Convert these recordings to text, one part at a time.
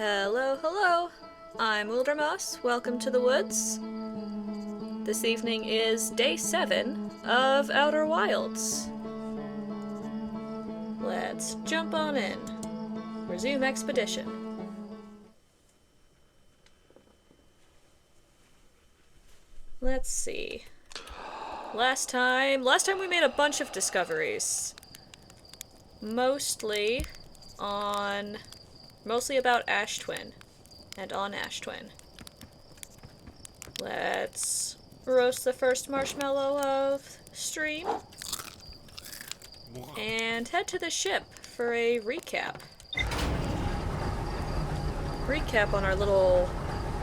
Hello, hello. I'm WilderMoss. Welcome to the woods. This evening is day 7 of Outer Wilds. Let's jump on in. Resume expedition. Let's see. Last time we made a bunch of discoveries. Mostly about Ash Twin and on Ash Twin. Let's roast the first marshmallow of stream and head to the ship for a recap. Recap on our little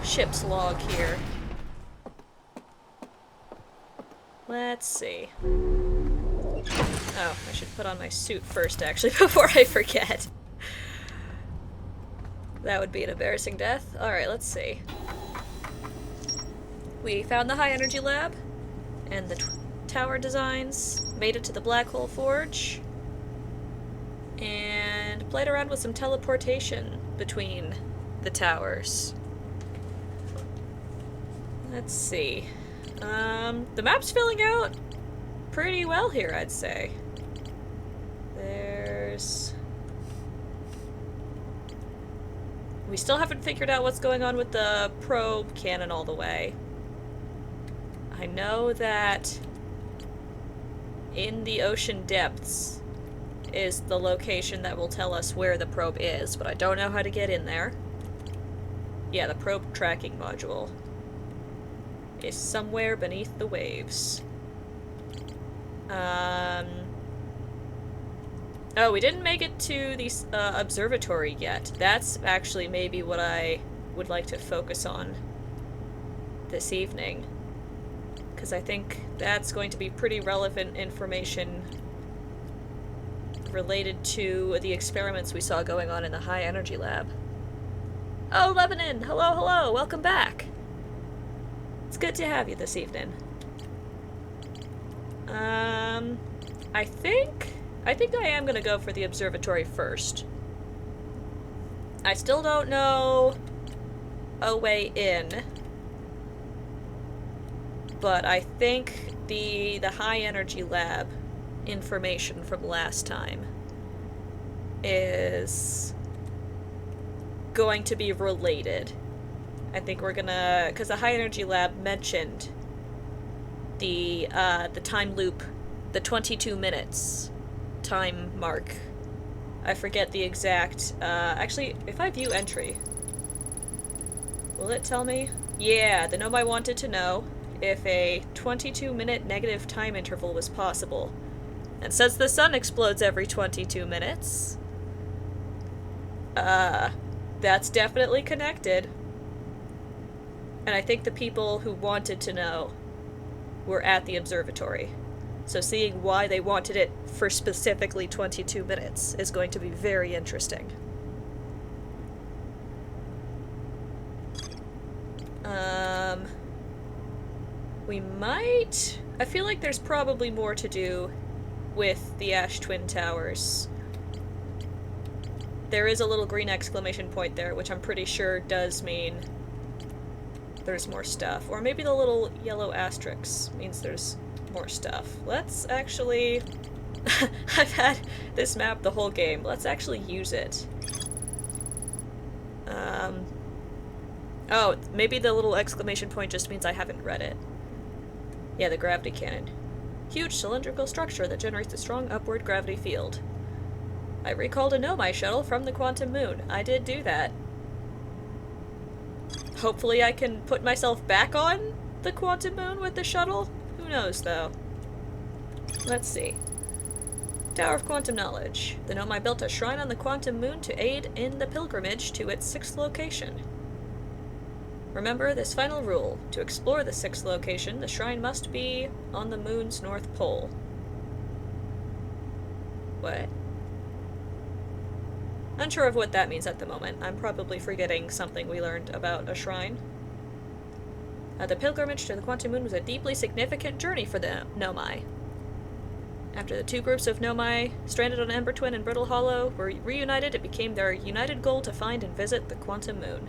ship's log here. Let's see. Oh, I should put on my suit first, actually, before I forget. That would be an embarrassing death. Alright, let's see. We found the high energy lab and the tower designs, made it to the black hole forge, and played around with some teleportation between the towers. Let's see. The map's filling out pretty well here, I'd say. We still haven't figured out what's going on with the probe cannon all the way. I know that in the ocean depths is the location that will tell us where the probe is, but I don't know how to get in there. Yeah, the probe tracking module is somewhere beneath the waves. Oh, we didn't make it to the observatory yet. That's actually maybe what I would like to focus on this evening, because I think that's going to be pretty relevant information related to the experiments we saw going on in the high energy lab. Oh, Lebanon! Hello, hello! Welcome back! It's good to have you this evening. I think I am gonna go for the observatory first. I still don't know a way in, but I think the high energy lab information from last time is going to be related. I think we're gonna, because the high energy lab mentioned the time loop, the 22 minutes time mark. I forget the exact, actually, if I view entry, will it tell me? Yeah, the Nomai wanted to know if a 22-minute negative time interval was possible. And since the sun explodes every 22 minutes, that's definitely connected. And I think the people who wanted to know were at the observatory. So seeing why they wanted it for specifically 22 minutes is going to be very interesting. We might... I feel like there's probably more to do with the Ash Twin Towers. There is a little green exclamation point there, which I'm pretty sure does mean there's more stuff. Or maybe the little yellow asterisk means there's more stuff. Let's actually... I've had this map the whole game. Let's actually use it. Oh, maybe the little exclamation point just means I haven't read it. Yeah, the gravity cannon. Huge cylindrical structure that generates a strong upward gravity field. I recalled a Nomai shuttle from the quantum moon. I did do that. Hopefully I can put myself back on the quantum moon with the shuttle? Who knows, though. Let's see. Tower of Quantum Knowledge. The Nomai built a shrine on the quantum moon to aid in the pilgrimage to its 6th location. Remember this final rule. To explore the 6th location, the shrine must be on the moon's north pole. What? Unsure of what that means at the moment. I'm probably forgetting something we learned about a shrine. The pilgrimage to the quantum moon was a deeply significant journey for the Nomai. After the two groups of Nomai stranded on Ember Twin and Brittle Hollow were reunited, it became their united goal to find and visit the Quantum Moon.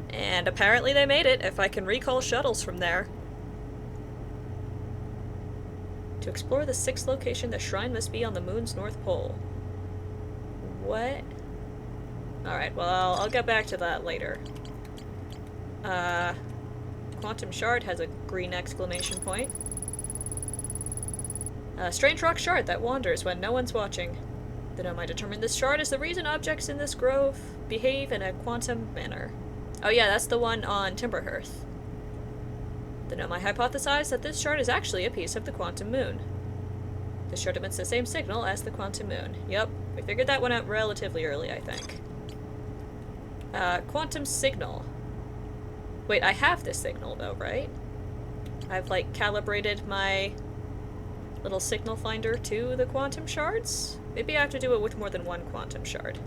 And apparently they made it, if I can recall shuttles from there. To explore the sixth location, the shrine must be on the moon's north pole. What? Alright, well, I'll get back to that later. Quantum Shard has a green exclamation point. A strange rock shard that wanders when no one's watching. The Nomai determined this shard is the reason objects in this grove behave in a quantum manner. Oh yeah, that's the one on Timberhearth. The Nomai hypothesized that this shard is actually a piece of the quantum moon. The shard emits the same signal as the quantum moon. Yep, we figured that one out relatively early, I think. Quantum signal. Wait, I have this signal though, right? I've, like, calibrated my little signal finder to the quantum shards? Maybe I have to do it with more than one quantum shard.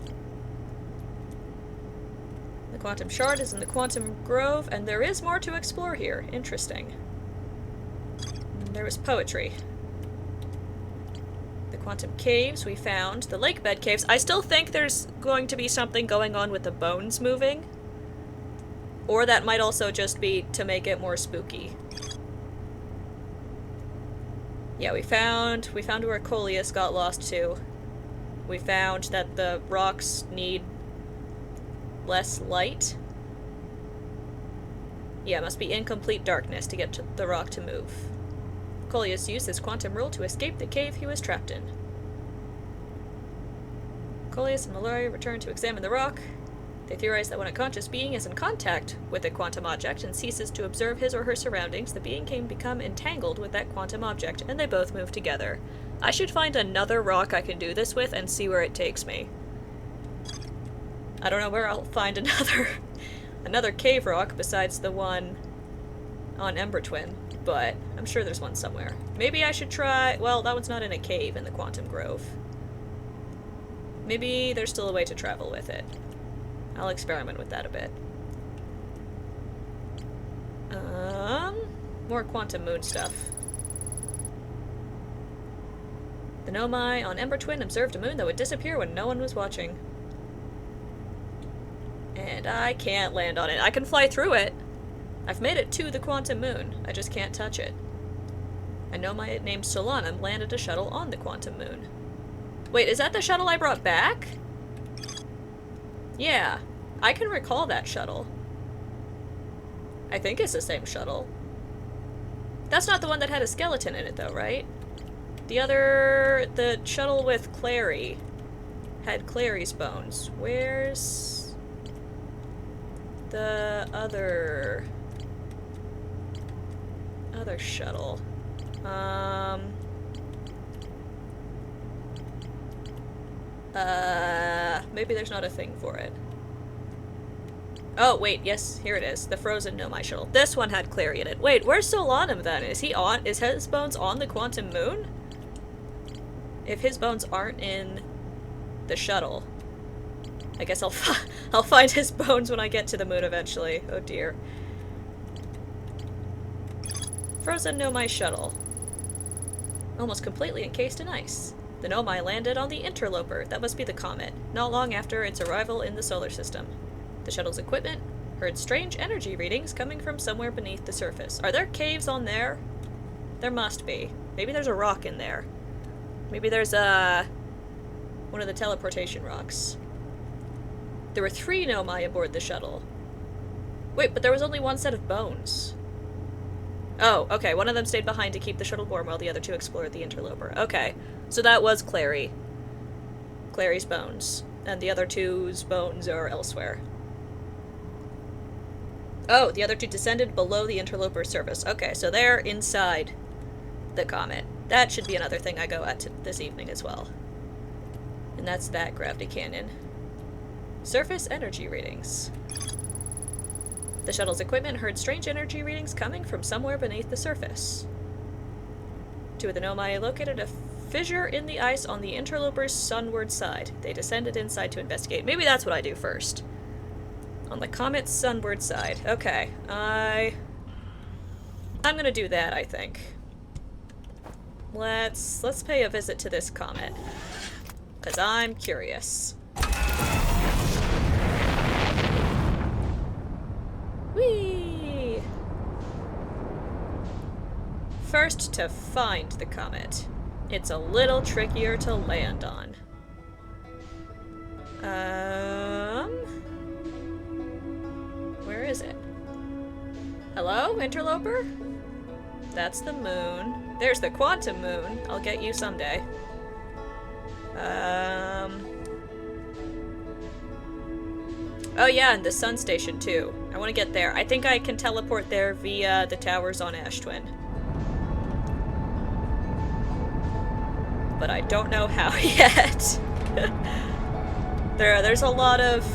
The quantum shard is in the quantum grove, and there is more to explore here. Interesting. There was poetry. The quantum caves we found. The lake bed caves. I still think there's going to be something going on with the bones moving. Or that might also just be to make it more spooky. Yeah, we found where Coleus got lost too. We found that the rocks need less light. Yeah, it must be in complete darkness to get the rock to move. Coleus used this quantum rule to escape the cave he was trapped in. Coleus and Malloy returned to examine the rock. They theorized that when a conscious being is in contact with a quantum object and ceases to observe his or her surroundings, the being can become entangled with that quantum object, and they both move together. I should find another rock I can do this with and see where it takes me. I don't know where I'll find another cave rock besides the one on Ember Twin, but I'm sure there's one somewhere. Maybe I should try... Well, that one's not in a cave in the Quantum Grove. Maybe there's still a way to travel with it. I'll experiment with that a bit. More Quantum Moon stuff. The Nomai on Ember Twin observed a moon that would disappear when no one was watching. And I can't land on it. I can fly through it. I've made it to the Quantum Moon. I just can't touch it. A Nomai named Solanum landed a shuttle on the Quantum Moon. Wait, is that the shuttle I brought back? Yeah, I can recall that shuttle. I think it's the same shuttle. That's not the one that had a skeleton in it, though, right? The shuttle with Clary had Clary's bones. Where's the other shuttle? Maybe there's not a thing for it. Oh, wait, yes, here it is. The frozen Nomai shuttle. This one had Clary in it. Wait, where's Solanum then? Is his bones on the Quantum Moon? If his bones aren't in the shuttle, I guess I'll find his bones when I get to the moon eventually. Oh dear. Frozen Nomai shuttle. Almost completely encased in ice. The Nomai landed on the interloper, that must be the comet, not long after its arrival in the solar system. The shuttle's equipment heard strange energy readings coming from somewhere beneath the surface. Are there caves on there? There must be. Maybe there's a rock in there. Maybe there's one of the teleportation rocks. There were 3 Nomai aboard the shuttle. Wait, but there was only one set of bones. Oh, okay, one of them stayed behind to keep the shuttle warm while the other 2 explored the interloper. Okay, so that was Clary. Clary's bones. And the other 2's bones are elsewhere. Oh, the other 2 descended below the interloper's surface. Okay, so they're inside the comet. That should be another thing I go at this evening as well. And that's that gravity canyon. Surface energy readings. The shuttle's equipment heard strange energy readings coming from somewhere beneath the surface. 2 of the Nomai located a fissure in the ice on the interloper's sunward side. They descended inside to investigate. Maybe that's what I do first. On the comet's sunward side. Okay, I'm gonna do that, I think. let's pay a visit to this comet. 'Cause I'm curious. Whee! First, to find the comet. It's a little trickier to land on. Where is it? Hello, interloper? That's the moon. There's the quantum moon. I'll get you someday. Oh yeah, and the sun station too. I want to get there. I think I can teleport there via the towers on Ash Twin. But I don't know how yet. There's a lot of...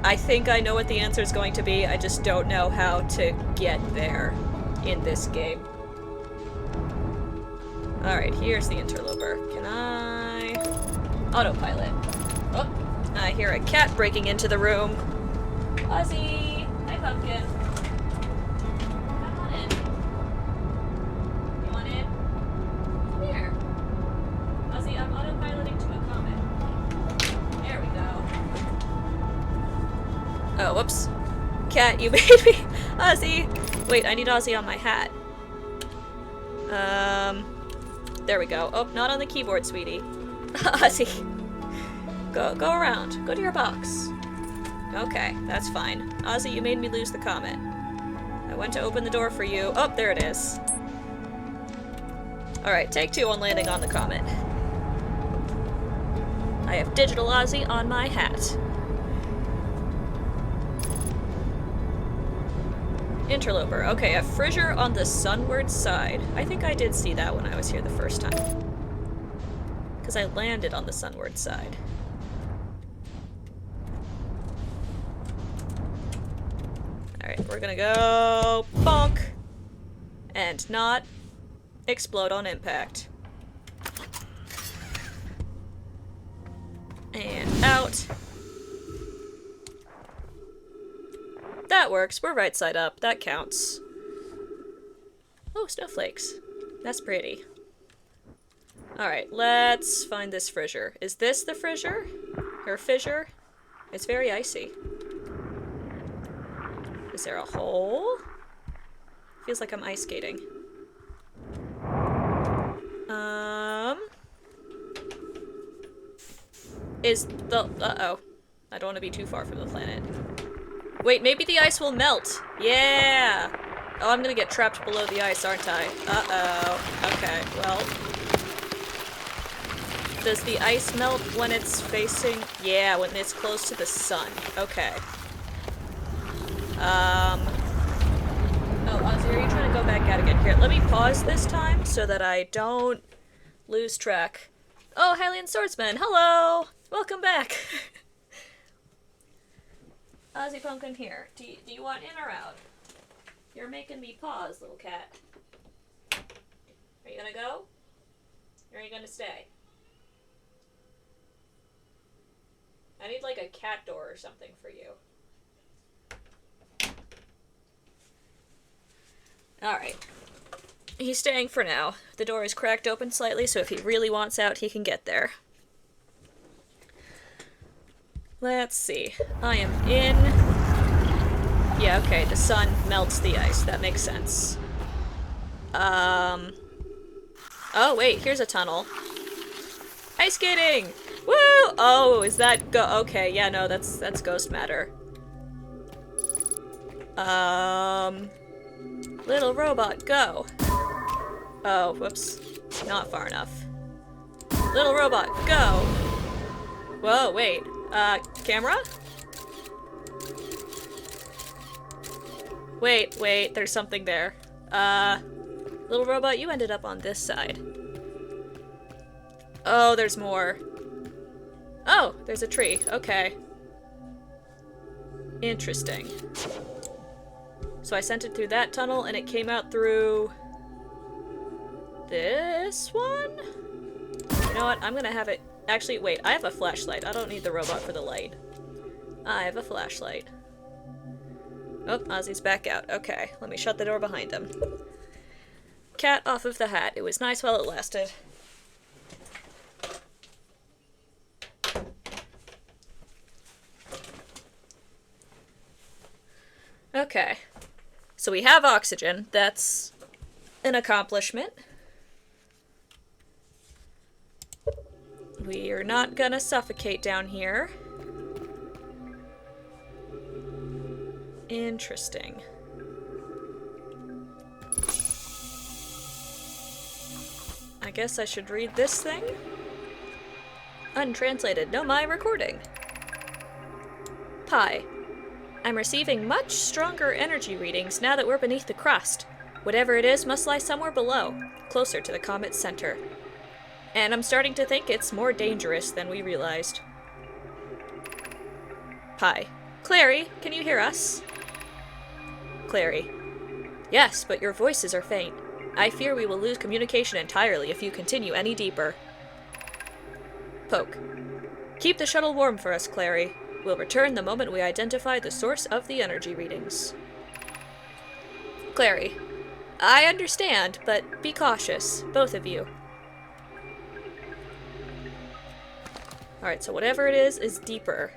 I think I know what the answer is going to be, I just don't know how to get there in this game. Alright, here's the interloper. Can I... autopilot. Oh, I hear a cat breaking into the room. Ozzy! Hi, Pumpkin. Come on in. You want in? Come here. Ozzy, I'm autopiloting to a comet. There we go. Oh, whoops. Cat, you made me. Ozzy! Wait, I need Ozzy on my hat. There we go. Oh, not on the keyboard, sweetie. Ozzy. Go around. Go to your box. Okay, that's fine. Ozzy, you made me lose the comet. I went to open the door for you. Oh, there it is. Alright, take 2 on landing on the comet. I have digital Ozzy on my hat. Interloper. Okay, a fissure on the sunward side. I think I did see that when I was here the first time. Because I landed on the sunward side. Alright, we're gonna go bonk! And not explode on impact. And out. That works. We're right side up. That counts. Oh, snowflakes. That's pretty. Alright, let's find this fissure. Is this the fissure? Or fissure? It's very icy. Is there a hole? Feels like I'm ice skating. Is the... Uh-oh. I don't want to be too far from the planet. Wait, maybe the ice will melt. Yeah! Oh, I'm gonna get trapped below the ice, aren't I? Uh-oh. Okay, well... Does the ice melt when it's facing... Yeah, when it's close to the sun. Okay. Oh, Ozzy, are you trying to go back out again? Here, let me pause this time so that I don't lose track. Oh, Hylian Swordsman, hello! Welcome back! Ozzy Pumpkin here. Do you want in or out? You're making me pause, little cat. Are you gonna go? Or are you gonna stay? I need like a cat door or something for you. Alright. He's staying for now. The door is cracked open slightly, so if he really wants out, he can get there. Let's see. I am in... Yeah, okay, the sun melts the ice. That makes sense. Oh, wait, here's a tunnel. Ice skating! Woo! Oh, is that okay, yeah, no, that's ghost matter. Little robot, go! Oh, whoops. Not far enough. Little robot, go! Whoa, wait. Camera? Wait, there's something there. Little robot, you ended up on this side. Oh, there's more. Oh, there's a tree. Okay. Interesting. So I sent it through that tunnel, and it came out through... this one? You know what? I'm gonna have it... Actually, wait, I have a flashlight. I don't need the robot for the light. I have a flashlight. Oh, Ozzy's back out. Okay, let me shut the door behind him. cat off of the hat. It was nice while it lasted. Okay. So we have oxygen. That's an accomplishment. We are not gonna suffocate down here. Interesting. I guess I should read this thing. Untranslated. Nomai recording. Pi. I'm receiving much stronger energy readings now that we're beneath the crust. Whatever it is must lie somewhere below, closer to the comet's center. And I'm starting to think it's more dangerous than we realized. Pi. Clary, can you hear us? Clary. Yes, but your voices are faint. I fear we will lose communication entirely if you continue any deeper. Poke. Keep the shuttle warm for us, Clary. We'll return the moment we identify the source of the energy readings. Clary. I understand, but be cautious, both of you. Alright, so whatever it is deeper.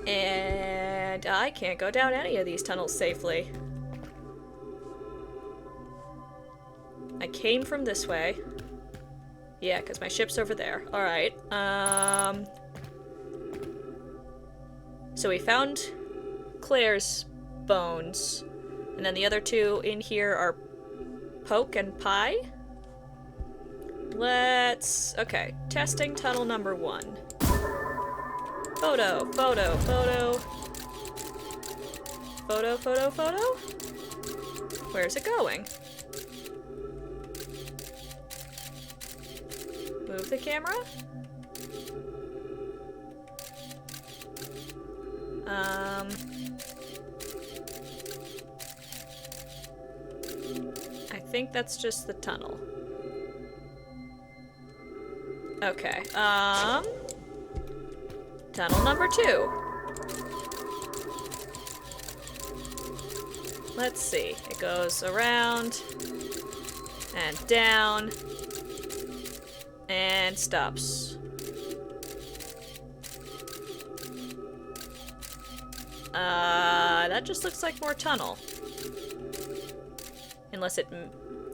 And I can't go down any of these tunnels safely. I came from this way. Yeah, because my ship's over there. Alright, so we found Claire's bones. And then the other two in here are Poke and Pi. Okay, testing tunnel number 1. Photo, photo, photo. Photo, photo, photo? Where's it going? Move the camera? I think that's just the tunnel. Okay, tunnel number 2. Let's see. It goes around and down and stops. That just looks like more tunnel. Unless it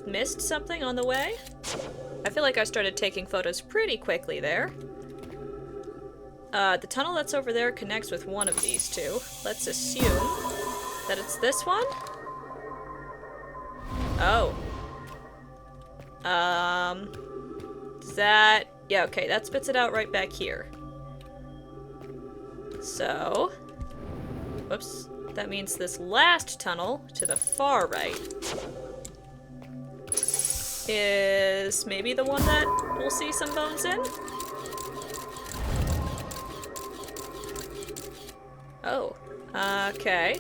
missed something on the way? I feel like I started taking photos pretty quickly there. The tunnel that's over there connects with one of these two. Let's assume that it's this one? Oh. Yeah, okay, that spits it out right back here. So, whoops, that means this last tunnel to the far right is maybe the one that we'll see some bones in? Oh, okay.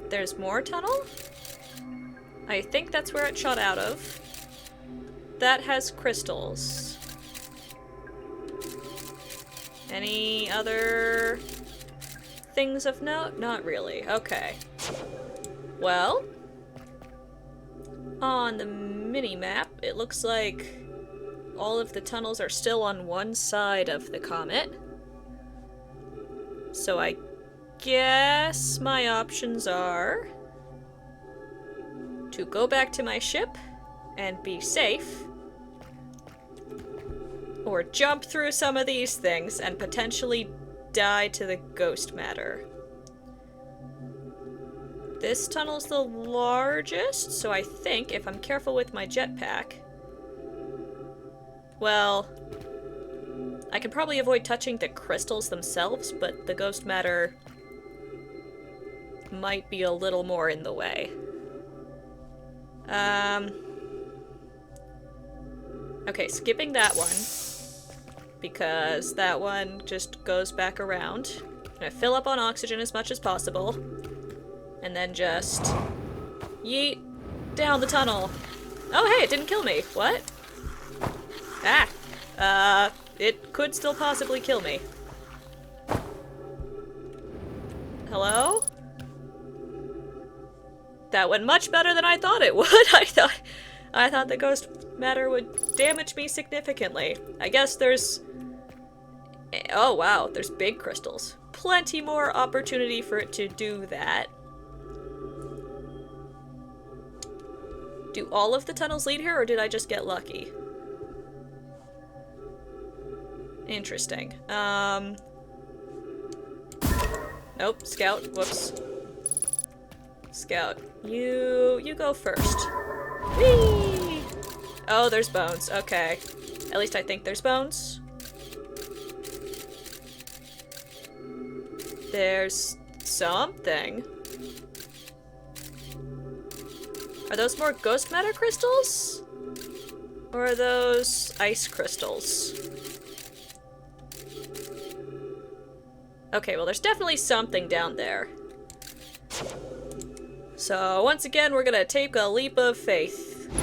There's more tunnel? I think that's where it shot out of. That has crystals. Any other things of note? Not really. Okay. Well, on the mini-map, it looks like all of the tunnels are still on one side of the comet. So I guess my options are to go back to my ship and be safe, or jump through some of these things and potentially die to the ghost matter. This tunnel's the largest, so I think if I'm careful with my jetpack, well, I can probably avoid touching the crystals themselves, but the ghost matter might be a little more in the way. Okay, skipping that one, because that one just goes back around. I'm gonna fill up on oxygen as much as possible, and then just yeet down the tunnel. Oh hey, it didn't kill me. What? Ah. It could still possibly kill me. Hello? That went much better than I thought it would. I thought the ghost matter would damage me significantly. I guess there's... Oh wow, there's big crystals. Plenty more opportunity for it to do that. Do all of the tunnels lead here, or did I just get lucky? Interesting. Nope, Scout. Whoops. Scout, you go first. Whee! Oh, there's bones. Okay. At least I think there's bones. There's something. Are those more ghost matter crystals? Or are those ice crystals? Okay, well there's definitely something down there. So once again, we're gonna take a leap of faith.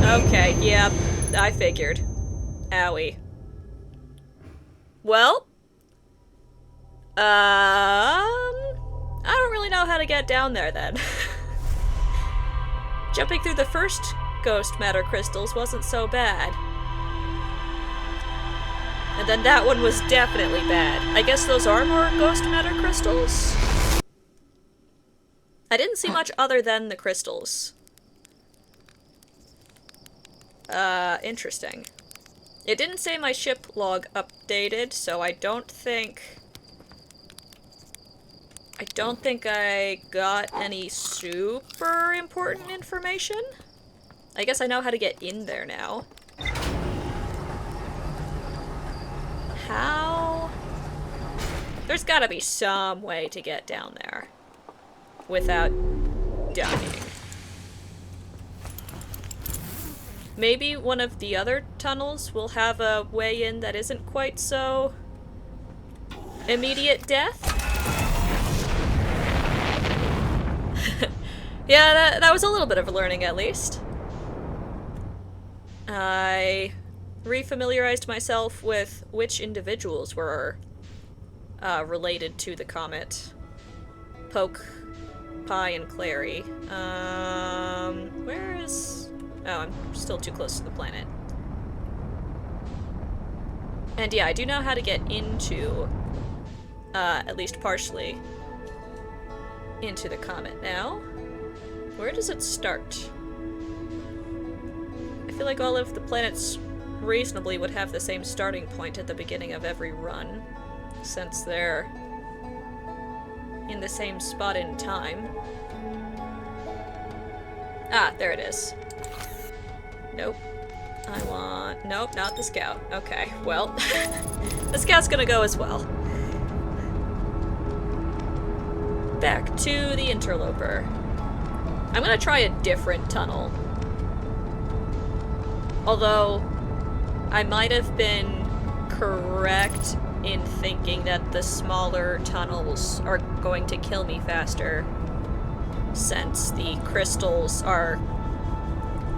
Okay, yeah, I figured. Owie. Well, I don't really know how to get down there then. Jumping through the first ghost matter crystals wasn't so bad. And then that one was definitely bad. I guess those are more ghost matter crystals? I didn't see much other than the crystals. Interesting. It didn't say my ship log updated, so I don't think I got any super important information. I guess I know how to get in there now. How? There's gotta be some way to get down there without dying. Maybe one of the other tunnels will have a way in that isn't quite so immediate death? Yeah, that was a little bit of a learning at least. I refamiliarized myself with which individuals were related to the comet. Poke, Pie, and Clary. Where is... Oh, I'm still too close to the planet. And yeah, I do know how to get into, at least partially, into the comet now. Where does it start? I feel like all of the planets reasonably would have the same starting point at the beginning of every run, since they're in the same spot in time. Ah, there it is. Nope. Nope, not the Scout. Okay, well, the Scout's gonna go as well. Back to the interloper. I'm gonna try a different tunnel. Although, I might have been correct in thinking that the smaller tunnels are going to kill me faster, since the crystals are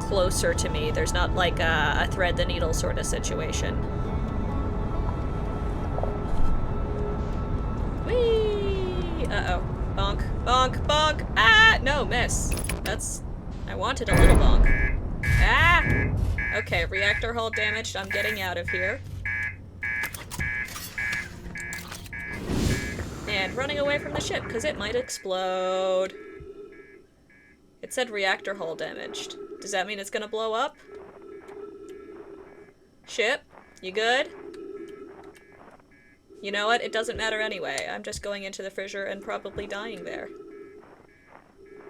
closer to me. There's not like a thread the needle sort of situation. Whee! Uh-oh. Bonk, bonk, bonk! Ah! No, miss. I wanted a little bonk. Ah! Okay, reactor hull damaged. I'm getting out of here. And running away from the ship, because it might explode. It said reactor hull damaged. Does that mean it's gonna blow up? Ship? You good? You know what? It doesn't matter anyway. I'm just going into the fissure and probably dying there.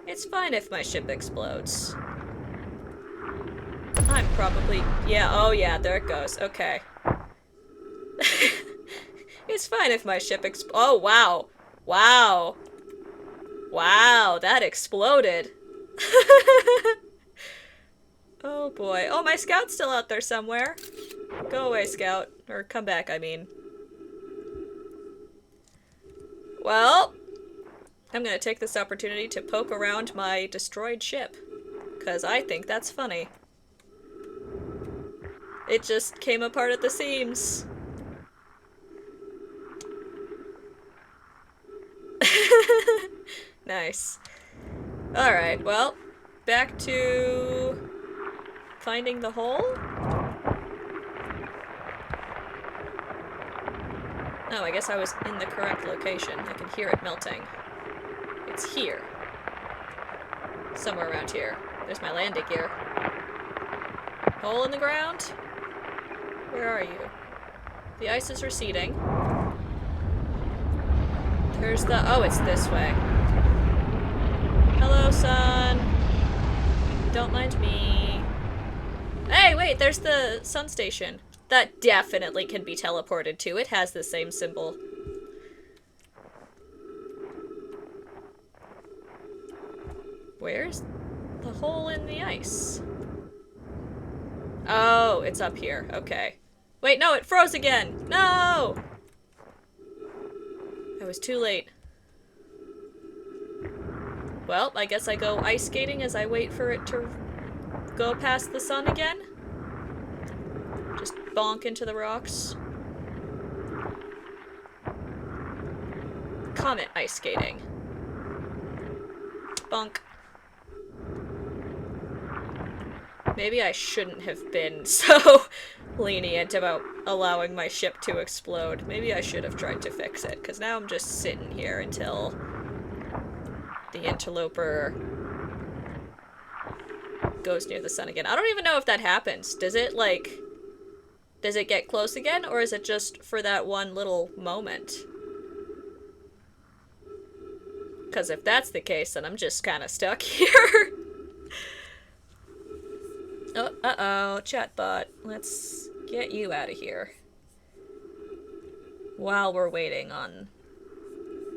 It's fine if my ship explodes. I'm probably... Yeah, oh yeah, there it goes. Okay. It's fine if my ship Oh, wow. Wow. Wow, that exploded. Oh boy. Oh, my Scout's still out there somewhere. Go away, Scout. Or come back, I mean. Well, I'm gonna take this opportunity to poke around my destroyed ship. 'Cause I think that's funny. It just came apart at the seams. Nice. Alright, well, back to finding the hole? Oh, I guess I was in the correct location. I can hear it melting. It's here. Somewhere around here. There's my landing gear. Hole in the ground? Where are you? The ice is receding. There's the... oh, it's this way. Hello, sun. Don't mind me. Hey, wait, there's the sun station. That definitely can be teleported to. It has the same symbol. Where's the hole in the ice? Oh, it's up here. Okay. Wait, no, it froze again! No! I was too late. Well, I guess I go ice skating as I wait for it to go past the sun again. Just bonk into the rocks. Comet ice skating. Bonk. Maybe I shouldn't have been so lenient about allowing my ship to explode. Maybe I should have tried to fix it, because now I'm just sitting here until the interloper goes near the sun again. I don't even know if that happens. Does it, like... does it get close again, or is it just for that one little moment? Because if that's the case, then I'm just kind of stuck here. Oh, uh-oh, chatbot. Let's get you out of here. While we're waiting on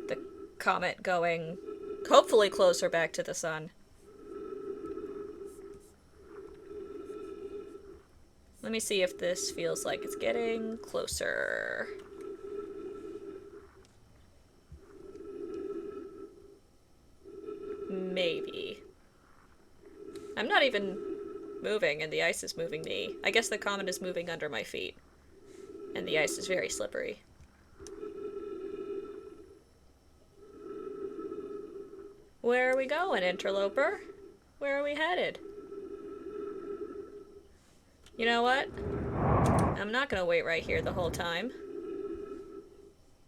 the comet going, hopefully closer back to the sun. Let me see if this feels like it's getting closer. Maybe. I'm not even moving, and the ice is moving me. I guess the comet is moving under my feet. And the ice is very slippery. Where are we going, interloper? Where are we headed? You know what? I'm not gonna wait right here the whole time.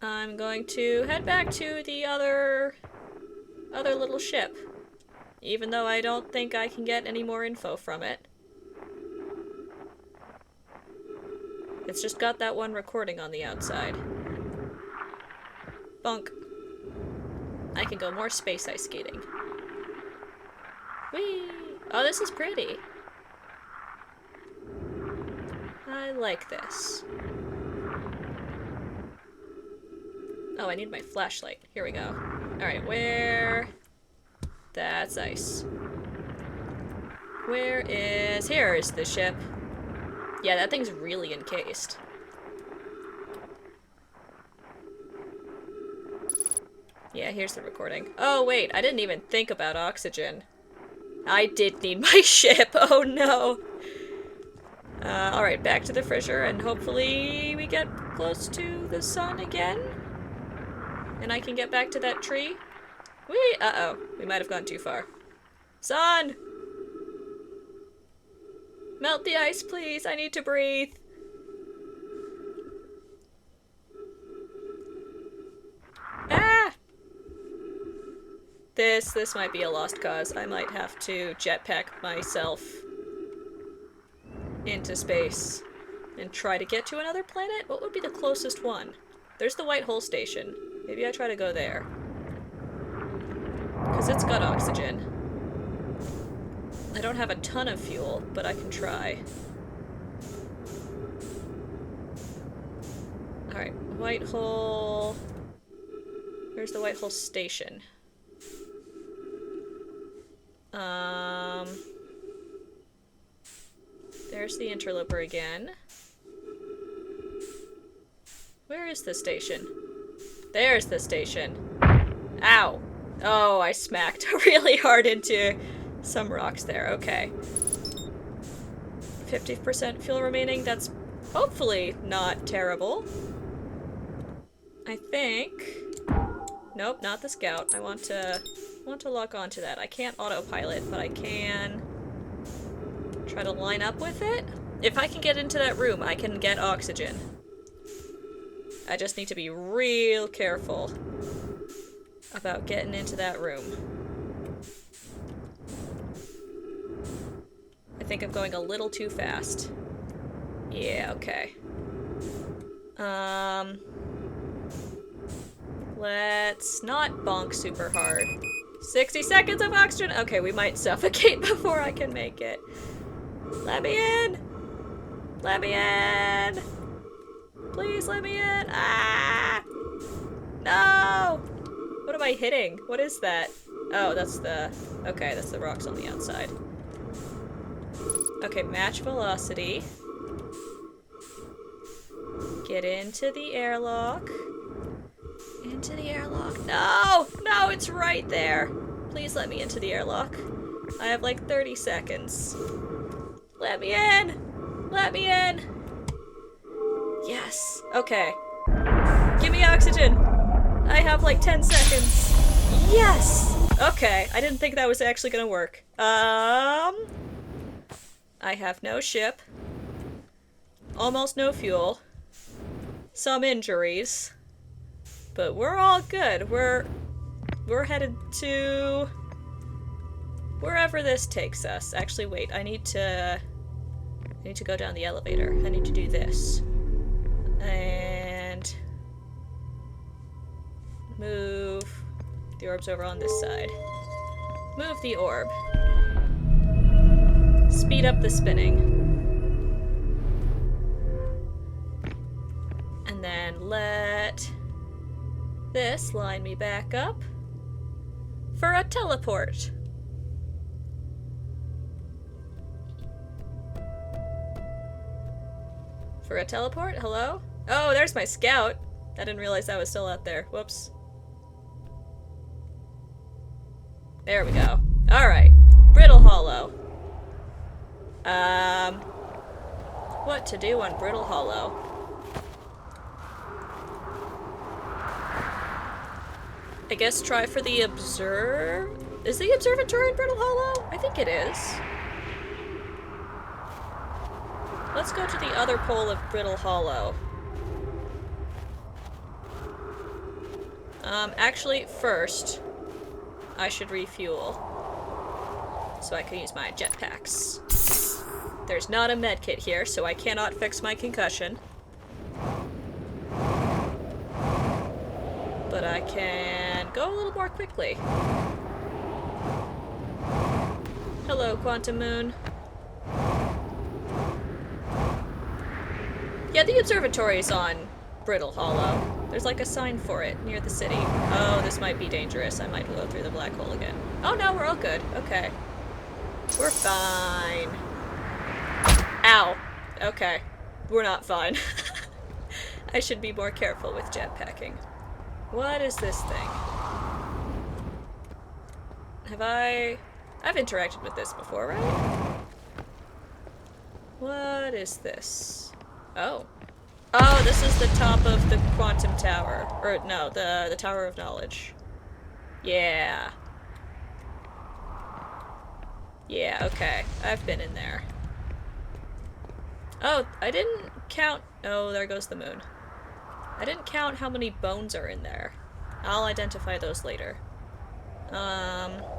I'm going to head back to the other little ship. Even though I don't think I can get any more info from it. It's just got that one recording on the outside. Bunk. I can go more space ice skating. Whee! Oh, this is pretty. I like this. Oh, I need my flashlight. Here we go. Alright, where... that's ice. Where is... here is the ship. Yeah, that thing's really encased. Yeah, here's the recording. Oh, wait, I didn't even think about oxygen. I did need my ship. Oh, no. Alright, back to the fissure, and hopefully we get close to the sun again. And I can get back to that tree. Whee! Uh-oh. We might have gone too far. Sun! Melt the ice, please. I need to breathe. Ah! This might be a lost cause. I might have to jetpack myself into space and try to get to another planet? What would be the closest one? There's the White Hole Station. Maybe I try to go there. Because it's got oxygen. I don't have a ton of fuel, but I can try. Alright, White Hole... where's the White Hole Station? There's the interloper again. Where is the station? There's the station. Ow! Oh, I smacked really hard into some rocks there. Okay. 50% fuel remaining. That's hopefully not terrible. I think... nope, not the scout. I want to want to lock onto that. I can't autopilot, but I can try to line up with it. If I can get into that room, I can get oxygen. I just need to be real careful about getting into that room. I think I'm going a little too fast. Yeah, okay. Let's not bonk super hard. 60 seconds of oxygen! Okay, we might suffocate before I can make it. Let me in! Let me in! Please let me in! Ah! No! What am I hitting? What is that? Oh, that's the... Okay, that's the rocks on the outside. Okay, match velocity. Get into the airlock. Into the airlock. No! No, it's right there! Please let me into the airlock. I have like 30 seconds. Let me in! Let me in! Yes. Okay. Give me oxygen! I have like 10 seconds. Yes! Okay, I didn't think that was actually gonna work. I have no ship. Almost no fuel. Some injuries. But we're all good. We're headed to wherever this takes us. Actually, wait, I need to go down the elevator. I need to do this. And move the orbs over on this side. Move the orb. Speed up the spinning. And then let this line me back up for a teleport. For a teleport? Hello? Oh, there's my scout. I didn't realize that was still out there. Whoops. There we go. Alright. Brittle Hollow. What to do on Brittle Hollow? I guess try for the Is the observatory in Brittle Hollow? I think it is. Let's go to the other pole of Brittle Hollow. Actually, first, I should refuel. So I can use my jetpacks. There's not a medkit here, so I cannot fix my concussion. But I can go a little more quickly. Hello, Quantum Moon. Yeah, the observatory's on Brittle Hollow. There's like a sign for it near the city. Oh, this might be dangerous. I might go through the black hole again. Oh no, we're all good. Okay. We're fine. Ow. Okay. We're not fine. I should be more careful with jetpacking. What is this thing? I've interacted with this before, right? What is this? Oh. Oh, this is the top of the quantum tower. Or, no, the Tower of Knowledge. Yeah. Yeah, okay. I've been in there. Oh, I didn't count... Oh, there goes the moon. I didn't count how many bones are in there. I'll identify those later.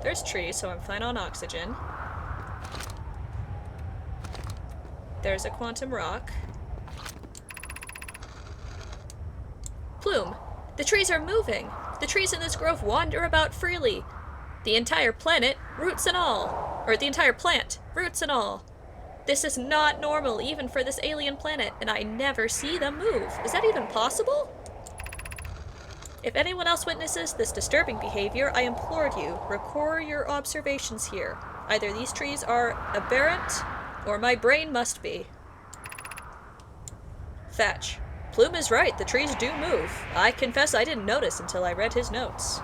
There's trees, so I'm fine on oxygen. There's a quantum rock. Plume! The trees are moving! The trees in this grove wander about freely! The entire planet, roots and all! Or the entire plant, roots and all! This is not normal, even for this alien planet, and I never see them move. Is that even possible? If anyone else witnesses this disturbing behavior, I implore you, record your observations here. Either these trees are aberrant, or my brain must be. Thatch. Plume is right, the trees do move. I confess I didn't notice until I read his notes.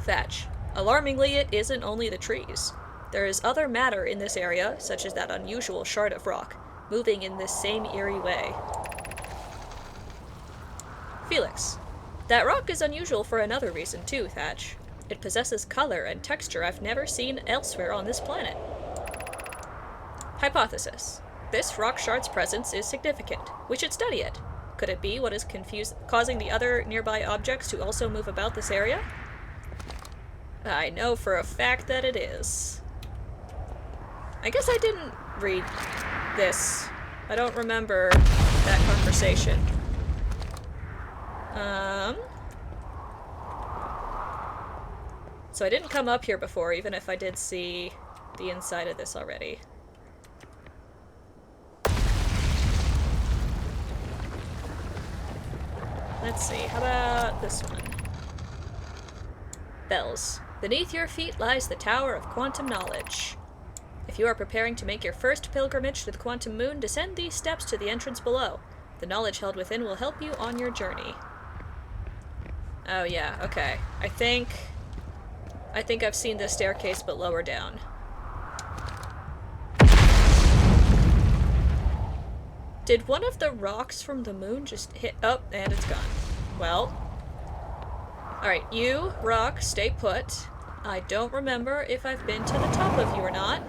Thatch. Alarmingly, it isn't only the trees. There is other matter in this area, such as that unusual shard of rock, moving in this same eerie way. Felix. That rock is unusual for another reason too, Thatch. It possesses color and texture I've never seen elsewhere on this planet. Hypothesis. This rock shard's presence is significant. We should study it. Could it be what is causing the other nearby objects to also move about this area? I know for a fact that it is. I guess I didn't read this. I don't remember that conversation. So I didn't come up here before, even if I did see the inside of this already. Let's see, how about this one? Bells. Beneath your feet lies the Tower of Quantum Knowledge. If you are preparing to make your first pilgrimage to the Quantum Moon, descend these steps to the entrance below. The knowledge held within will help you on your journey. Oh yeah, okay. I think I've seen this staircase, but lower down. Did one of the rocks from the moon just hit? Oh, and it's gone. Well. Alright, you, rock, stay put. I don't remember if I've been to the top of you or not.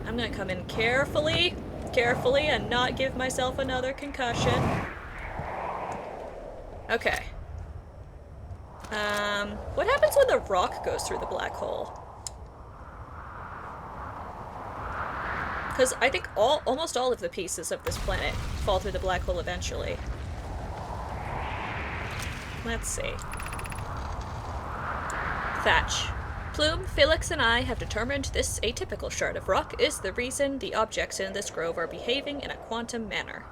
I'm gonna come in carefully, and not give myself another concussion. Okay. What happens when the rock goes through the black hole? Because I think almost all of the pieces of this planet fall through the black hole eventually. Let's see. Thatch. Plume, Felix, and I have determined this atypical shard of rock is the reason the objects in this grove are behaving in a quantum manner.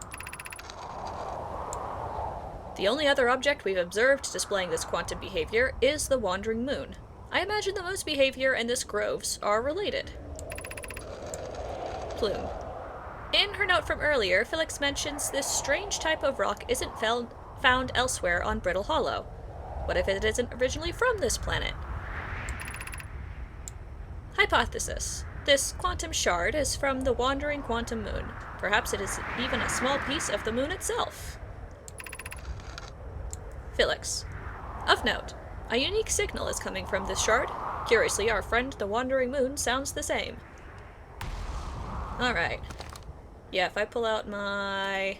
The only other object we've observed displaying this quantum behavior is the wandering moon. I imagine the moon's behavior and this grove's are related. Plume. In her note from earlier, Felix mentions this strange type of rock isn't found elsewhere on Brittle Hollow. What if it isn't originally from this planet? Hypothesis. This quantum shard is from the wandering quantum moon. Perhaps it is even a small piece of the moon itself. Felix. Of note, a unique signal is coming from this shard. Curiously, our friend the wandering moon sounds the same. Alright. Yeah, if I pull out my...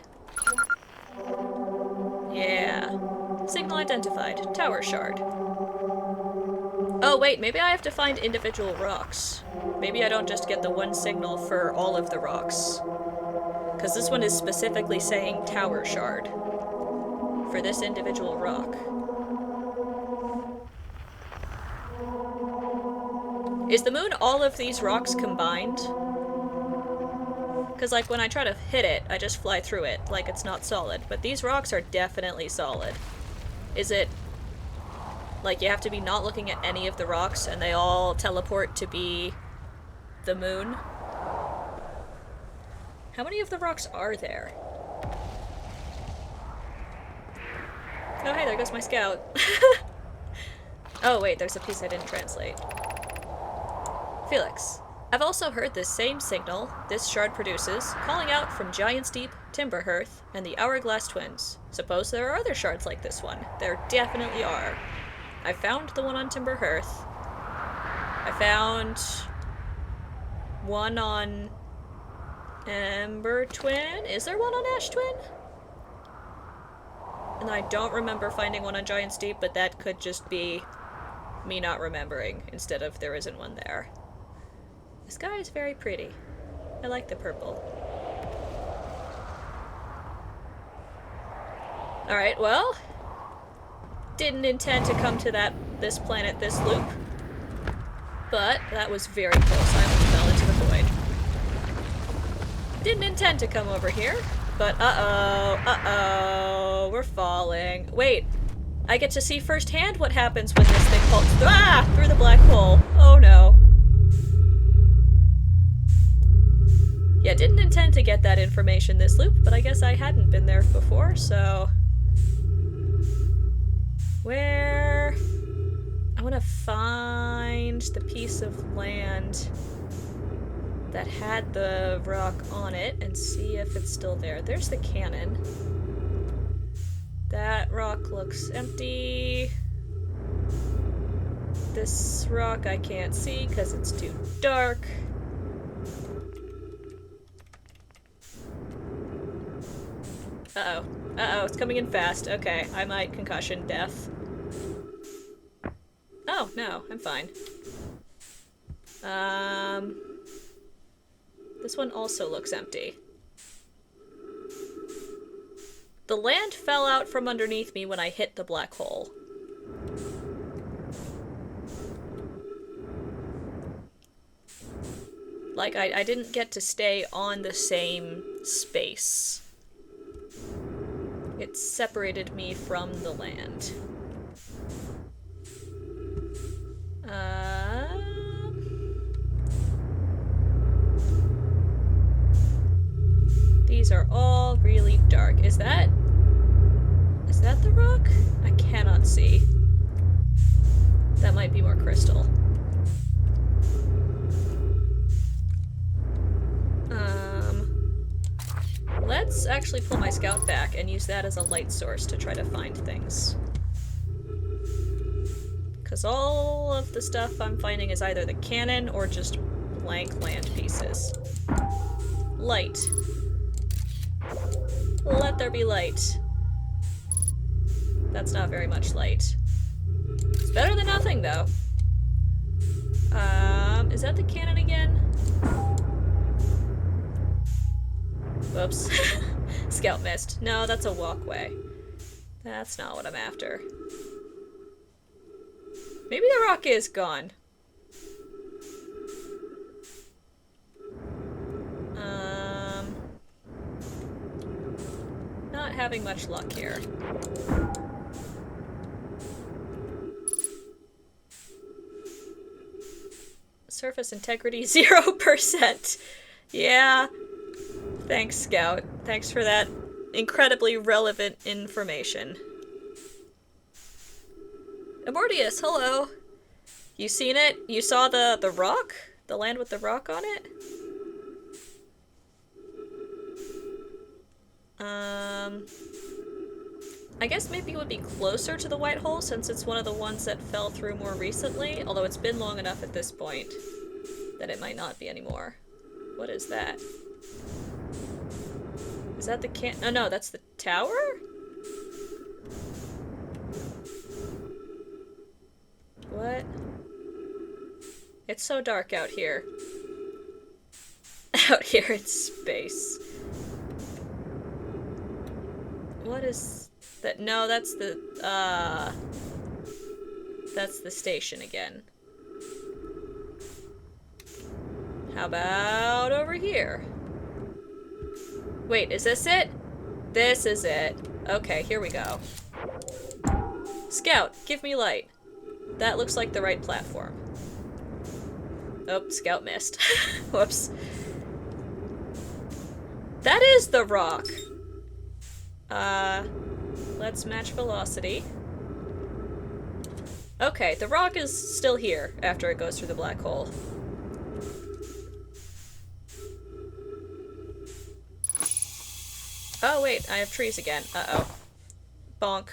Yeah. Signal identified. Tower shard. Oh wait, maybe I have to find individual rocks. Maybe I don't just get the one signal for all of the rocks. Because this one is specifically saying tower shard. For this individual rock. Is the moon all of these rocks combined? Because, like, when I try to hit it, I just fly through it, like it's not solid. But these rocks are definitely solid. Is it... like, you have to be not looking at any of the rocks, and they all teleport to be the moon? How many of the rocks are there? Oh, hey, there goes my scout. Oh, wait, there's a piece I didn't translate. Felix. I've also heard this same signal this shard produces, calling out from Giant's Deep, Timberhearth, and the Hourglass Twins. Suppose there are other shards like this one. There definitely are. I found the one on Timberhearth. I found one on Ember Twin. Is there one on Ash Twin? And I don't remember finding one on Giant's Deep, but that could just be me not remembering instead of there isn't one there. The sky is very pretty. I like the purple. Alright, well, didn't intend to come to this planet this loop, but that was very close. I almost fell into the void. Didn't intend to come over here, but uh-oh, we're falling. Wait, I get to see firsthand what happens when this thing falls through the black hole. Oh no. Yeah, didn't intend to get that information this loop, but I guess I hadn't been there before, so... Where... I want to find the piece of land that had the rock on it and see if it's still there. There's the cannon. That rock looks empty. This rock I can't see because it's too dark. Uh-oh. Uh-oh, it's coming in fast. Okay, I might concussion death. Oh, no, I'm fine. This one also looks empty. The land fell out from underneath me when I hit the black hole. Like, I didn't get to stay on the same space. It separated me from the land. These are all really dark. Is that the rock? I cannot see. That might be more crystal. Let's actually pull my scout back and use that as a light source to try to find things. Because all of the stuff I'm finding is either the cannon or just blank land pieces. Light. Let there be light. That's not very much light. It's better than nothing, though. Is that the cannon again? Whoops. Scout missed. No, that's a walkway. That's not what I'm after. Maybe the rock is gone. Not having much luck here. Surface integrity 0%. Yeah. Thanks, Scout. Thanks for that incredibly relevant information. Amortius, hello. You seen it? You saw the rock? The land with the rock on it? I guess maybe it would be closer to the white hole since it's one of the ones that fell through more recently, although it's been long enough at this point that it might not be anymore. What is that? Is that the oh no, that's the tower? What? It's so dark out here. Out here in space. What is that? No, that's the station again. How about over here? Wait, is this it? This is it. Okay, here we go. Scout, give me light. That looks like the right platform. Oh, Scout missed. Whoops. That is the rock. Let's match velocity. Okay, the rock is still here after it goes through the black hole. Oh wait, I have trees again. Uh-oh. Bonk.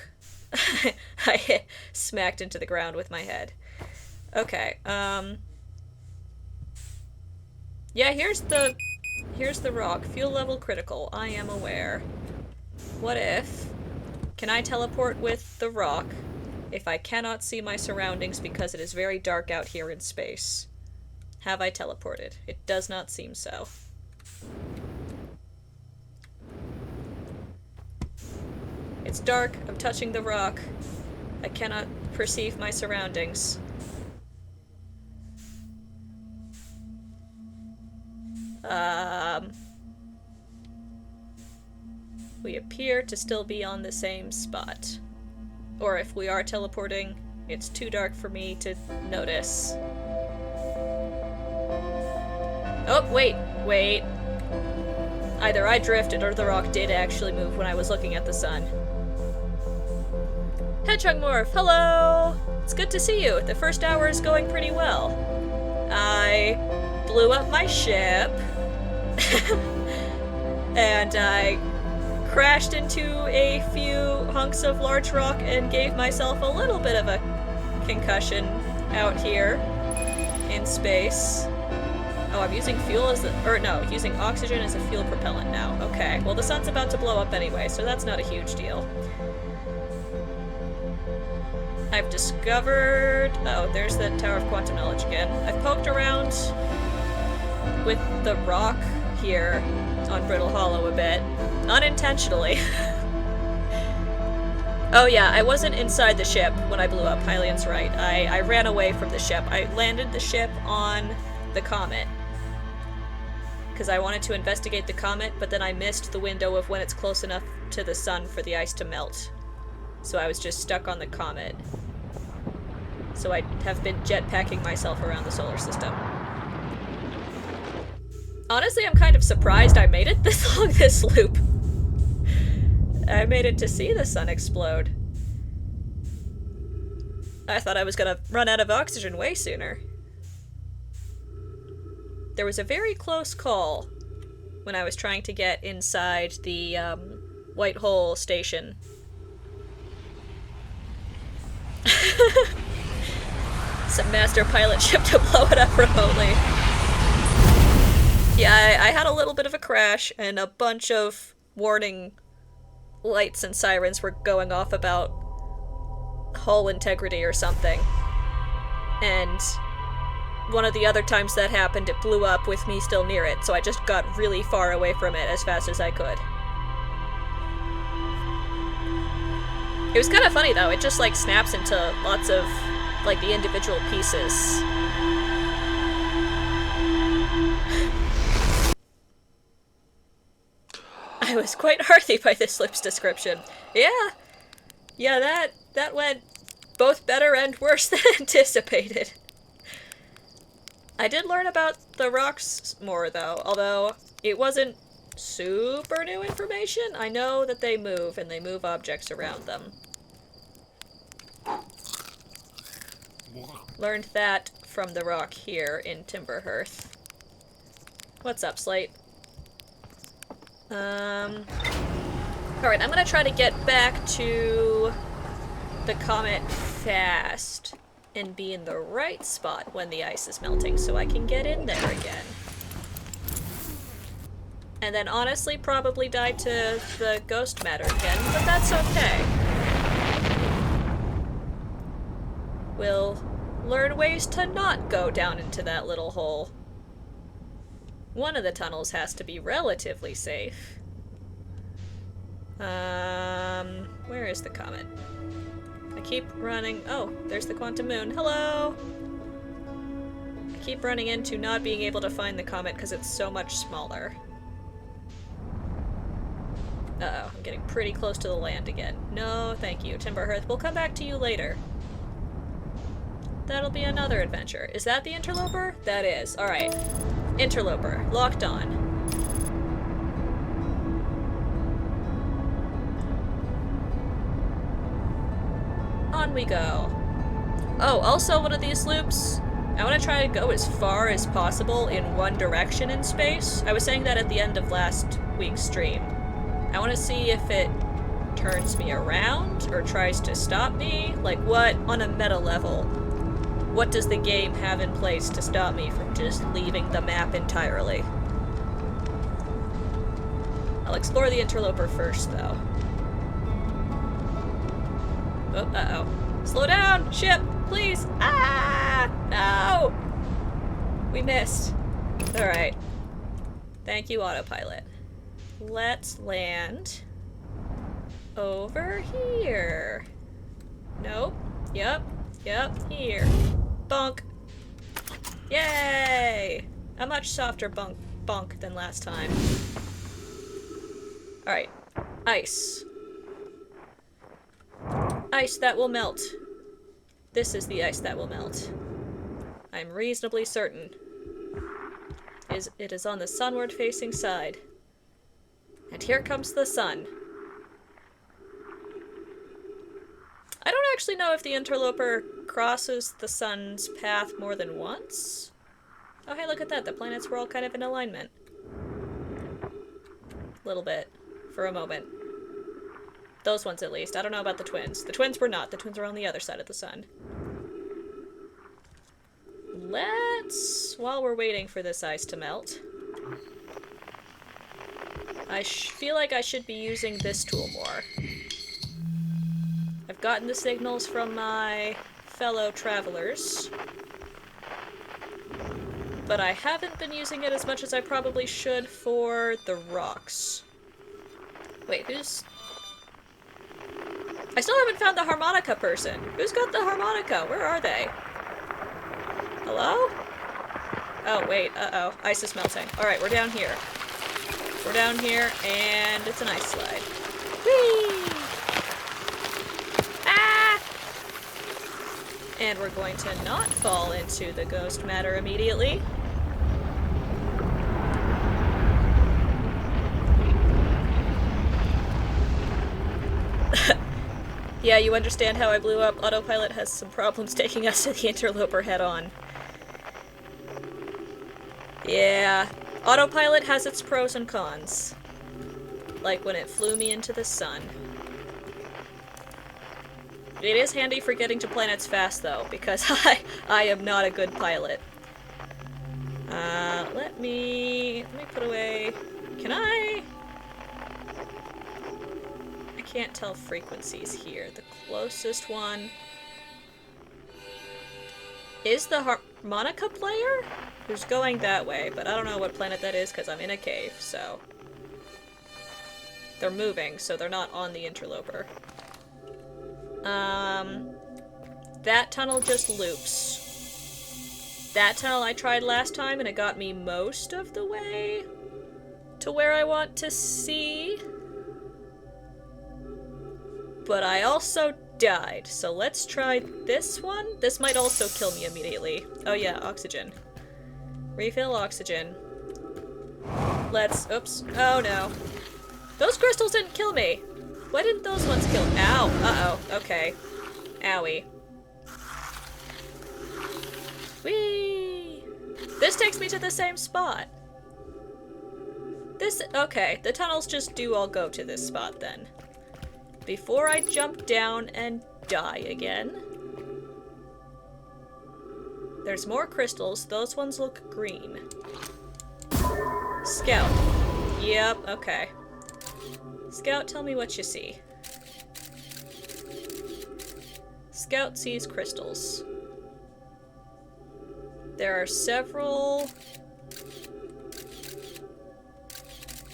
I smacked into the ground with my head. Okay, yeah, here's the rock. Fuel level critical. I am aware. What if... Can I teleport with the rock if I cannot see my surroundings because it is very dark out here in space? Have I teleported? It does not seem so. It's dark. I'm touching the rock. I cannot perceive my surroundings. We appear to still be on the same spot. Or if we are teleporting, it's too dark for me to notice. Oh, wait. Either I drifted or the rock did actually move when I was looking at the sun. Hedgehog Morph, hello! It's good to see you. The first hour is going pretty well. I blew up my ship. And I crashed into a few hunks of large rock and gave myself a little bit of a concussion out here in space. Oh, I'm using fuel as using oxygen as a fuel propellant now. Okay, well the sun's about to blow up anyway, so that's not a huge deal. I've discovered... Oh, there's the Tower of Quantum Knowledge again. I've poked around with the rock here on Brittle Hollow a bit. Unintentionally. Oh yeah, I wasn't inside the ship when I blew up. Hylian's right. I ran away from the ship. I landed the ship on the comet. Because I wanted to investigate the comet, but then I missed the window of when it's close enough to the sun for the ice to melt. So I was just stuck on the comet. So I have been jetpacking myself around the solar system. Honestly, I'm kind of surprised I made it this long this loop. I made it to see the sun explode. I thought I was gonna run out of oxygen way sooner. There was a very close call when I was trying to get inside the White Hole station. Some master pilot ship to blow it up remotely. Yeah, I had a little bit of a crash, and a bunch of warning lights and sirens were going off about hull integrity or something. And one of the other times that happened, it blew up with me still near it, so I just got really far away from it as fast as I could. It was kind of funny though, it just like snaps into lots of like the individual pieces. I was quite hearty by this loop's description. Yeah, that went both better and worse than anticipated. I did learn about the rocks more though, although it wasn't super new information. I know that they move, and they move objects around them. Learned that from the rock here in Timberhearth. What's up, Slate? Alright, I'm gonna try to get back to the comet fast and be in the right spot when the ice is melting so I can get in there again. And then honestly probably die to the ghost matter again, but that's okay. We'll learn ways to not go down into that little hole. One of the tunnels has to be relatively safe. Where is the comet? I keep running... Oh, there's the quantum moon. Hello! I keep running into not being able to find the comet because it's so much smaller. Uh-oh, I'm getting pretty close to the land again. No, thank you, Timberhearth. We'll come back to you later. That'll be another adventure. Is that the interloper? That is. Alright. Interloper. Locked on. On we go. Oh, also one of these loops, I want to try to go as far as possible in one direction in space. I was saying that at the end of last week's stream. I want to see if it turns me around or tries to stop me. Like what, on a meta level, what does the game have in place to stop me from just leaving the map entirely? I'll explore the interloper first, though. Oh, uh-oh. Slow down, ship, please! Ah! No! We missed. Alright. Thank you, autopilot. Let's land over here. Nope. Yep, here. Bonk. Yay! A much softer bonk than last time. Alright. Ice. Ice that will melt. This is the ice that will melt. I'm reasonably certain. It is on the sunward-facing side. And here comes the sun. I don't actually know if the interloper crosses the sun's path more than once. Oh, hey, look at that. The planets were all kind of in alignment. A little bit. for a moment. Those ones, at least. I don't know about the twins. The twins were not. The twins were on the other side of the sun. Let's... While we're waiting for this ice to melt, I feel like I should be using this tool more. I've gotten the signals from my fellow travelers, but I haven't been using it as much as I probably should for the rocks. Wait, who's... I still haven't found the harmonica person. Who's got the harmonica? Where are they? Hello? Oh, wait, uh-oh. Ice is melting. Alright, we're down here. We're down here, and it's an ice slide. Whee! Ah! And we're going to not fall into the ghost matter immediately. Yeah, you understand how I blew up. Autopilot has some problems taking us to the interloper head-on. Yeah, autopilot has its pros and cons. Like when it flew me into the sun. It is handy for getting to planets fast, though, because I am not a good pilot. Let me put away... Can I can't tell frequencies here. The closest one is the harmonica player, who's going that way, but I don't know what planet that is because I'm in a cave, so... They're moving, so they're not on the interloper. That tunnel just loops. That tunnel I tried last time, and it got me most of the way to where I want to see. But I also died, so let's try this one. This might also kill me immediately. Oh yeah, oxygen. Refill oxygen. Let's... Oops. Oh no. Those crystals didn't kill me! Why didn't those ones kill... Ow! Uh-oh. Okay. Owie. Whee! This takes me to the same spot. This... Okay, the tunnels just do all go to this spot then. Before I jump down and die again. There's more crystals. Those ones look green. Scout. Yep, okay. Scout, tell me what you see. Scout sees crystals. There are several...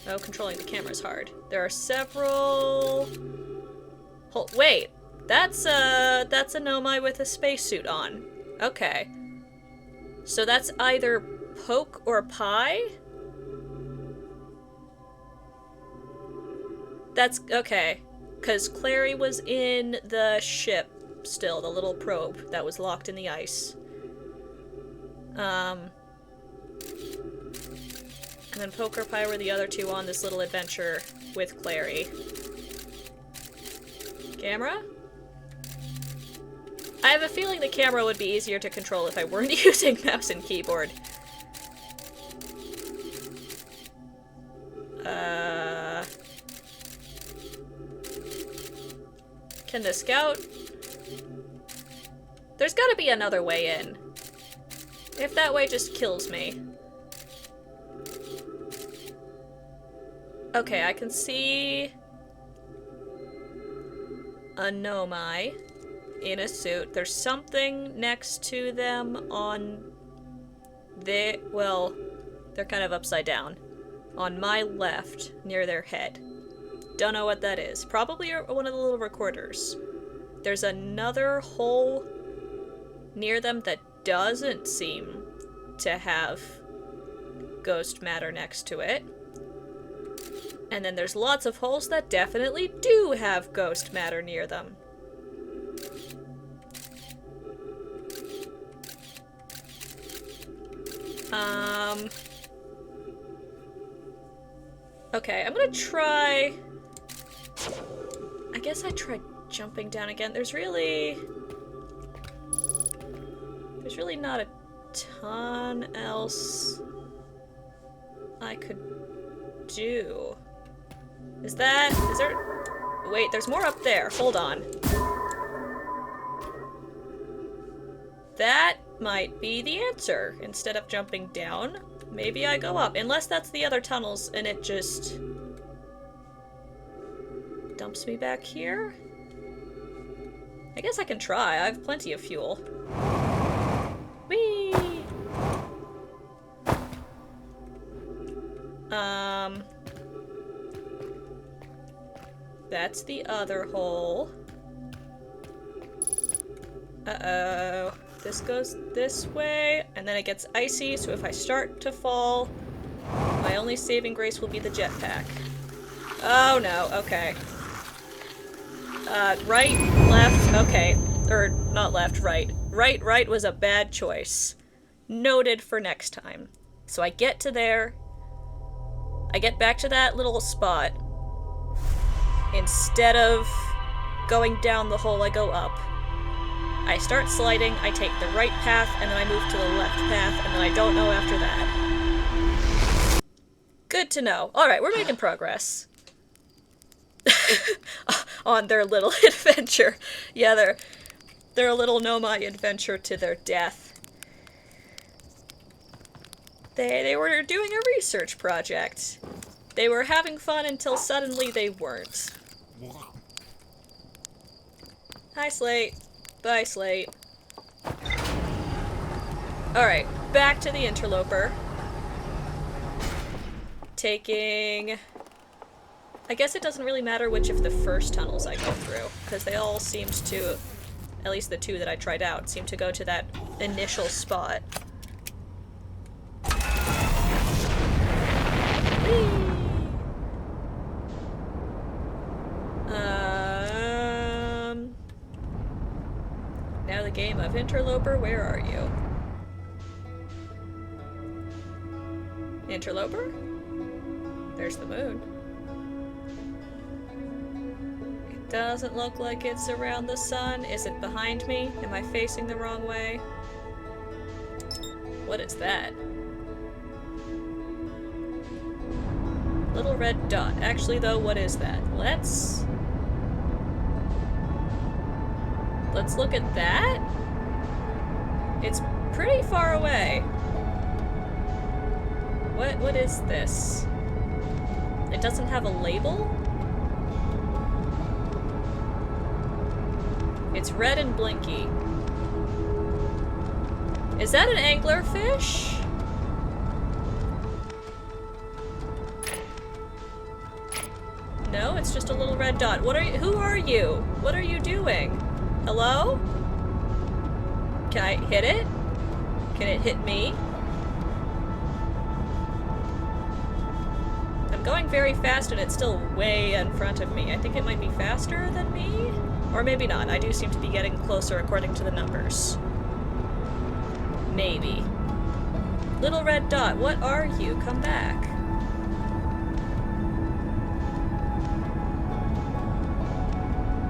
Oh, controlling the camera's hard. There are several... Wait, that's a Nomai with a spacesuit on. Okay. So that's either poke or pie? That's, okay. Because Clary was in the ship still, the little probe that was locked in the ice. And then Poke or Pie were the other two on this little adventure with Clary. Camera? I have a feeling the camera would be easier to control if I weren't using mouse and keyboard. Can the scout... There's gotta be another way in. If that way just kills me. Okay, I can see... a Nomai in a suit. There's something next to them on the... well, they're kind of upside down. On my left, near their head. Don't know what that is. Probably one of the little recorders. There's another hole near them that doesn't seem to have ghost matter next to it. And then there's lots of holes that definitely do have ghost matter near them. Okay, I'm gonna try... I guess I tried jumping down again. There's really not a ton else I could do. Is there... Wait, there's more up there. Hold on. That might be the answer. Instead of jumping down, maybe I go up. Unless that's the other tunnels and it just... dumps me back here? I guess I can try. I have plenty of fuel. Whee! That's the other hole. Uh-oh. This goes this way, and then it gets icy, so if I start to fall, my only saving grace will be the jetpack. Oh no, okay. Right, left, okay. Or, not left, right. Right was a bad choice. Noted for next time. So I get to there. I get back to that little spot. Instead of going down the hole, I go up. I start sliding, I take the right path, and then I move to the left path, and then I don't know after that. Good to know. Alright, we're making progress. On their little adventure. Yeah, their little Nomai adventure to their death. They were doing a research project. They were having fun until suddenly they weren't. Hi, Slate. Bye, Slate. Alright, back to the interloper. Taking... I guess it doesn't really matter which of the first tunnels I go through, because they all seemed to, at least the two that I tried out, seemed to go to that initial spot. Whee! Now the game of interloper, where are you? Interloper? There's the moon. It doesn't look like it's around the sun. Is it behind me? Am I facing the wrong way? What is that? Little red dot. Actually, though, what is that? Let's look at that. It's pretty far away. What is this? It doesn't have a label? It's red and blinky. Is that an anglerfish? No, it's just a little red dot. What are you? Who are you? What are you doing? Hello? Can I hit it? Can it hit me? I'm going very fast and it's still way in front of me. I think it might be faster than me? Or maybe not. I do seem to be getting closer according to the numbers. Maybe. Little red dot, what are you? Come back.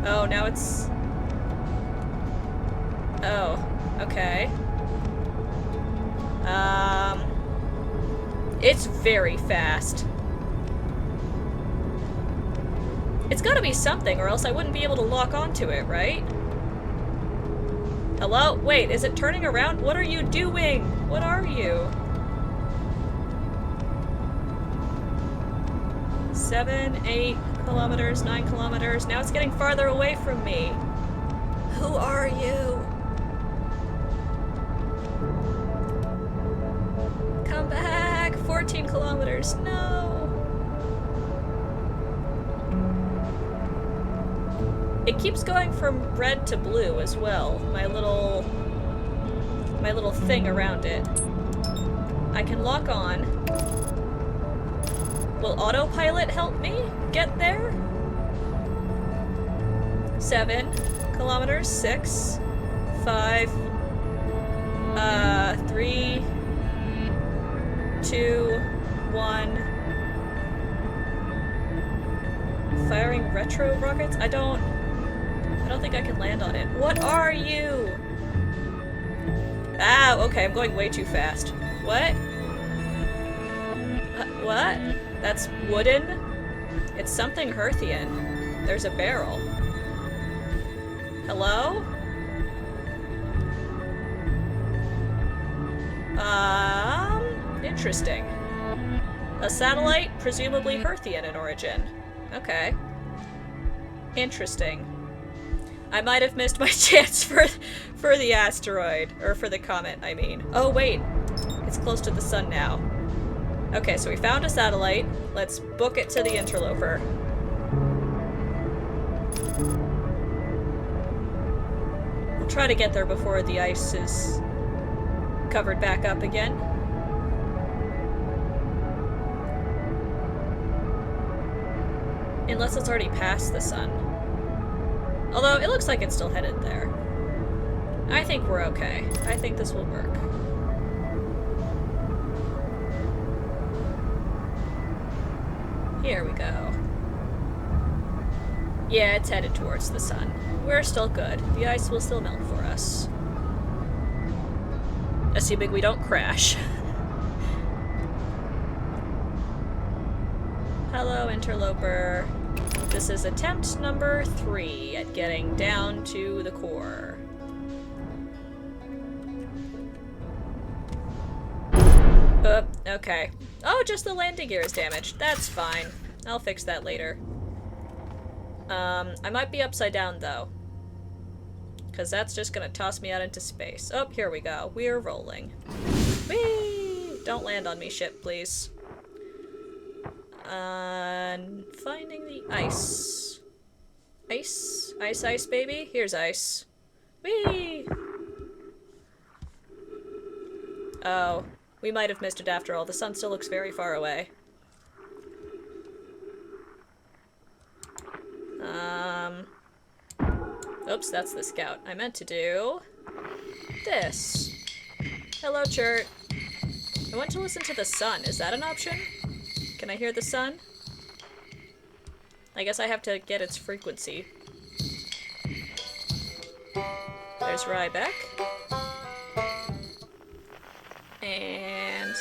Oh, now it's... Oh, okay. It's very fast. It's gotta be something, or else I wouldn't be able to lock onto it, right? Hello? Wait, is it turning around? What are you doing? What are you? 7, 8 kilometers, 9 kilometers. Now it's getting farther away from me. Who are you? Come back! 14 kilometers. No! It keeps going from red to blue as well. My little thing around it. I can lock on. Will autopilot help me get there? 7 kilometers, 6, 5, 3, 2, 1. Firing retro rockets? I don't think I can land on it. What are you? Ah, okay, I'm going way too fast. What? What? That's wooden? It's something Hearthian. There's a barrel. Hello? Interesting. A satellite, presumably Hearthian in origin. Okay. Interesting. I might have missed my chance for the asteroid. Or for the comet, I mean. Oh, wait. It's close to the sun now. Okay, so we found a satellite. Let's book it to the interloper. We'll try to get there before the ice is covered back up again. Unless it's already past the sun. Although, it looks like it's still headed there. I think we're okay. I think this will work. Here we go. Yeah, it's headed towards the sun. We're still good. The ice will still melt for us. Assuming we don't crash. Hello, interloper. This is attempt number 3 at getting down to the core. Okay. Oh, just the landing gear is damaged. That's fine. I'll fix that later. I might be upside down, though. Because that's just gonna toss me out into space. Oh, here we go. We're rolling. Whee! Don't land on me, ship, please. Finding the ice. Ice? Ice, ice, baby? Here's ice. Whee! Oh, we might have missed it after all. The sun still looks very far away. Oops, that's the scout. I meant to do this. Hello, Chert. I want to listen to the sun. Is that an option? Can I hear the sun? I guess I have to get its frequency. There's Riebeck. And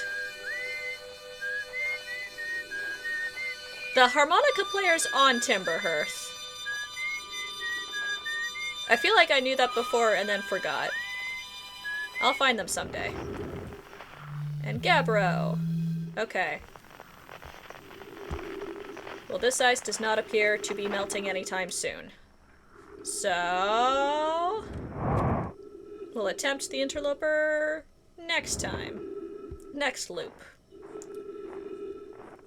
the harmonica player's on Timberhearth. I feel like I knew that before and then forgot. I'll find them someday. And Gabbro. Okay. Well, this ice does not appear to be melting anytime soon. So we'll attempt the interloper next time. Next loop.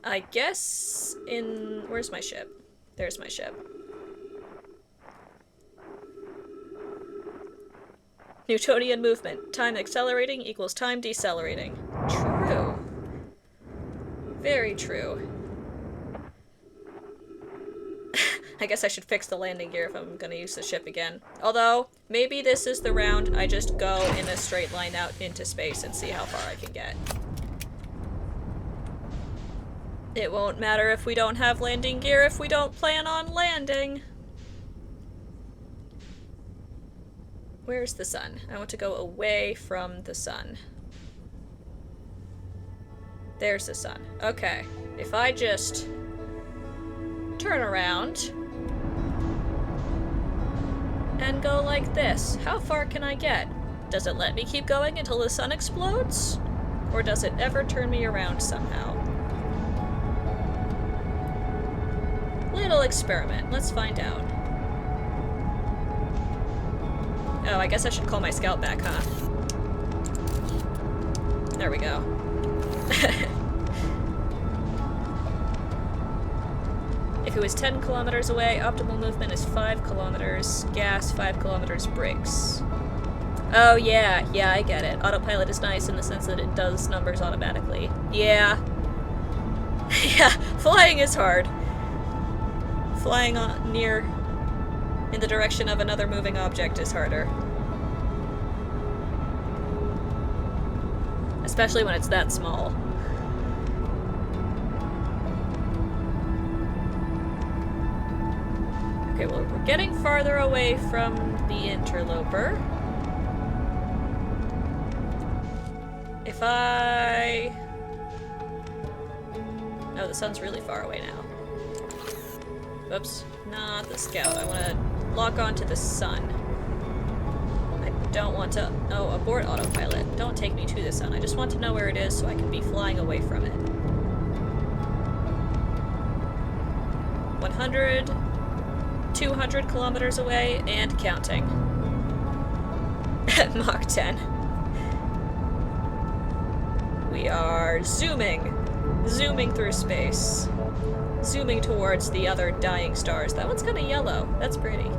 I guess in... Where's my ship? There's my ship. Newtonian movement. Time accelerating equals time decelerating. True. Very true. I guess I should fix the landing gear if I'm gonna use the ship again. Although, maybe this is the round I just go in a straight line out into space and see how far I can get. It won't matter if we don't have landing gear if we don't plan on landing. Where's the sun? I want to go away from the sun. There's the sun. Okay. If I just turn around and go like this, how far can I get? Does it let me keep going until the sun explodes? Or does it ever turn me around somehow? Little experiment. Let's find out. Oh, I guess I should call my scout back, huh? There we go. If it was 10 kilometers away, optimal movement is 5 kilometers. Gas, 5 kilometers breaks. Oh, yeah. Yeah, I get it. Autopilot is nice in the sense that it does numbers automatically. Yeah. Yeah, flying is hard. Flying on near in the direction of another moving object is harder. Especially when it's that small. Okay, well, we're getting farther away from the interloper. If I... Oh, the sun's really far away now. Oops, not the scout. I want to lock on to the sun. I don't want to... Oh, abort autopilot. Don't take me to the sun. I just want to know where it is so I can be flying away from it. 100, 200 kilometers away, and counting. At Mach 10. We are zooming. Zooming through space. Zooming towards the other dying stars. That one's kind of yellow. That's pretty.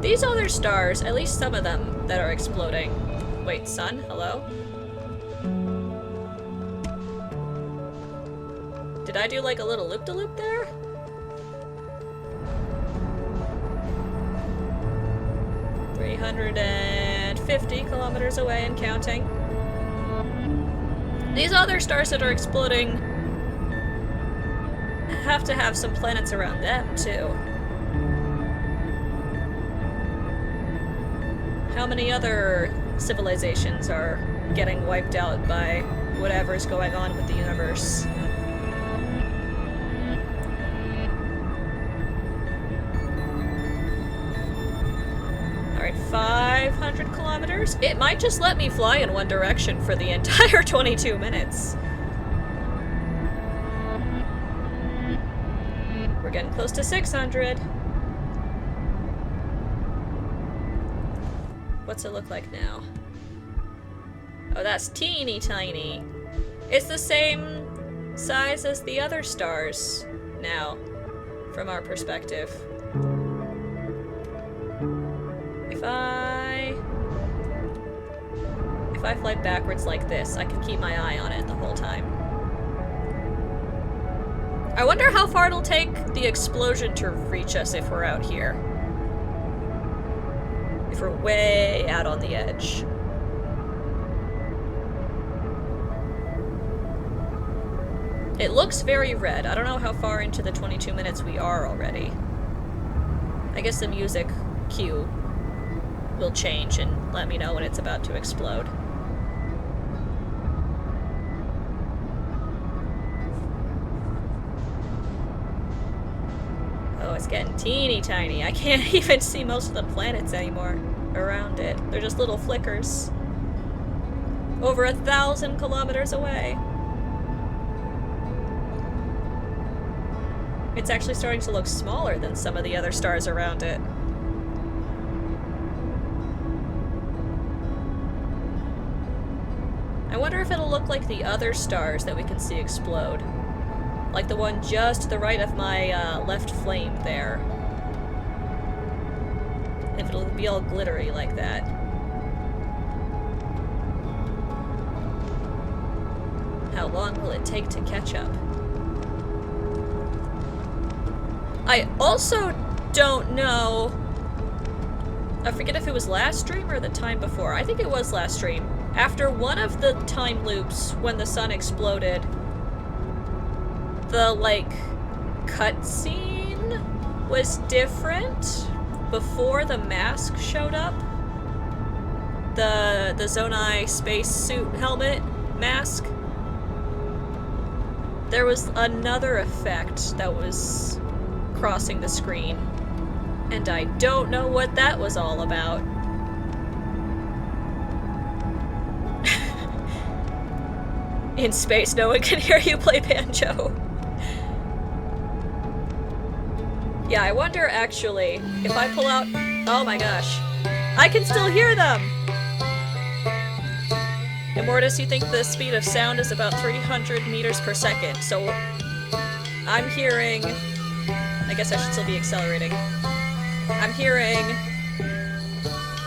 These other stars, at least some of them that are exploding. Wait, sun? Hello? Did I do like a little loop-de-loop there? $350 kilometers away and counting. These other stars that are exploding have to have some planets around them, too. How many other civilizations are getting wiped out by whatever's going on with the universe? Alright, 500 kilometers? It might just let me fly in one direction for the entire 22 minutes. We're getting close to 600. What's it look like now? Oh, that's teeny tiny. It's the same size as the other stars now, from our perspective. If I fly backwards like this, I can keep my eye on it the whole time. I wonder how far it'll take the explosion to reach us if we're out here. If we're way out on the edge. It looks very red. I don't know how far into the 22 minutes we are already. I guess the music cue will change and let me know when it's about to explode. Oh, it's getting teeny tiny. I can't even see most of the planets anymore around it. They're just little flickers. Over 1,000 kilometers away. It's actually starting to look smaller than some of the other stars around it. I wonder if it'll look like the other stars that we can see explode. Like the one just to the right of my left flame there. If it'll be all glittery like that. How long will it take to catch up? I also don't know... I forget if it was last stream or the time before. I think it was last stream. After one of the time loops, when the sun exploded, the, like, cutscene was different before the mask showed up. The Nomai spacesuit helmet mask. There was another effect that was crossing the screen, and I don't know what that was all about. In space, no one can hear you play banjo. Yeah, I wonder, actually, if I pull out... Oh my gosh. I can still hear them! Immortus, you think the speed of sound is about 300 meters per second, so I'm hearing... I guess I should still be accelerating. I'm hearing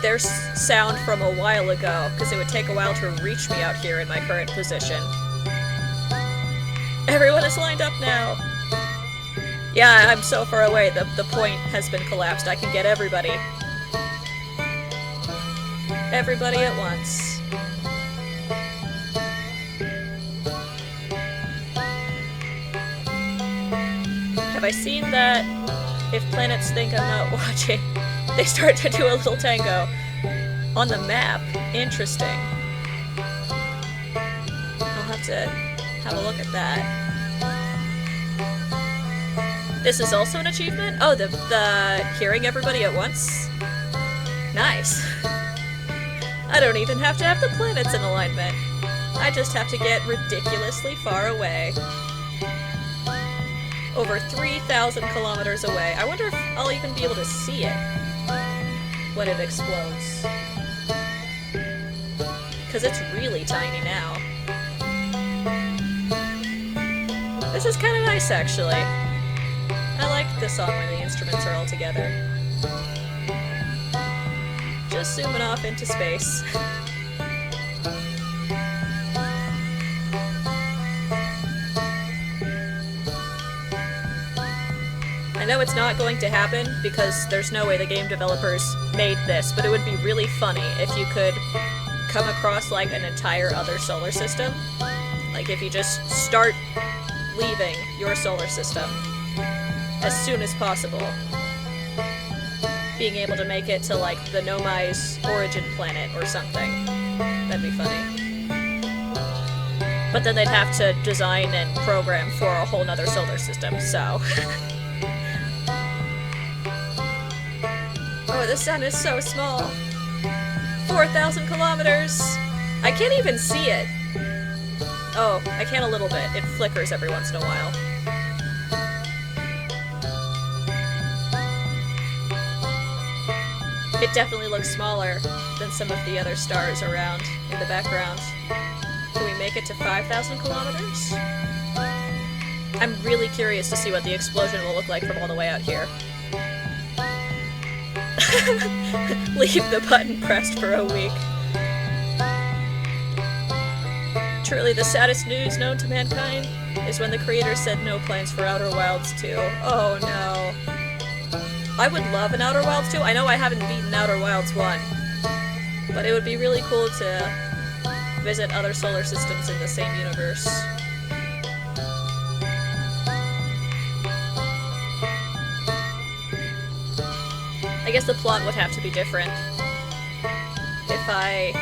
their sound from a while ago, because it would take a while to reach me out here in my current position. Everyone is lined up now! Yeah, I'm so far away, the point has been collapsed. I can get everybody. Everybody at once. Have I seen that if planets think I'm not watching, they start to do a little tango on the map? Interesting. I'll have to have a look at that. This is also an achievement? Oh, the hearing everybody at once? Nice. I don't even have to have the planets in alignment. I just have to get ridiculously far away. Over 3,000 kilometers away. I wonder if I'll even be able to see it when it explodes. Because it's really tiny now. This is kind of nice, actually. I like the song when the instruments are all together. Just zooming off into space. I know it's not going to happen because there's no way the game developers made this, but it would be really funny if you could come across like an entire other solar system. Like if you just start leaving your solar system as soon as possible, being able to make it to like the Nomai's origin planet or something. That'd be funny. But then they'd have to design and program for a whole nother solar system, so... Oh, the sun is so small. 4,000 kilometers! I can't even see it. Oh, I can a little bit. It flickers every once in a while. It definitely looks smaller than some of the other stars around in the background. Can we make it to 5,000 kilometers? I'm really curious to see what the explosion will look like from all the way out here. Leave the button pressed for a week. Truly the saddest news known to mankind is when the creator said no plans for Outer Wilds 2. Oh no. I would love an Outer Wilds 2. I know I haven't beaten Outer Wilds 1, but it would be really cool to visit other solar systems in the same universe. I guess the plot would have to be different. If I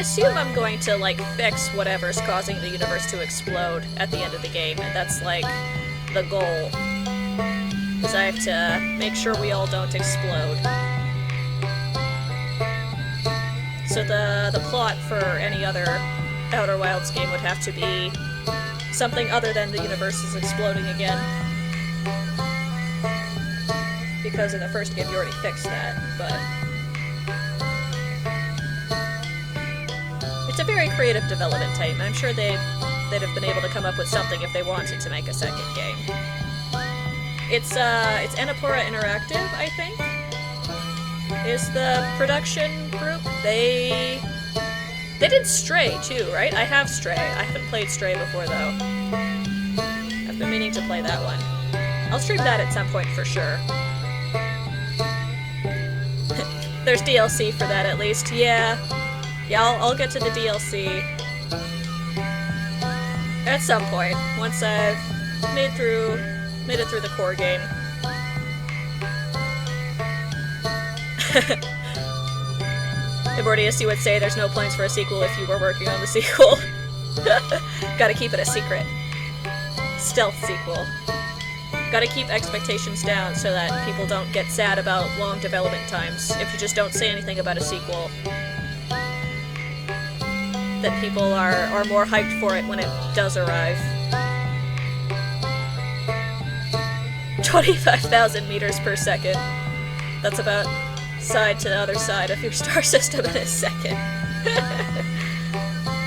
assume I'm going to, like, fix whatever's causing the universe to explode at the end of the game, and that's, like, the goal. Because I have to make sure we all don't explode. So the plot for any other Outer Wilds game would have to be something other than the universe is exploding again. Because in the first game you already fixed that, but... It's a very creative development team. I'm sure they'd have been able to come up with something if they wanted to make a second game. It's Annapurna Interactive, I think, is the production group. They did Stray, too, right? I have Stray. I haven't played Stray before, though. I've been meaning to play that one. I'll stream that at some point for sure. There's DLC for that, at least. Yeah, I'll get to the DLC at some point, once I've made it through the core game. Immortius, you would say there's no plans for a sequel if you were working on the sequel. Gotta keep it a secret. Stealth sequel. Gotta keep expectations down so that people don't get sad about long development times. If you just don't say anything about a sequel, then people are more hyped for it when it does arrive. 25,000 meters per second. That's about side to the other side of your star system in a second.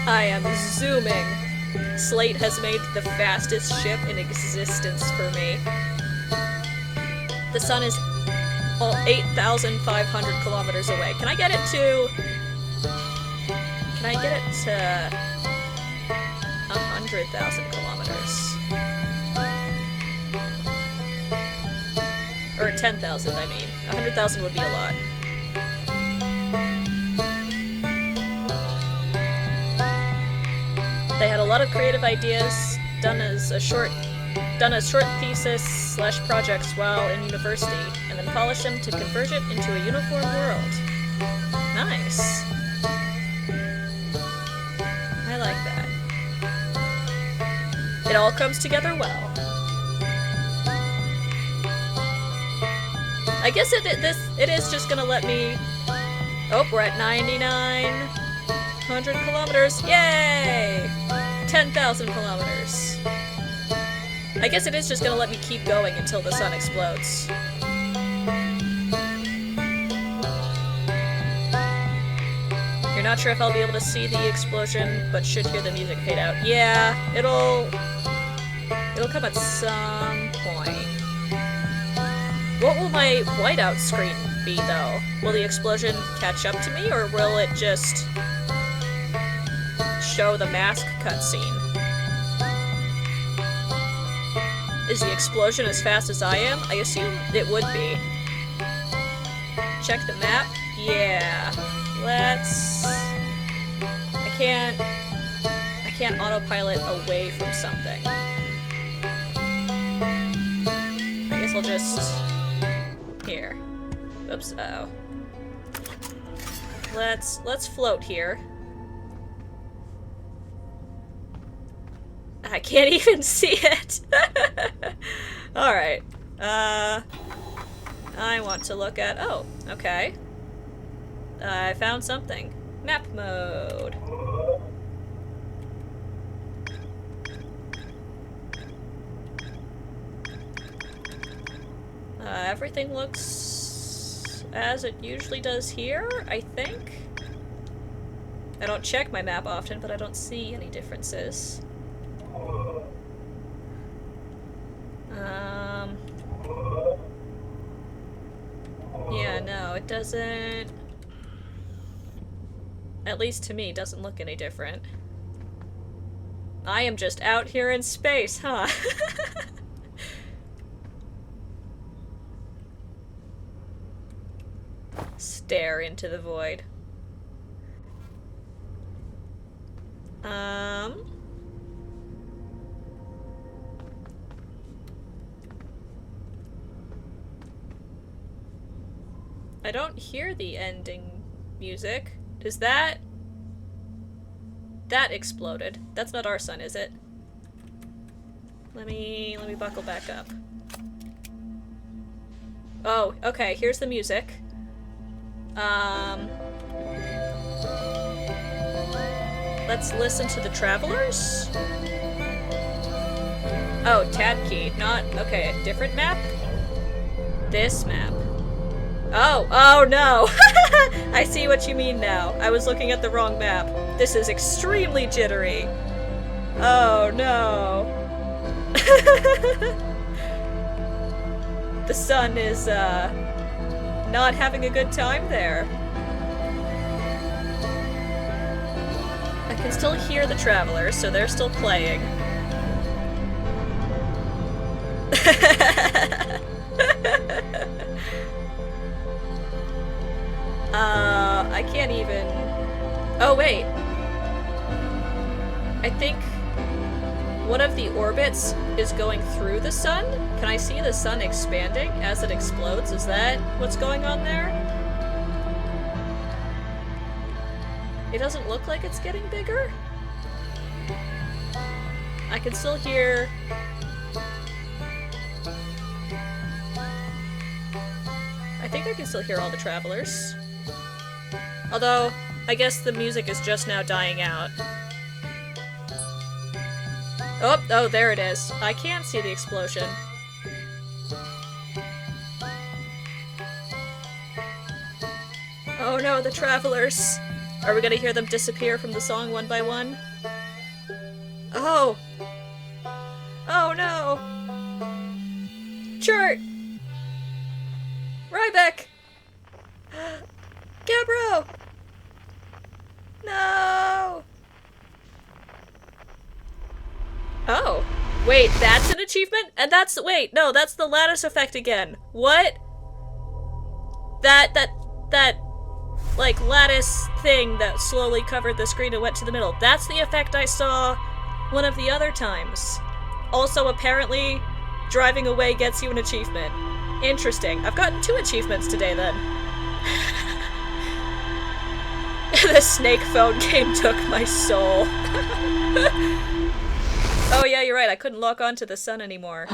I am zooming. Slate has made the fastest ship in existence for me. The sun is 8,500 kilometers away. Can I get it to 100,000 kilometers? Or 10,000, I mean. 100,000 would be a lot. They had a lot of creative ideas done as short thesis / projects while in university, and then polished them to convert it into a uniform world. Nice. I like that. It all comes together well. I guess it is just gonna let me... Oh, we're at 9,900 kilometers. Yay! 10,000 kilometers. I guess it is just gonna let me keep going until the sun explodes. You're not sure if I'll be able to see the explosion, but should hear the music fade out. Yeah, it'll come at some point. What will my whiteout screen be, though? Will the explosion catch up to me, or will it just show the mask cutscene? Is the explosion as fast as I am? I assume it would be. Check the map? Yeah. Let's... I can't autopilot away from something. I guess I'll just... Here. Oops, uh-oh. Let's float here. I can't even see it! Alright. I want to look at... Oh, okay. I found something. Map mode. Everything looks as it usually does here, I think. I don't check my map often, but I don't see any differences. Yeah, no, it doesn't... At least to me, doesn't look any different. I am just out here in space, huh? Stare into the void. I don't hear the ending music. Is that... That exploded. That's not our sun, is it? Let me buckle back up. Oh, okay, here's the music. Let's listen to the Travelers? Oh, tab key. Not... Okay, a different map? This map. Oh no! I see what you mean now. I was looking at the wrong map. This is extremely jittery. Oh no. The sun is, not having a good time there. I can still hear the Travelers, so they're still playing. I can't even... Oh, wait. I think one of the orbits is going through the sun. Can I see the sun expanding as it explodes? Is that what's going on there? It doesn't look like it's getting bigger. I can still hear... I think I can still hear all the Travelers. Although, I guess the music is just now dying out. Oh, there it is. I can't see the explosion. Oh no, the Travelers! Are we gonna hear them disappear from the song one by one? Oh! Oh no! Chert! Riebeck! Gabbro! No! Oh. Wait, that's an achievement? And that's- wait, no, that's the lattice effect again. What? That, like, lattice thing that slowly covered the screen and went to the middle. That's the effect I saw one of the other times. Also, apparently, driving away gets you an achievement. Interesting. I've gotten 2 achievements today, then. The snake phone game took my soul. Oh yeah, you're right, I couldn't lock onto the sun anymore.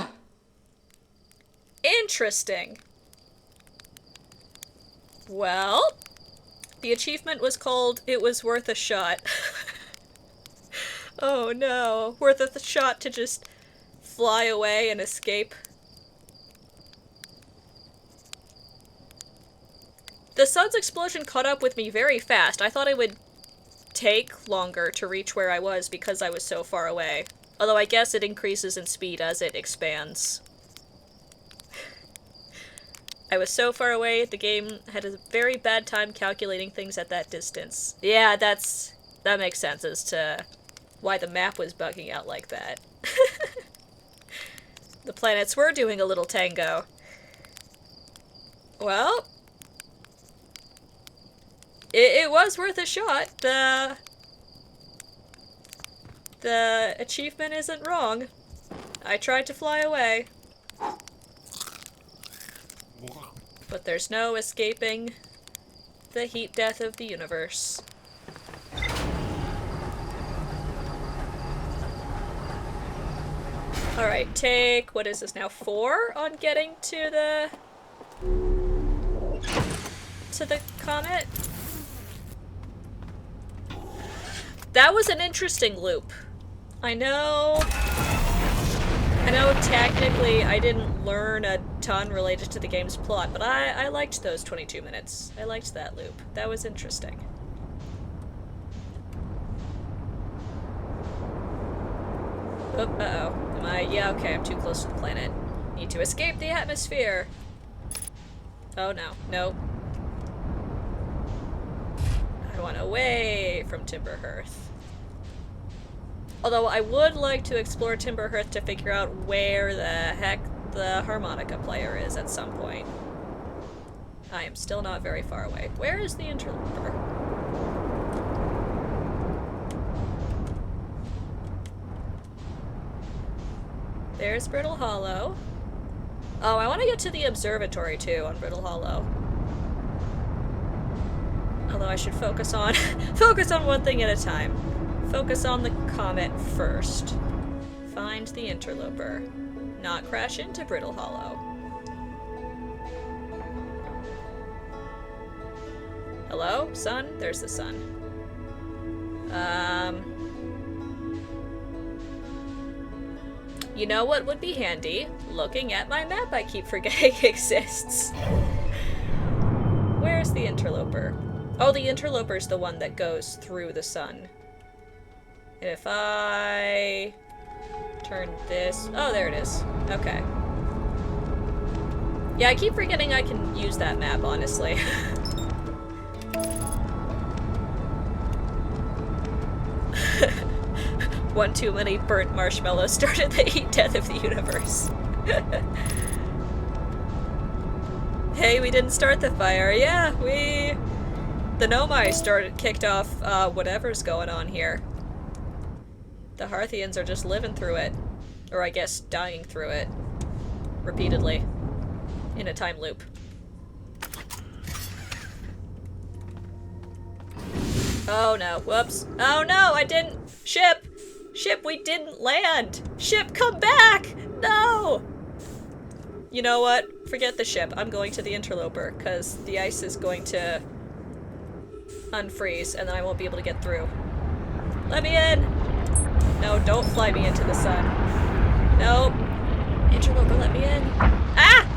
Interesting. Well, the achievement was called It Was Worth a Shot. Oh no. Worth a shot to just fly away and escape. The sun's explosion caught up with me very fast. I thought it would take longer to reach where I was because I was so far away. Although I guess it increases in speed as it expands. I was so far away, the game had a very bad time calculating things at that distance. Yeah, that makes sense as to why the map was bugging out like that. The planets were doing a little tango. Well, it was worth a shot. The achievement isn't wrong. I tried to fly away. But there's no escaping the heat death of the universe. Alright, take, what is this now, 4 on getting to the comet? That was an interesting loop. I know technically I didn't learn a ton related to the game's plot, but I liked those 22 minutes. I liked that loop. That was interesting. Oh, uh-oh. Am I? Yeah, okay, I'm too close to the planet. Need to escape the atmosphere. Oh no, nope. I want away from Timberhearth. Although I would like to explore Timberhearth to figure out where the heck the harmonica player is at some point. I am still not very far away. Where is the interloper? There's Brittle Hollow. Oh, I want to get to the observatory too on Brittle Hollow. Although I should focus on one thing at a time. Focus on the comet first. Find the interloper. Not crash into Brittle Hollow. Hello? Sun? There's the sun. You know what would be handy? Looking at my map I keep forgetting exists. Where's the interloper? Oh, the interloper's the one that goes through the sun. And if I turn this... Oh, there it is. Okay. Yeah, I keep forgetting I can use that map, honestly. One too many burnt marshmallows started the heat death of the universe. Hey, we didn't start the fire. Yeah, the Nomai kicked off whatever's going on here. The Hearthians are just living through it. Or I guess dying through it. Repeatedly. In a time loop. Oh no, whoops. Oh no, I didn't! Ship! Ship, we didn't land! Ship, come back! No! You know what? Forget the ship. I'm going to the interloper, because the ice is going to unfreeze, and then I won't be able to get through. Let me in! No, don't fly me into the sun. Nope. Interloper, let me in. Ah!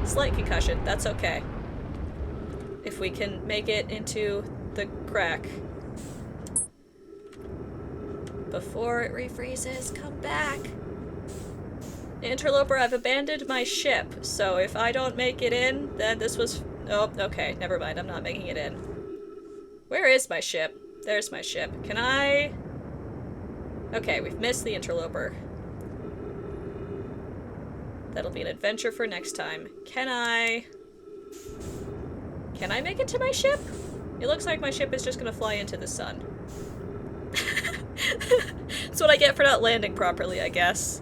Slight concussion. That's okay. If we can make it into the crack. Before it refreezes, come back. Interloper, I've abandoned my ship, so if I don't make it in, then this was... Oh, okay, never mind, I'm not making it in. Where is my ship? There's my ship. Can I... Okay, we've missed the interloper. That'll be an adventure for next time. Can I make it to my ship? It looks like my ship is just gonna fly into the sun. That's what I get for not landing properly, I guess.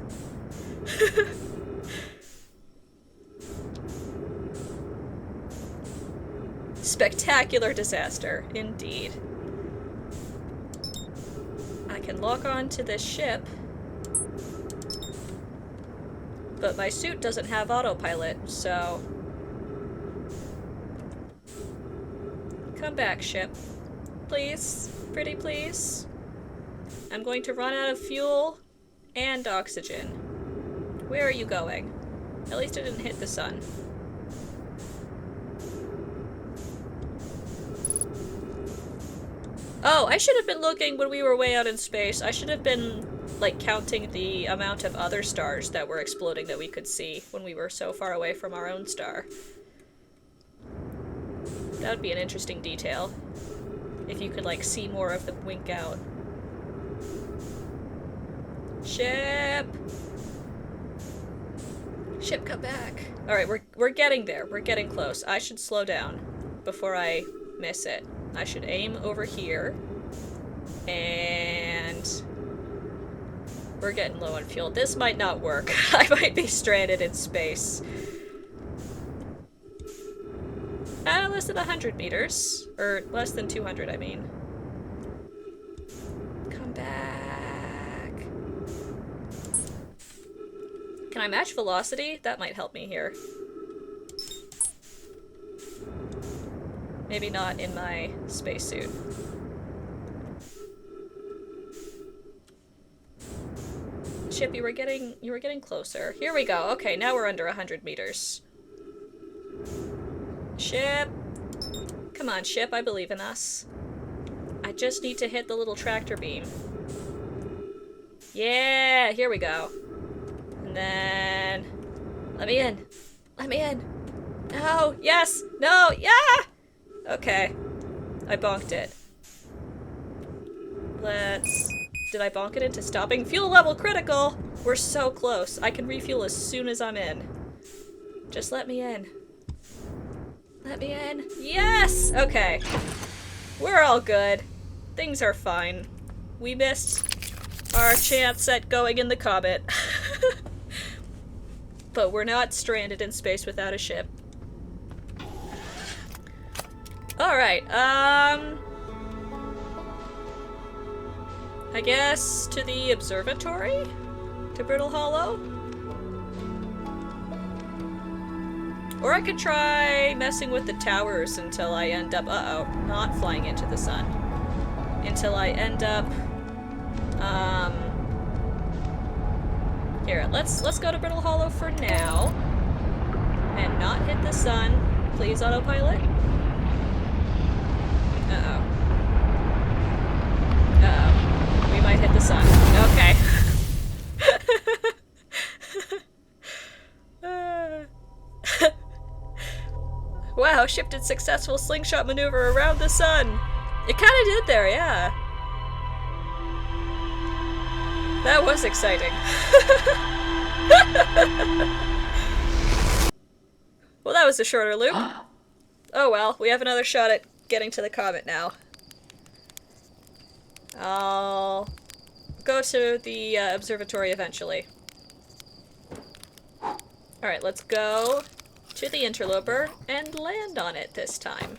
Spectacular disaster, indeed. I can lock on to this ship, but my suit doesn't have autopilot, so... Come back, ship. Please. Pretty please. I'm going to run out of fuel and oxygen. Where are you going? At least it didn't hit the sun. Oh, I should have been looking when we were way out in space. I should have been, like, counting the amount of other stars that were exploding that we could see when we were so far away from our own star. That would be an interesting detail. If you could, like, see more of them wink out. Ship! Ship, come back. Alright, we're getting there. We're getting close. I should slow down before I miss it. I should aim over here. And we're getting low on fuel. This might not work. I might be stranded in space. Less than 100 meters. Or less than 200, I mean. Come back. Can I match velocity? That might help me here. Maybe not in my spacesuit. Ship, you were getting closer. Here we go. Okay, now we're under 100 meters. Ship! Come on, ship, I believe in us. I just need to hit the little tractor beam. Yeah, here we go. And then... Let me in. Let me in. No, yes, no, yeah! Okay. I bonked it. Let's... Did I bonk it into stopping? Fuel level critical! We're so close. I can refuel as soon as I'm in. Just let me in. Let me in. Yes! Okay. We're all good. Things are fine. We missed our chance at going in the comet. But we're not stranded in space without a ship. Alright, I guess to the observatory? To Brittle Hollow? Or I could try messing with the towers until I end up, not flying into the sun. Until I end up, here, let's go to Brittle Hollow for now. And not hit the sun. Please, autopilot. Uh-oh. Uh-oh. We might hit the sun. Okay. Wow, ship did successful slingshot maneuver around the sun. It kinda did there, yeah. That was exciting. Well, that was a shorter loop. Oh well, we have another shot at getting to the comet now. I'll go to the observatory eventually. Alright, let's go to the interloper and land on it this time.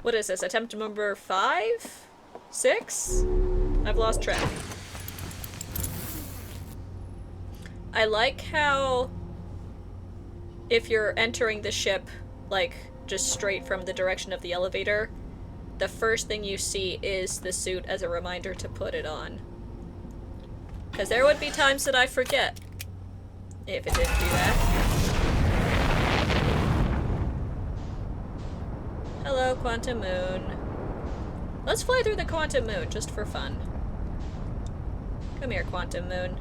What is this? Attempt number 5? 6? I've lost track. I like how if you're entering the ship, like, just straight from the direction of the elevator, the first thing you see is the suit as a reminder to put it on. Because there would be times that I forget if it didn't do that. Hello, Quantum Moon. Let's fly through the Quantum Moon, just for fun. Come here, Quantum Moon.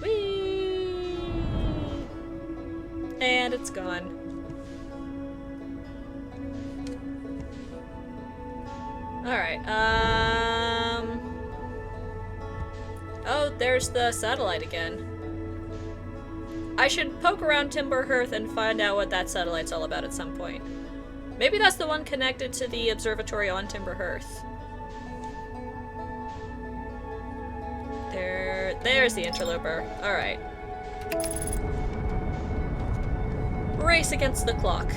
Whee! And it's gone. Alright, oh, there's the satellite again. I should poke around Timber Hearth and find out what that satellite's all about at some point. Maybe that's the one connected to the observatory on Timber Hearth. There's the interloper. Alright. Race against the clock.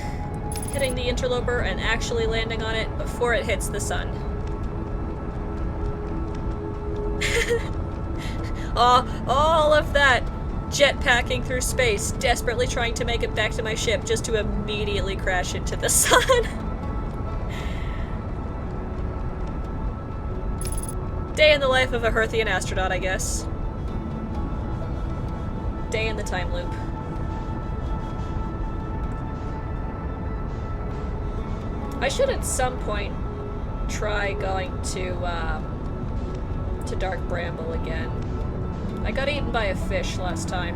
Hitting the interloper and actually landing on it before it hits the sun. All of that jetpacking through space, desperately trying to make it back to my ship just to immediately crash into the sun. Day in the life of a Hearthian astronaut, I guess. Day in the time loop. I should at some point try going to Dark Bramble again. I got eaten by a fish last time.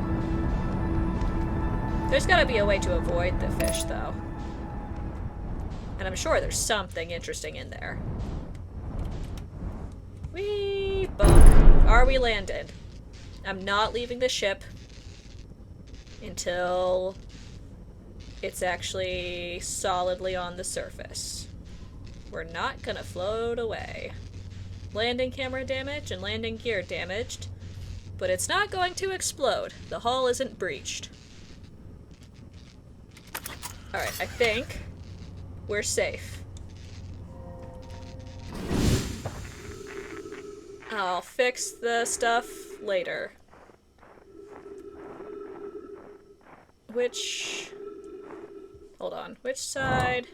There's gotta be a way to avoid the fish, though. And I'm sure there's something interesting in there. Whee! Bunk. Are we landed? I'm not leaving the ship until it's actually solidly on the surface. We're not gonna float away. Landing camera damage and landing gear damaged, but it's not going to explode. The hull isn't breached. Alright, I think we're safe. I'll fix the stuff later. Which... Hold on. Which side?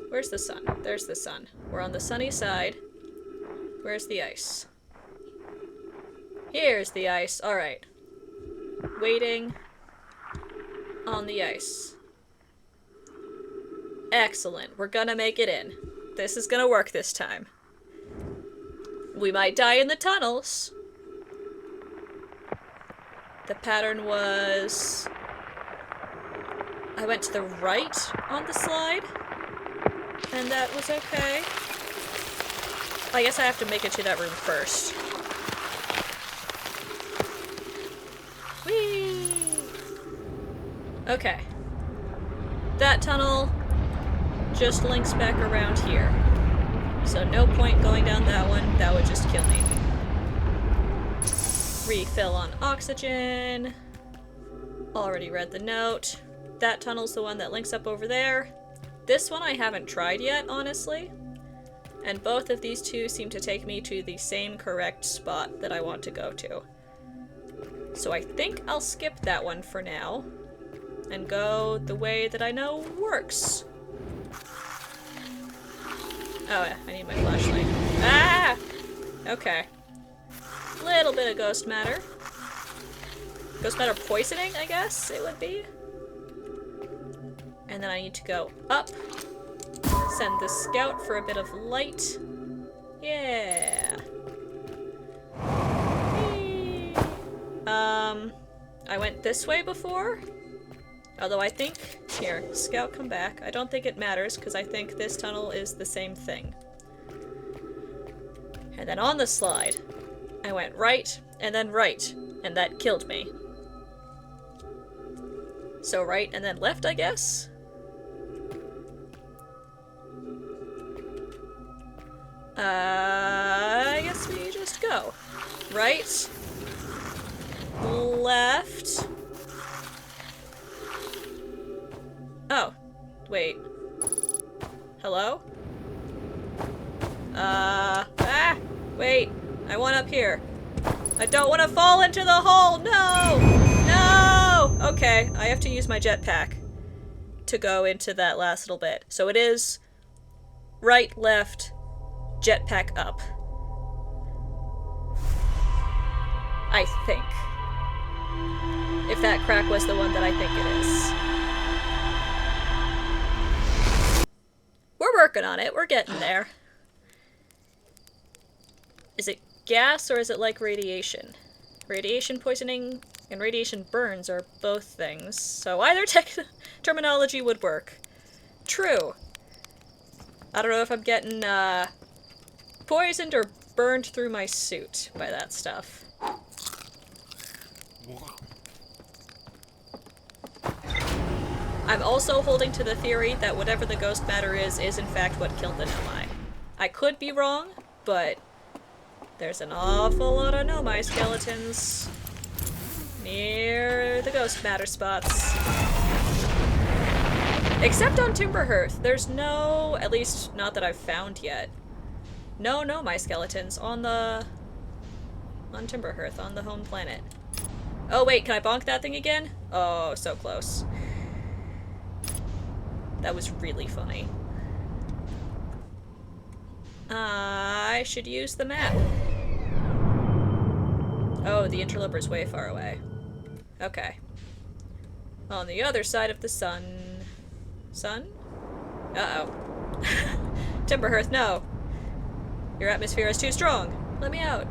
Where's the sun? There's the sun. We're on the sunny side. Where's the ice? Here's the ice. Alright. Waiting on the ice. Excellent. We're gonna make it in. This is gonna work this time. We might die in the tunnels. The pattern was... I went to the right on the slide, and that was okay. I guess I have to make it to that room first. Whee! Okay. That tunnel just links back around here. So no point going down that one, that would just kill me. Refill on oxygen. Already read the note. That tunnel's the one that links up over there. This one I haven't tried yet, honestly. And both of these two seem to take me to the same correct spot that I want to go to. So I think I'll skip that one for now and go the way that I know works. Oh yeah, I need my flashlight. Ah! Okay. Little bit of ghost matter. Ghost matter poisoning, I guess it would be. And then I need to go up. Send the scout for a bit of light. Yeah. Whee. I went this way before. Although I think... Here, scout, come back. I don't think it matters, because I think this tunnel is the same thing. And then on the slide, I went right, and then right, and that killed me. So right and then left, I guess? I guess we just go. Right. Left. Oh. Wait. Hello? Wait. I want up here. I don't want to fall into the hole! No! No! Okay, I have to use my jetpack to go into that last little bit. So it is right, left, jetpack up. I think. If that crack was the one that I think it is. We're working on it. We're getting there. Is it gas or is it like radiation? Radiation poisoning and radiation burns are both things, so either terminology would work. True. I don't know if I'm getting poisoned or burned through my suit by that stuff. I'm also holding to the theory that whatever the ghost matter is in fact what killed the Nomai. I could be wrong, but there's an awful lot of Nomai skeletons near the ghost matter spots. Except on Timberhearth. There's no, at least not that I've found yet, no Nomai skeletons on the On Timberhearth, on the home planet. Oh wait, can I bonk that thing again? Oh, so close. That was really funny. I should use the map. Oh, the interloper's way far away. Okay. On the other side of the sun. Sun? Uh-oh. Timberhearth, no. Your atmosphere is too strong. Let me out.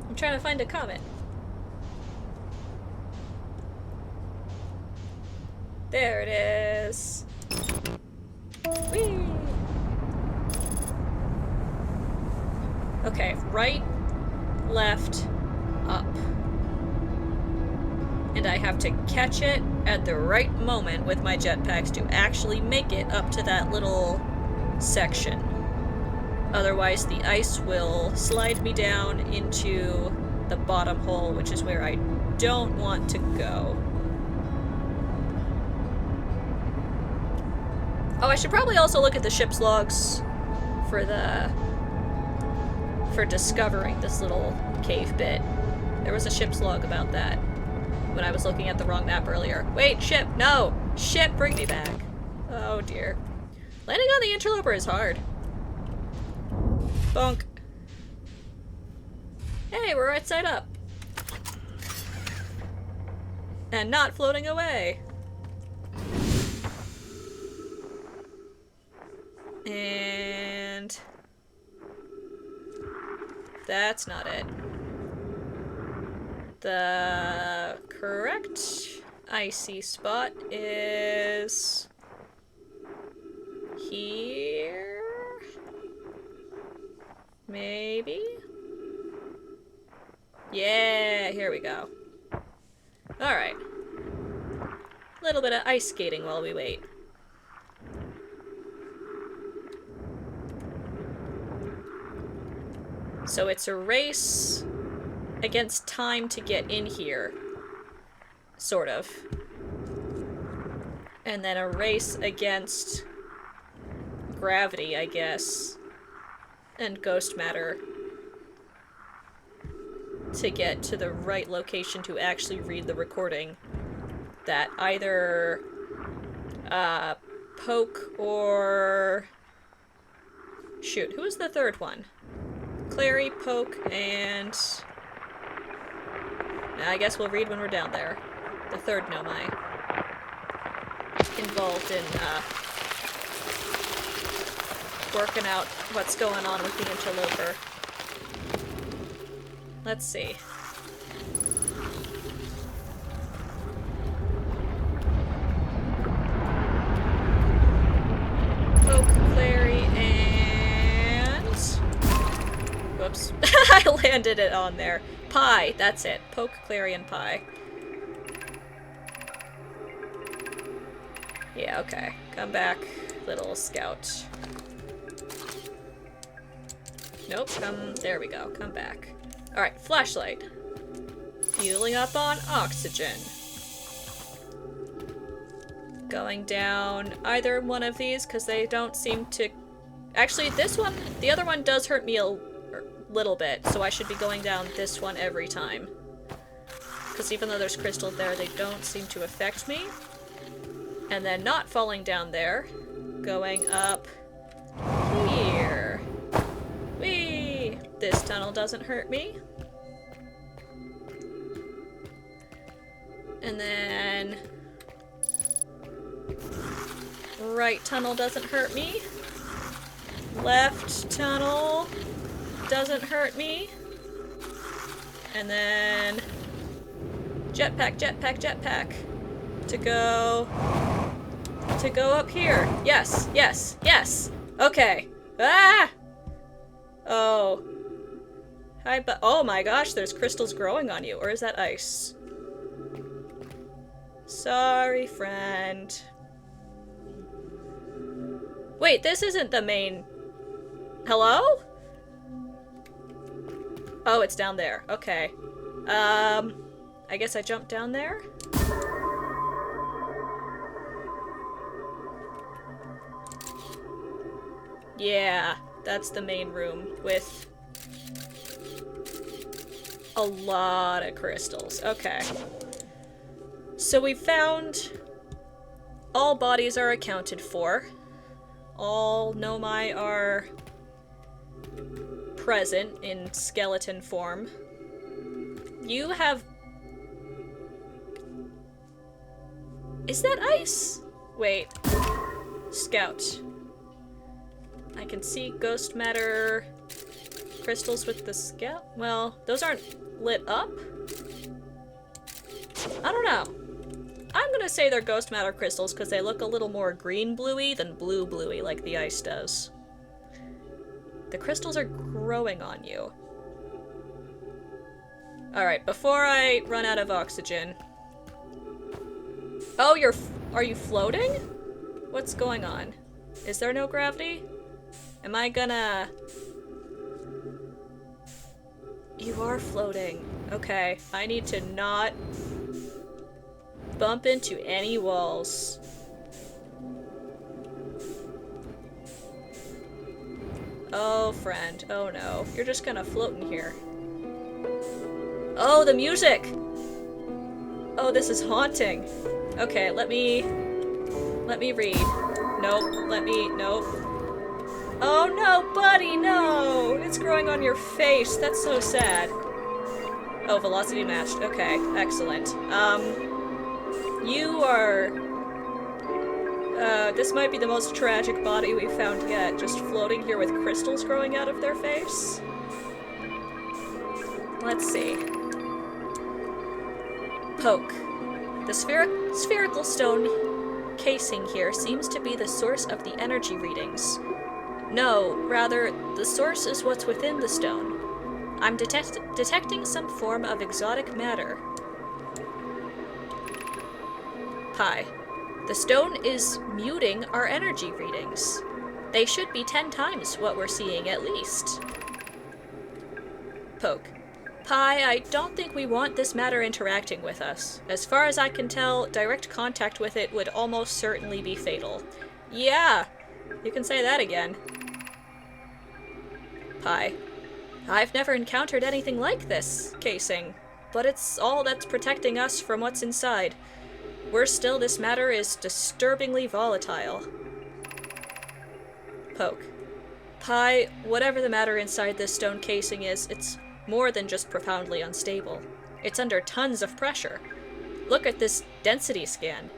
I'm trying to find a comet. There it is. Whee! Okay, right, left, up. And I have to catch it at the right moment with my jetpacks to actually make it up to that little section. Otherwise, the ice will slide me down into the bottom hole, which is where I don't want to go. Oh, I should probably also look at the ship's logs for discovering this little cave bit. There was a ship's log about that when I was looking at the wrong map earlier. Wait, ship, no! Ship, bring me back. Oh dear. Landing on the interloper is hard. Bonk. Hey, we're right side up. And not floating away. And that's not it. The correct icy spot is here? Maybe? Yeah, here we go. Alright. A little bit of ice skating while we wait. So it's a race against time to get in here. Sort of. And then a race against gravity, I guess. And ghost matter. To get to the right location to actually read the recording. That either Poke or... Shoot, who was the third one? Clary, Poke, and... I guess we'll read when we're down there. The third Nomai. Involved in, working out what's going on with the interloper. Let's see. Poke, Clary, and... Whoops. I landed it on there. Pie, that's it. Poke, Clary, and Pie. Yeah, okay. Come back, little scout. Nope, come... There we go. Come back. Alright, flashlight. Fueling up on oxygen. Going down either one of these, because they don't seem to... Actually, this one... The other one does hurt me a little bit, so I should be going down this one every time. Because even though there's crystal there, they don't seem to affect me. And then not falling down there. Going up here. Whee! This tunnel doesn't hurt me. And then... Right tunnel doesn't hurt me. Left tunnel doesn't hurt me. And then... Jetpack, jetpack, jetpack. To go up here. Yes, yes, yes! Okay. Ah! Oh. Hi, but oh my gosh, there's crystals growing on you. Or is that ice? Sorry, friend. Wait, this isn't the main... Hello? Oh, it's down there. Okay. I guess I jumped down there? Yeah, that's the main room with a lot of crystals. Okay. So we found all bodies are accounted for. All Nomai are present in skeleton form. You have... Is that ice? Wait. Scout. I can see ghost matter crystals with the scout. Well, those aren't lit up. I don't know. I'm gonna say they're ghost matter crystals because they look a little more green-bluey than blue-bluey like the ice does. The crystals are growing on you. Alright, before I run out of oxygen... Oh, are you floating? What's going on? Is there no gravity? Am I gonna... You are floating. Okay, I need to not bump into any walls. Oh, friend. Oh no. You're just gonna float in here. Oh, the music! Oh, this is haunting. Okay, let me read. Nope, nope. Oh no, buddy, no! It's growing on your face. That's so sad. Oh, velocity matched. Okay, excellent. You are... this might be the most tragic body we've found yet, just floating here with crystals growing out of their face. Let's see. Poke. The spherical stone casing here seems to be the source of the energy readings. No, rather, the source is what's within the stone. I'm detecting some form of exotic matter. Pi. The stone is muting our energy readings. They should be 10 times what we're seeing at least. Poke. Pi, I don't think we want this matter interacting with us. As far as I can tell, direct contact with it would almost certainly be fatal. Yeah, you can say that again. Pi. I've never encountered anything like this casing, but it's all that's protecting us from what's inside. Worse still, this matter is disturbingly volatile. Poke. Pi, whatever the matter inside this stone casing is, it's more than just profoundly unstable. It's under tons of pressure. Look at this density scan.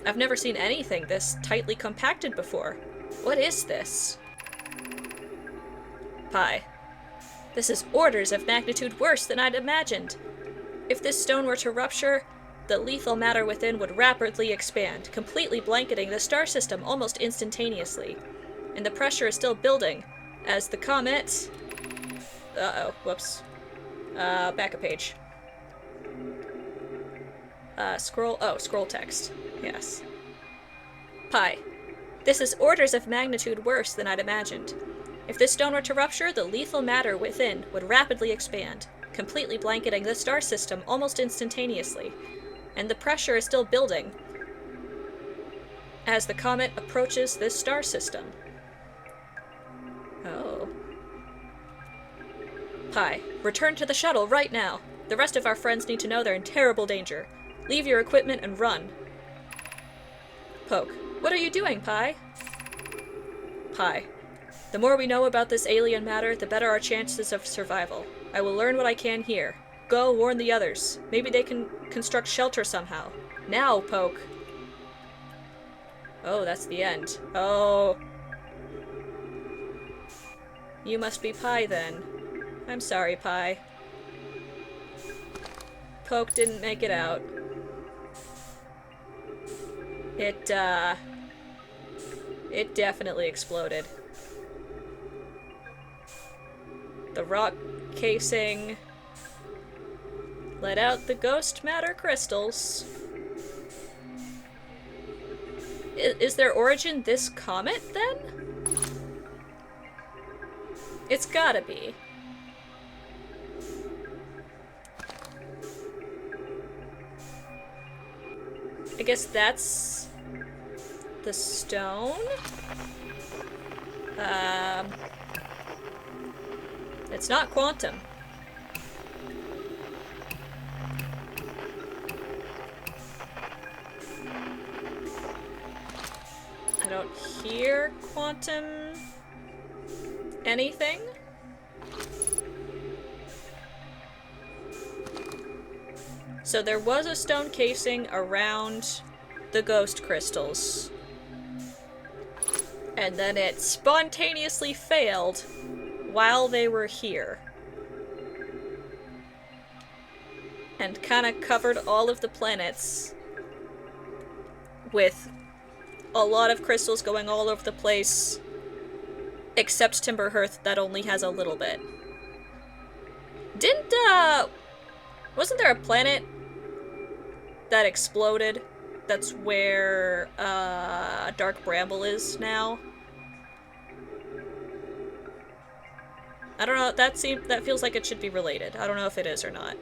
I've never seen anything this tightly compacted before. What is this? Pi. This is orders of magnitude worse than I'd imagined. If this stone were to rupture, the lethal matter within would rapidly expand, completely blanketing the star system almost instantaneously. And the pressure is still building, as the comet... Uh-oh, whoops. Back a page. Scroll text. Yes. Pi. This is orders of magnitude worse than I'd imagined. If this stone were to rupture, the lethal matter within would rapidly expand, completely blanketing the star system almost instantaneously. And the pressure is still building as the comet approaches this star system. Oh. Pi, return to the shuttle right now. The rest of our friends need to know they're in terrible danger. Leave your equipment and run. Poke. What are you doing, Pi? Pi. The more we know about this alien matter, the better our chances of survival. I will learn what I can here. Go, warn the others. Maybe they can construct shelter somehow. Now, Poke. Oh, that's the end. Oh. You must be Pi, then. I'm sorry, Pi. Poke didn't make it out. It definitely exploded. The rock casing let out the ghost matter crystals. Is their origin this comet, then? It's gotta be. I guess that's the stone? It's not quantum. I don't hear quantum anything. So there was a stone casing around the ghost crystals. And then it spontaneously failed while they were here. And kind of covered all of the planets with a lot of crystals going all over the place, except Timberhearth that only has a little bit. Wasn't there a planet that exploded? That's where, Dark Bramble is now? I don't know, that feels like it should be related. I don't know if it is or not.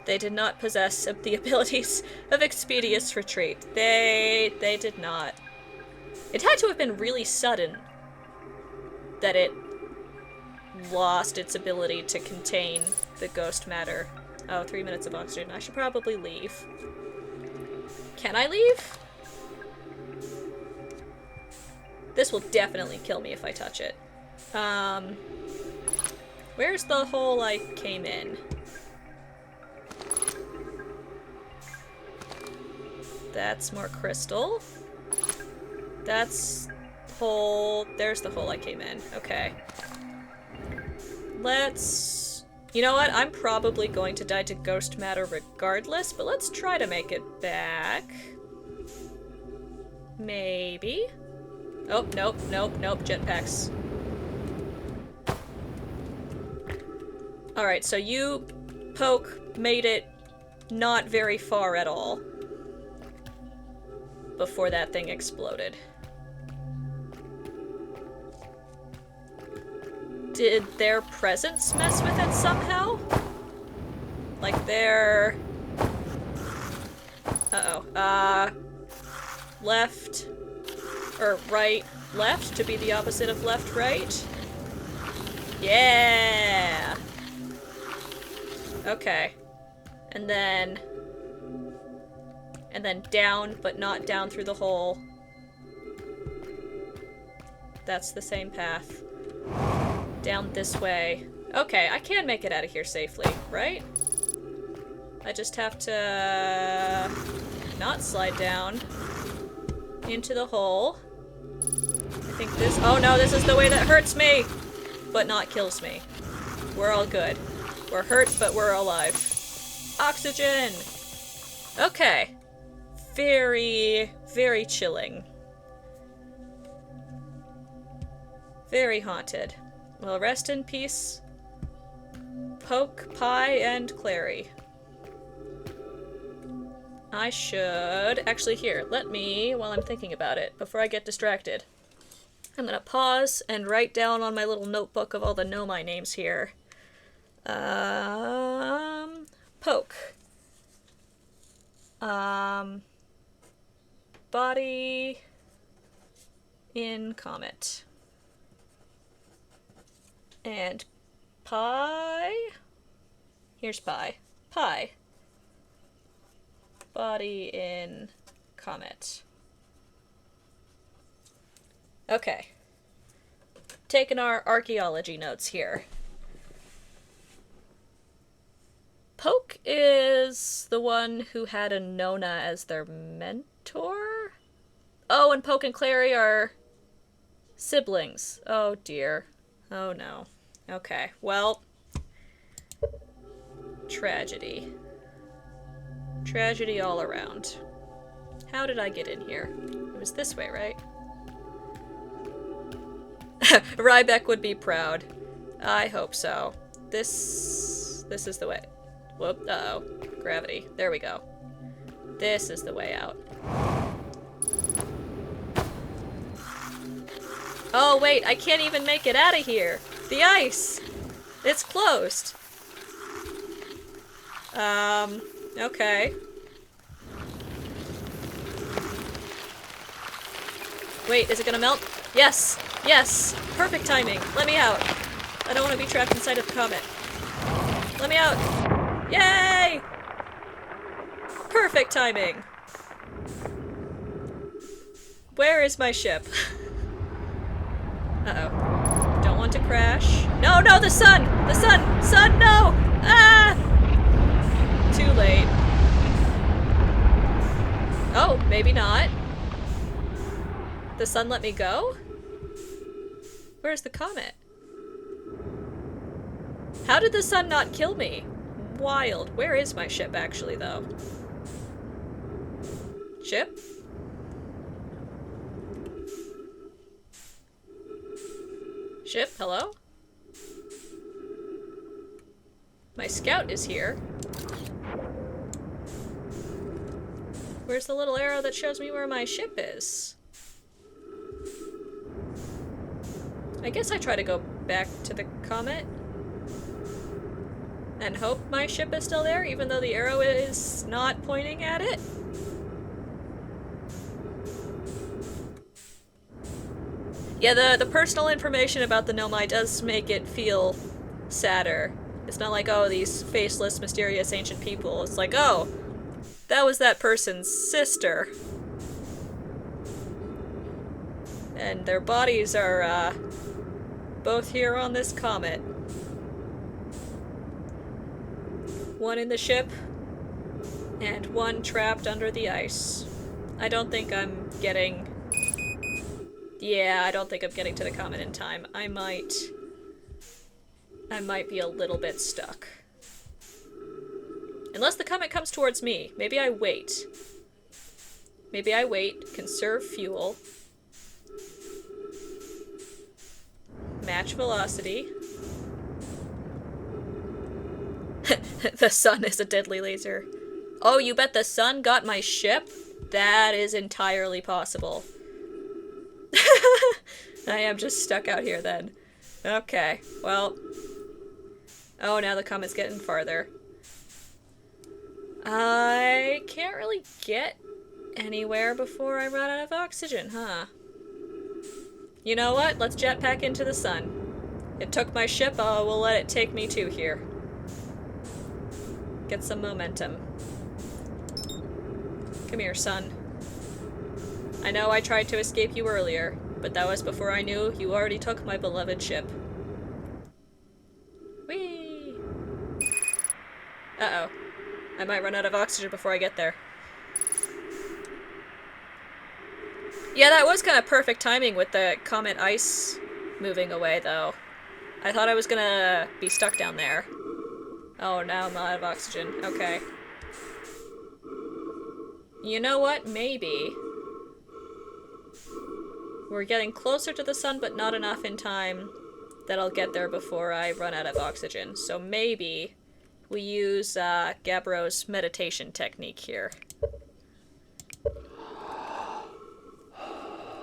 They did not possess the abilities of Expeditious Retreat. They did not. It had to have been really sudden that it lost its ability to contain the ghost matter. Oh, 3 minutes of oxygen. I should probably leave. Can I leave? This will definitely kill me if I touch it. Where's the hole I came in? That's more crystal. That's hole. There's the hole I came in. Okay. Let's... You know what? I'm probably going to die to ghost matter regardless, but let's try to make it back. Maybe. Oh, nope, nope, nope. Jetpacks. Alright, so you, Poke, made it not very far at all before that thing exploded. Did their presence mess with it somehow? Like their... Uh-oh. Left... or right, left, to be the opposite of left, right? Yeah! Okay. And then down, but not down through the hole. That's the same path. Down this way. Okay, I can make it out of here safely, right? I just have to not slide down into the hole. I think this... Oh no, this is the way that hurts me! But not kills me. We're all good. We're hurt, but we're alive. Oxygen! Okay. Very, very chilling. Very haunted. Well, rest in peace, Poke, Pie, and Clary. I should... Actually, here, let me, while I'm thinking about it, before I get distracted, I'm gonna pause and write down on my little notebook of all the Nomai names here. Poke. Body in comet. And Pie? Here's Pie. Pie. Body in comet. Okay. Taking our archaeology notes here. Poke is the one who had a Nona as their mentor? Oh, and Poke and Clary are siblings. Oh dear. Oh no. Okay, well. Tragedy. Tragedy all around. How did I get in here? It was this way, right? Riebeck would be proud. I hope so. This is the way. Whoop, uh-oh. Gravity. There we go. This is the way out. Oh, wait, I can't even make it out of here. The ice! It's closed. Okay. Wait, is it gonna melt? Yes! Yes! Perfect timing! Let me out! I don't want to be trapped inside of the comet. Let me out! Yay! Perfect timing! Where is my ship? Uh-oh. Don't want to crash. No, no, the sun! The sun! Sun, no! Ah! Too late. Oh, maybe not. The sun let me go? Where's the comet? How did the sun not kill me? Wild. Where is my ship, actually, though? Ship? Ship, hello? My scout is here. Where's the little arrow that shows me where my ship is? I guess I try to go back to the comet and hope my ship is still there, even though the arrow is not pointing at it. Yeah, the personal information about the Nomai does make it feel sadder. It's not like, oh, these faceless, mysterious ancient people. It's like, oh, that was that person's sister. And their bodies are, both here on this comet. One in the ship, and one trapped under the ice. I don't think I'm getting... Yeah, I don't think I'm getting to the comet in time. I might be a little bit stuck. Unless the comet comes towards me. Maybe I wait. Maybe I wait, conserve fuel. Match velocity. The sun is a deadly laser. Oh, you bet the sun got my ship? That is entirely possible. I am just stuck out here then. Okay, well. Oh, now the comet's getting farther. I can't really get anywhere before I run out of oxygen, huh? You know what? Let's jetpack into the sun. It took my ship, we'll let it take me too here. Get some momentum. Come here, sun. I know I tried to escape you earlier, but that was before I knew you already took my beloved ship. Whee! Uh-oh. I might run out of oxygen before I get there. Yeah, that was kind of perfect timing with the comet ice moving away, though. I thought I was gonna be stuck down there. Oh, now I'm out of oxygen. Okay. You know what? Maybe. We're getting closer to the sun, but not enough in time that I'll get there before I run out of oxygen. So maybe we use Gabbro's meditation technique here.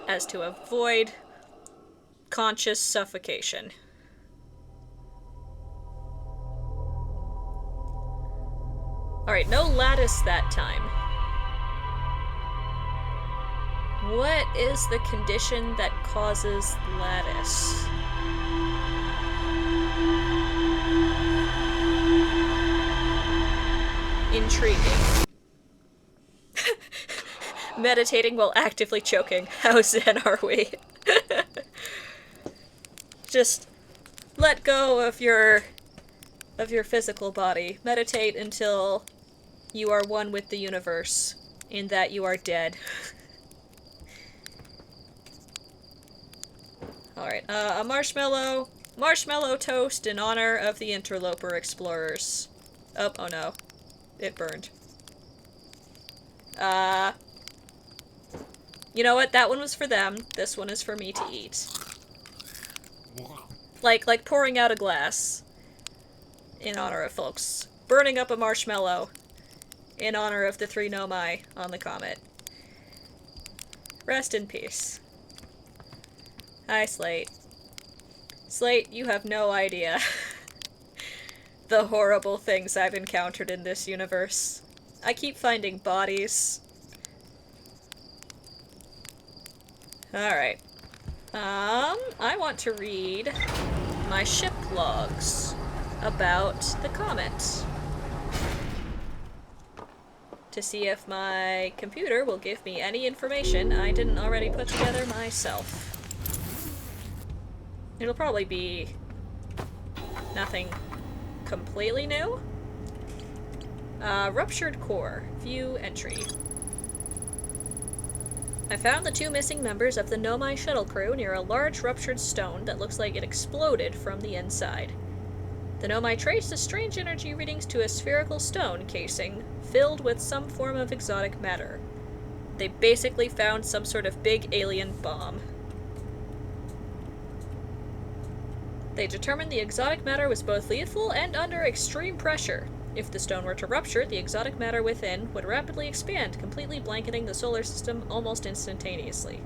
As to avoid conscious suffocation. Alright, no lattice that time. What is the condition that causes lattice? Intriguing. Meditating while actively choking. How zen are we? Just let go of your physical body. Meditate until you are one with the universe, in that you are dead. Alright, a marshmallow toast in honor of the interloper explorers. Oh no. It burned. You know what? That one was for them. This one is for me to eat. Like pouring out a glass in honor of folks. Burning up a marshmallow in honor of the 3 Nomai on the comet. Rest in peace. Hi, Slate. Slate, you have no idea the horrible things I've encountered in this universe. I keep finding bodies. Alright. I want to read my ship logs about the comet. to see if my computer will give me any information I didn't already put together myself. It'll probably be nothing completely new. Ruptured core. View entry. I found the 2 missing members of the Nomai shuttle crew near a large ruptured stone that looks like it exploded from the inside. The Nomai traced the strange energy readings to a spherical stone casing filled with some form of exotic matter. They basically found some sort of big alien bomb. They determined the exotic matter was both lethal and under extreme pressure. If the stone were to rupture, the exotic matter within would rapidly expand, completely blanketing the solar system almost instantaneously.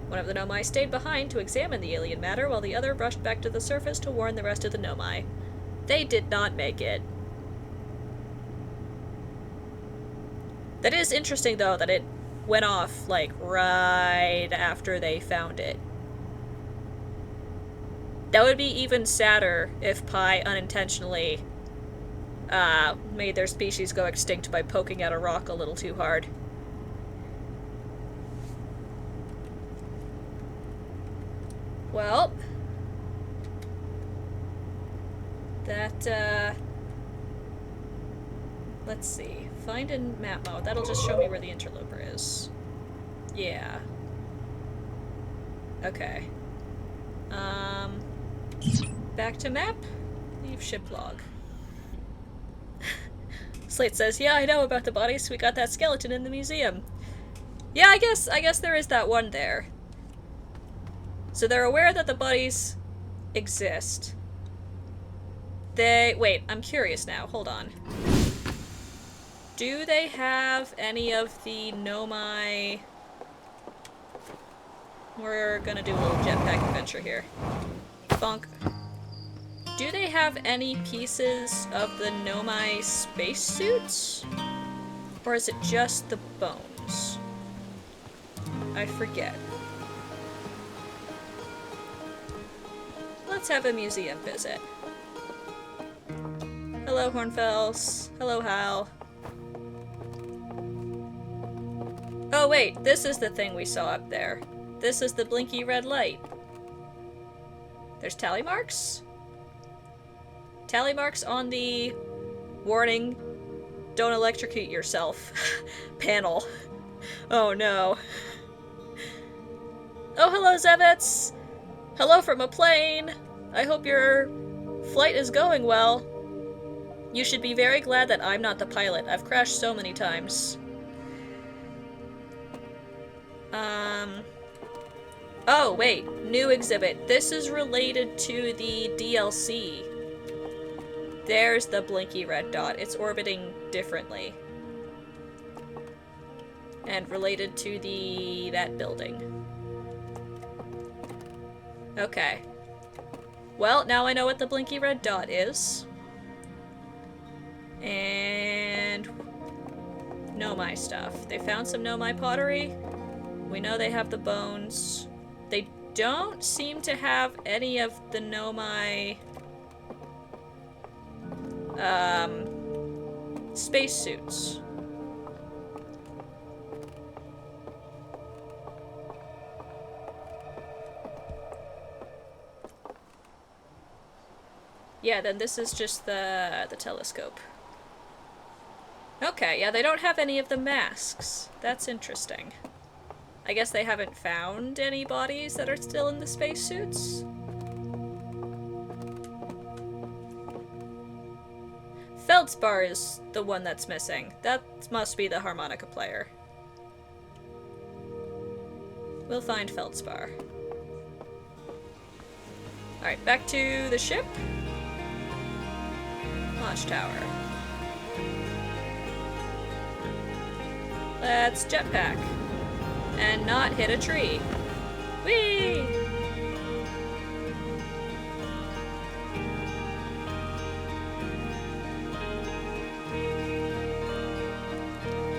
One of the Nomai stayed behind to examine the alien matter, while the other rushed back to the surface to warn the rest of the Nomai. They did not make it. That is interesting, though, that it went off, like, right after they found it. That would be even sadder if Pi unintentionally made their species go extinct by poking at a rock a little too hard. Well, that, let's see. Find in map mode. That'll just show me where the interloper is. Yeah. Okay. Back to map. Leave ship log. Slate says, yeah, I know about the bodies. We got that skeleton in the museum. Yeah, I guess there is that one there. So they're aware that the bodies exist. Wait, I'm curious now. Hold on. Do they have any of the Nomai... We're gonna do a little jetpack adventure here. Bonk. Do they have any pieces of the Nomai spacesuits? Or is it just the bones? I forget. Let's have a museum visit. Hello, Hornfells. Hello, Hal. Oh wait, this is the thing we saw up there. This is the blinky red light. There's tally marks? Tally marks on the warning, don't electrocute yourself panel. Oh no. Oh, hello, Zevets! Hello from a plane! I hope your flight is going well. You should be very glad that I'm not the pilot. I've crashed so many times. Oh, wait. New exhibit. This is related to the DLC. There's the blinky red dot. It's orbiting differently. And related to that building. Okay. Well, now I know what the blinky red dot is. And... Nomai stuff. They found some Nomai pottery. We know they have the bones. They don't seem to have any of the Nomai... spacesuits. Yeah, then this is just the telescope. Okay, yeah, they don't have any of the masks. That's interesting. I guess they haven't found any bodies that are still in the spacesuits? Feldspar is the one that's missing. That must be the harmonica player. We'll find Feldspar. Alright, back to the ship. Launch tower. Let's jetpack. And not hit a tree. Whee!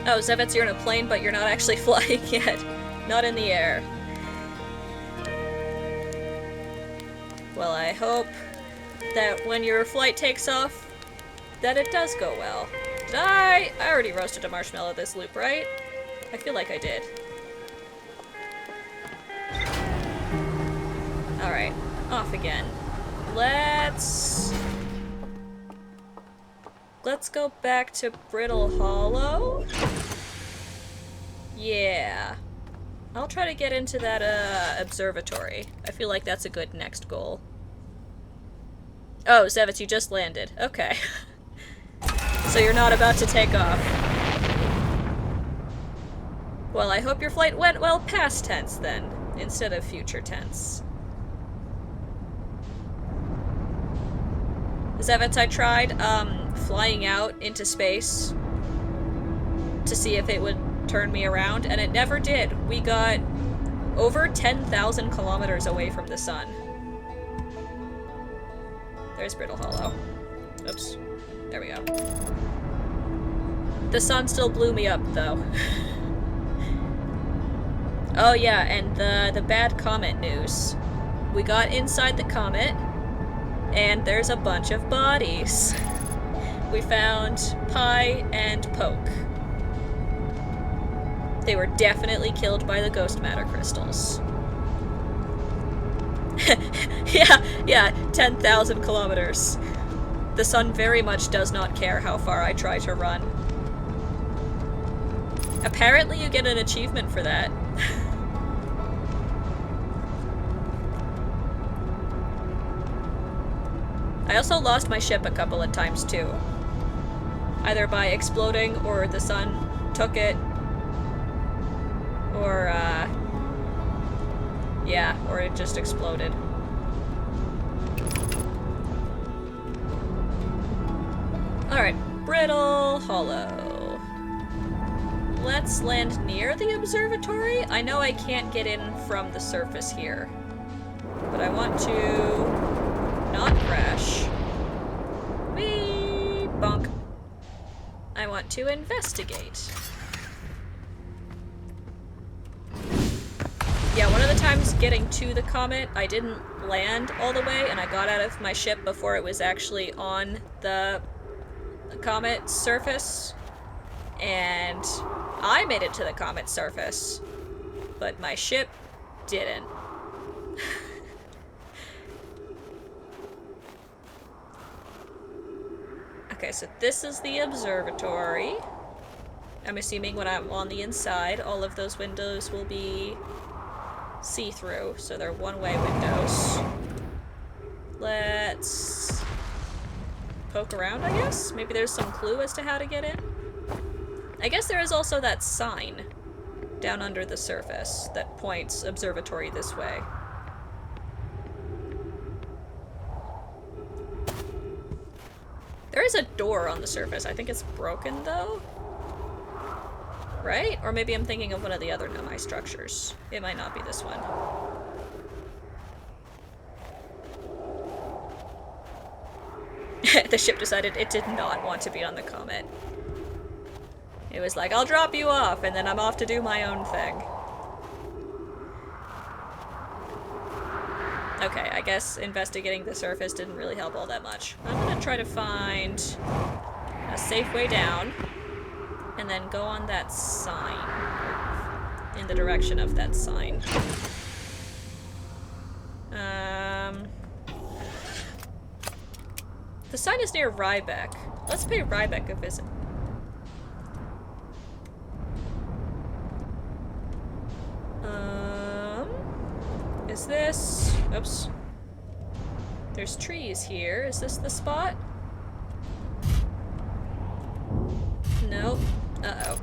Oh, Zevets, you're in a plane, but you're not actually flying yet. Not in the air. Well, I hope that when your flight takes off, that it does go well. I already roasted a marshmallow this loop, right? I feel like I did. Alright, off again. Let's go back to Brittle Hollow. Yeah. I'll try to get into that, observatory. I feel like that's a good next goal. Oh, Zevitz, you just landed. Okay. So you're not about to take off. Well, I hope your flight went well past tense, then, instead of future tense. Zevitz, I tried, flying out into space to see if it would turn me around, and it never did. We got over 10,000 kilometers away from the sun. There's Brittle Hollow. Oops. There we go. The sun still blew me up, though. Oh yeah, and the bad comet news. We got inside the comet, and there's a bunch of bodies. We found Pi and Poke. They were definitely killed by the ghost matter crystals. yeah, 10,000 kilometers. The sun very much does not care how far I try to run. Apparently you get an achievement for that. I also lost my ship a couple of times too. Either by exploding or the sun took it. Or, yeah, or it just exploded. Alright, Brittle Hollow. Let's land near the observatory. I know I can't get in from the surface here, but I want to not crash. Whee! Bonk. I want to investigate. Yeah, one of the times getting to the comet, I didn't land all the way, and I got out of my ship before it was actually on the comet surface, and I made it to the comet surface, but my ship didn't. Okay, so this is the observatory. I'm assuming when I'm on the inside, all of those windows will be see-through, so they're one-way windows. Let's poke around, I guess? Maybe there's some clue as to how to get in? I guess there is also that sign down under the surface that points observatory this way. There is a door on the surface. I think it's broken, though. Right? Or maybe I'm thinking of one of the other Nomai structures. It might not be this one. The ship decided it did not want to be on the comet. It was like, I'll drop you off, and then I'm off to do my own thing. Okay, I guess investigating the surface didn't really help all that much. I'm gonna try to find a safe way down, and then go on that sign. In the direction of that sign. The sign is near Riebeck. Let's pay Riebeck a visit. Is this... Oops. There's trees here. Is this the spot? Nope. Uh-oh.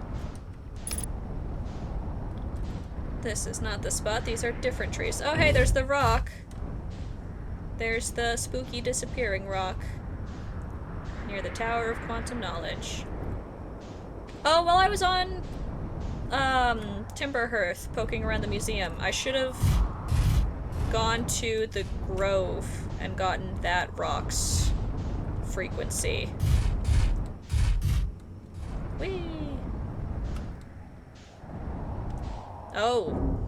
This is not the spot. These are different trees. Oh, hey, there's the rock. There's the spooky disappearing rock. Near the Tower of Quantum Knowledge. Oh, well, I was on, Timberhearth, poking around the museum. I should have gone to the Grove and gotten that rock's frequency. Whee! Oh.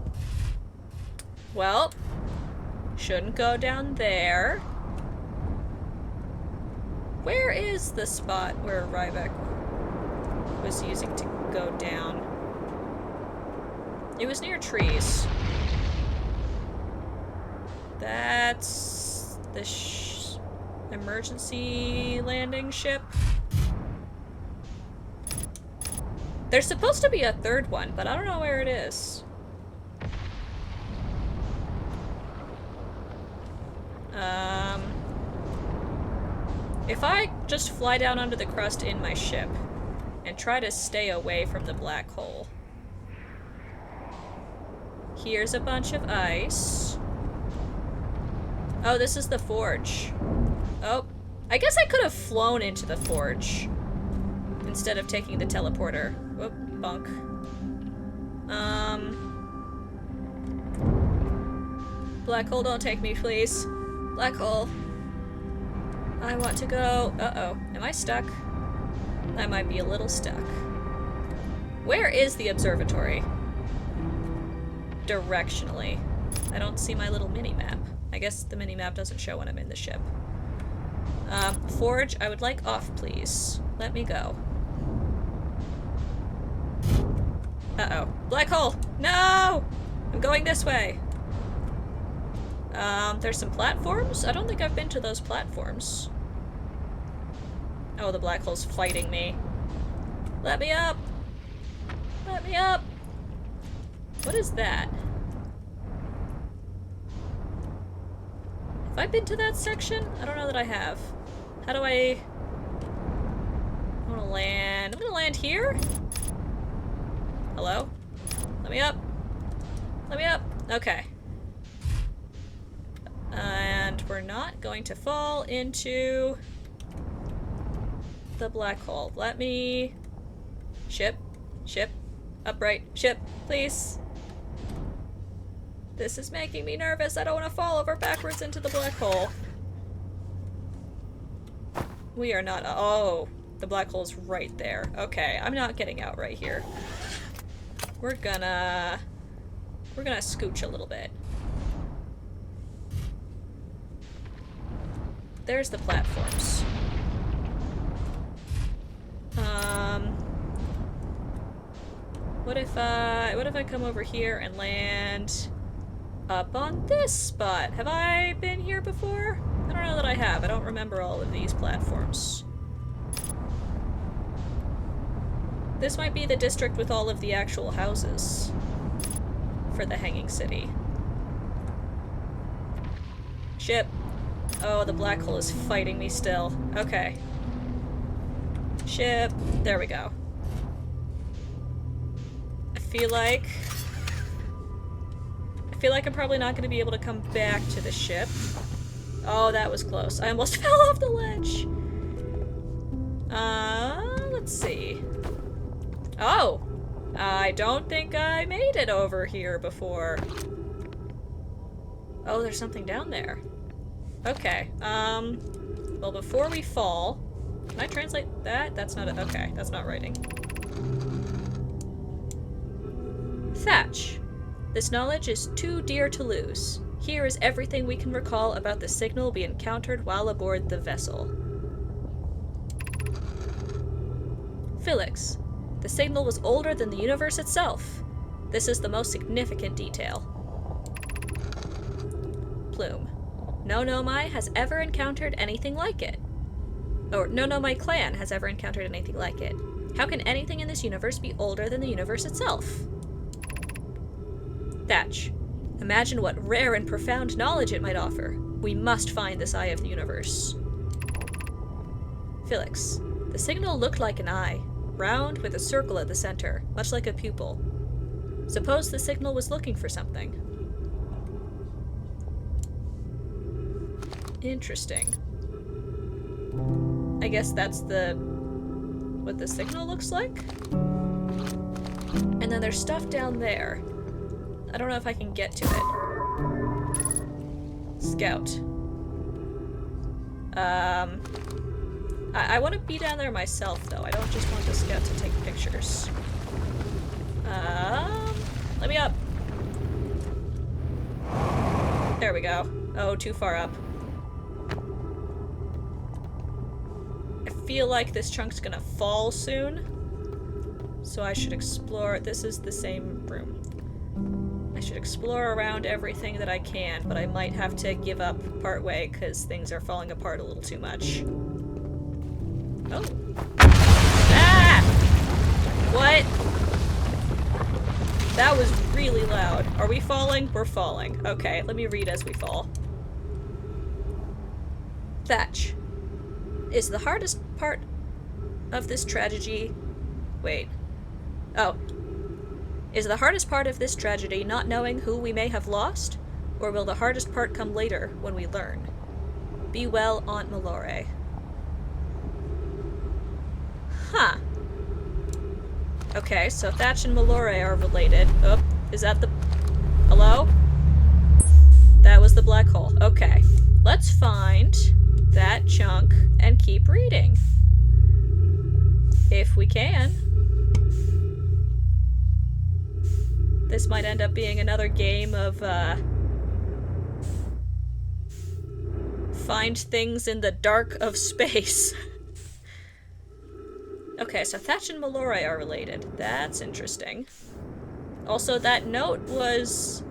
Well, shouldn't go down there. Where is the spot where Riebeck was using to go down. It was near trees. That's the emergency landing ship. There's supposed to be a third one, but I don't know where it is. If I just fly down under the crust in my ship and try to stay away from the black hole. Here's a bunch of ice. Oh, this is the forge. Oh, I guess I could have flown into the forge instead of taking the teleporter. Whoop, bunk. Black hole, don't take me, please. Black hole. I want to go. Uh-oh. Am I stuck? I might be a little stuck. Where is the observatory? Directionally. I don't see my little mini-map. I guess the mini-map doesn't show when I'm in the ship. Forge, I would like off, please. Let me go. Uh-oh. Black hole! No! I'm going this way. There's some platforms? I don't think I've been to those platforms. Oh, the black hole's fighting me. Let me up! Let me up! What is that? Have I been to that section? I don't know that I have. How do I wanna land? I'm gonna land here? Hello? Let me up. Let me up. Okay. And we're not going to fall into the black hole. Let me... Ship. Ship. Upright. Ship. Please. This is making me nervous. I don't want to fall over backwards into the black hole. We are not... Oh. The black hole's right there. Okay. I'm not getting out right here. We're gonna scooch a little bit. There's the platforms. What if I come over here and land up on this spot? Have I been here before? I don't know that I have. I don't remember all of these platforms. This might be the district with all of the actual houses for the Hanging City. Ship. Oh, the black hole is fighting me still. Okay. Ship. There we go. I feel like I'm probably not going to be able to come back to the ship. Oh, that was close. I almost fell off the ledge. Let's see. Oh! I don't think I made it over here before. Oh, there's something down there. Okay, well, before we fall... Can I translate that? That's not okay, that's not writing. Thatch. This knowledge is too dear to lose. Here is everything we can recall about the signal we encountered while aboard the vessel. Felix. The signal was older than the universe itself. This is the most significant detail. Plume. No Nomai has ever encountered anything like it. Or no Nomai clan has ever encountered anything like it. How can anything in this universe be older than the universe itself? Thatch. Imagine what rare and profound knowledge it might offer. We must find this eye of the universe. Felix. The signal looked like an eye. Round with a circle at the center, much like a pupil. Suppose the signal was looking for something. Interesting. I guess that's what the signal looks like? And then there's stuff down there. I don't know if I can get to it. Scout. I want to be down there myself, though. I don't just want the scout to take pictures. Let me up. There we go. Oh, too far up. I feel like this chunk's gonna fall soon. So I should explore. This is the same room. I should explore around everything that I can, but I might have to give up partway because things are falling apart a little too much. Oh. Ah! What? That was really loud. Are we falling? We're falling. Okay, let me read as we fall. Thatch. Is the hardest part of this tragedy... Wait. Oh. Is the hardest part of this tragedy not knowing who we may have lost? Or will the hardest part come later when we learn? Be well, Aunt Mallory. Huh. Okay, so Thatch and Mallory are related. Oh, is that the... Hello? That was the black hole. Okay. Let's find that chunk and keep reading. If we can. This might end up being another game of, find things in the dark of space. Okay, so Thatch and Mallory are related. That's interesting. Also, that note was...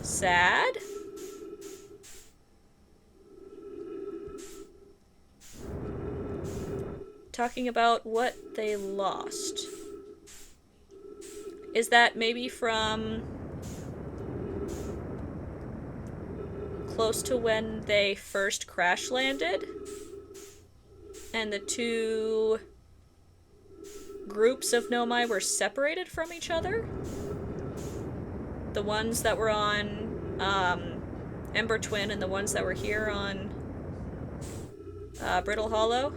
sad? Talking about what they lost. Is that maybe from... close to when they first crash landed? And the two... groups of Nomai were separated from each other? The ones that were on Ember Twin and the ones that were here on Brittle Hollow?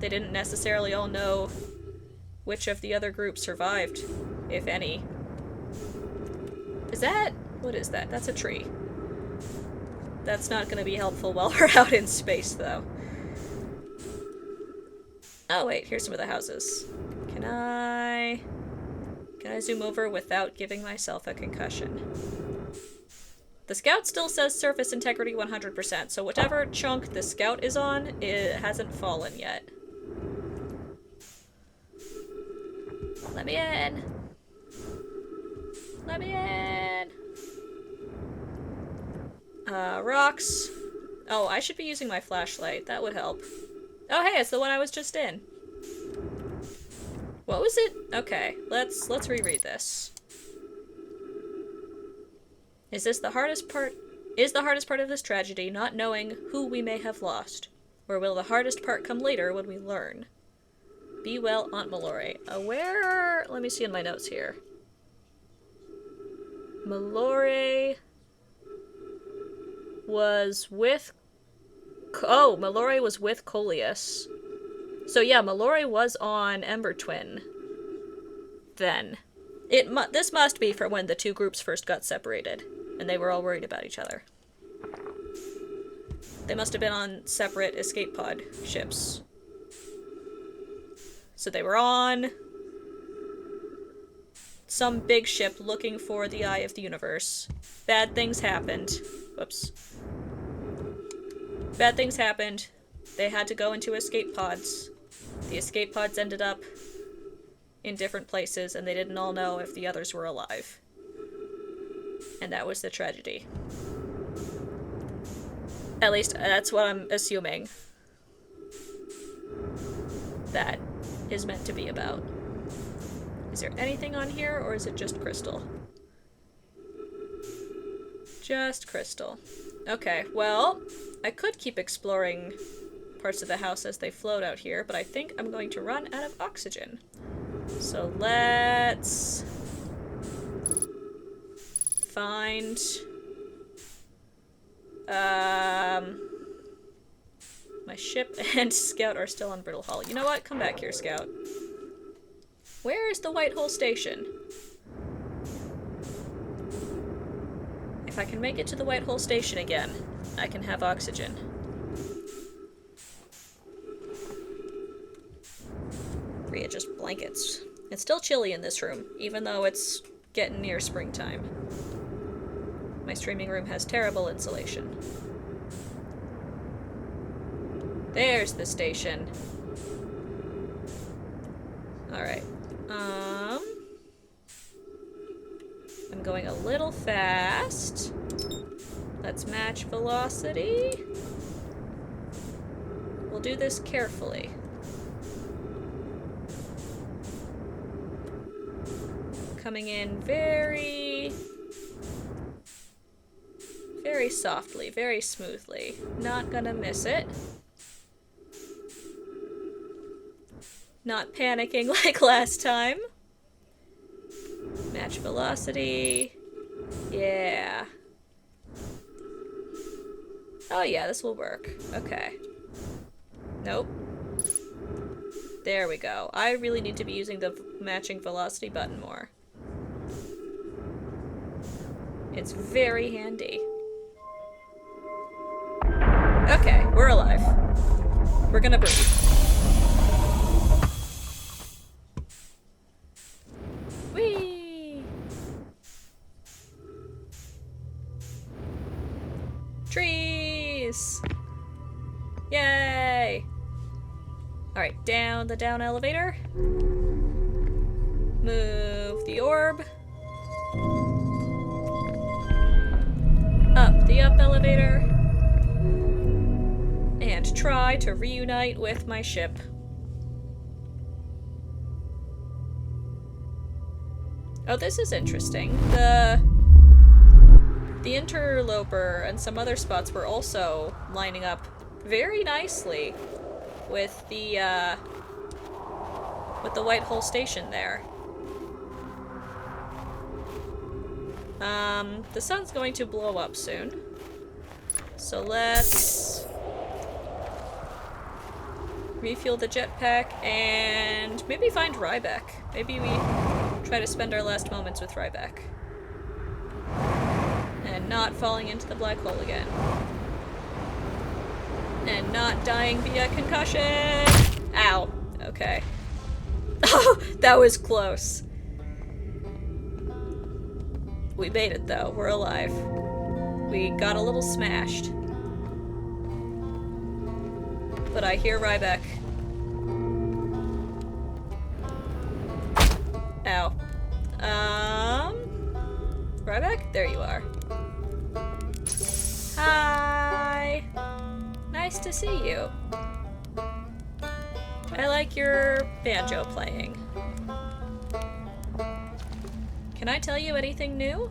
They didn't necessarily all know which of the other groups survived, if any. Is that... what is that? That's a tree. That's not gonna be helpful while we're out in space, though. Oh wait, here's some of the houses. Can I zoom over without giving myself a concussion? The Scout still says surface integrity 100%, so whatever chunk the Scout is on, it hasn't fallen yet. Let me in! Let me in! Rocks. Oh, I should be using my flashlight. That would help. Oh hey, it's the one I was just in. What was it? Okay, let's reread this. Is the hardest part of this tragedy not knowing who we may have lost? Or will the hardest part come later when we learn? Be well, Aunt Mallory. Where... let me see in my notes here. Mallory was with... oh, Mallory was with Coleus. So yeah, Mallory was on Ember Twin. Then. This must be for when the two groups first got separated, and they were all worried about each other. They must have been on separate escape pod ships. So they were on some big ship looking for the Eye of the Universe. Bad things happened. Whoops. Bad things happened. They had to go into escape pods. The escape pods ended up in different places, and they didn't all know if the others were alive. And that was the tragedy. At least, that's what I'm assuming that is meant to be about. Is there anything on here, or is it just crystal? Just crystal. Okay, well, I could keep exploring parts of the house as they float out here, but I think I'm going to run out of oxygen. So let's find my ship and Scout are still on Brittle Hollow. You know what? Come back here, Scout. Where is the White Hole Station? If I can make it to the White Hole Station again, I can have oxygen. Rhea, just blankets. It's still chilly in this room, even though it's getting near springtime. My streaming room has terrible insulation. There's the station. Alright. I'm going a little fast. Let's match velocity. We'll do this carefully. Coming in very softly, very smoothly. Not gonna miss it. Not panicking like last time. Match velocity. Yeah. Oh yeah, this will work. Okay. Nope. There we go. I really need to be using the matching velocity button more. It's very handy. Okay, we're alive. We're gonna breathe. Whee! Trees! Yay! Alright, down the down elevator. Move the orb. Up the up elevator. And try to reunite with my ship. Oh, this is interesting. The interloper and some other spots were also lining up very nicely with the White Hole Station there. The sun's going to blow up soon. So let's refuel the jetpack and maybe find Riebeck. Maybe we try to spend our last moments with Riebeck. And not falling into the black hole again. And not dying via concussion! Ow. Okay. Oh, that was close. We made it though, we're alive. We got a little smashed. But I hear Riebeck. Ow. Riebeck? There you are. Hi! Nice to see you. I like your banjo playing. Can I tell you anything new?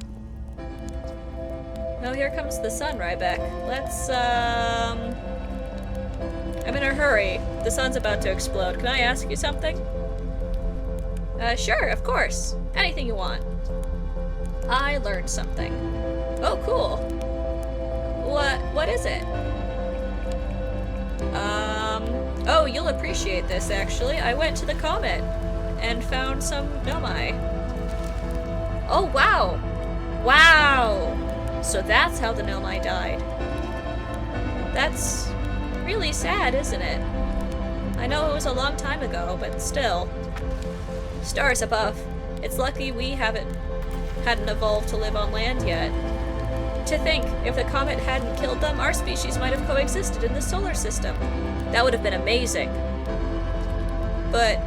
Oh, here comes the sun, Riebeck. Let's, I'm in a hurry. The sun's about to explode. Can I ask you something? Sure, of course. Anything you want. I learned something. Oh, cool. What is it? Oh, you'll appreciate this, actually. I went to the comet and found some Nomai. Oh, wow! Wow! So that's how the Nomai died. That's really sad, isn't it? I know it was a long time ago, but still. Stars above. It's lucky we hadn't evolved to live on land yet. To think, if the comet hadn't killed them, our species might have coexisted in the solar system. That would have been amazing. But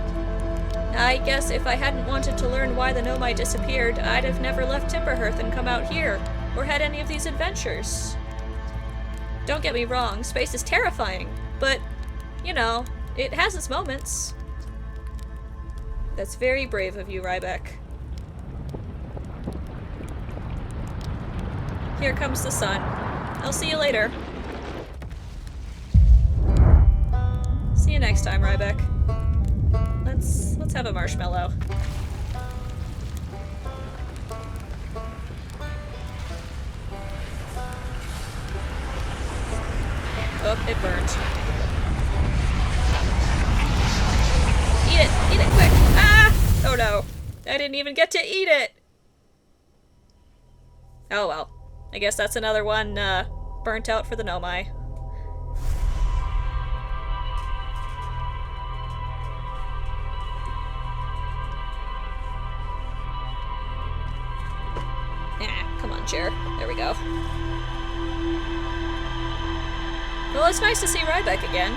I guess if I hadn't wanted to learn why the Nomai disappeared, I'd have never left Timberhearth and come out here, or had any of these adventures. Don't get me wrong, space is terrifying, but, you know, it has its moments. That's very brave of you, Riebeck. Here comes the sun. I'll see you later. See you next time, Riebeck. Let's have a marshmallow. Oh, it burnt. Eat it! Eat it quick! Ah! Oh no. I didn't even get to eat it! Oh well. I guess that's another one, burnt out for the Nomai. Come on, chair. There we go. Well, it's nice to see Riebeck again.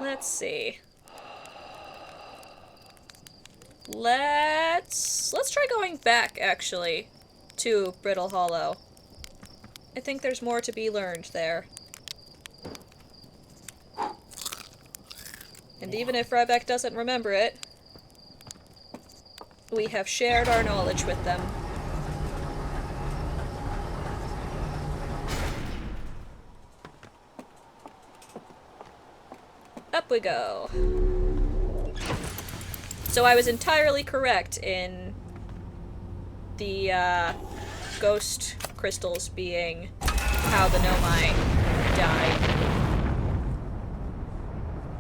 Let's see. Let's try going back, actually, to Brittle Hollow. I think there's more to be learned there. And even if Riebeck doesn't remember it, we have shared our knowledge with them. Up we go. So I was entirely correct in the ghost crystals being how the Nomai died.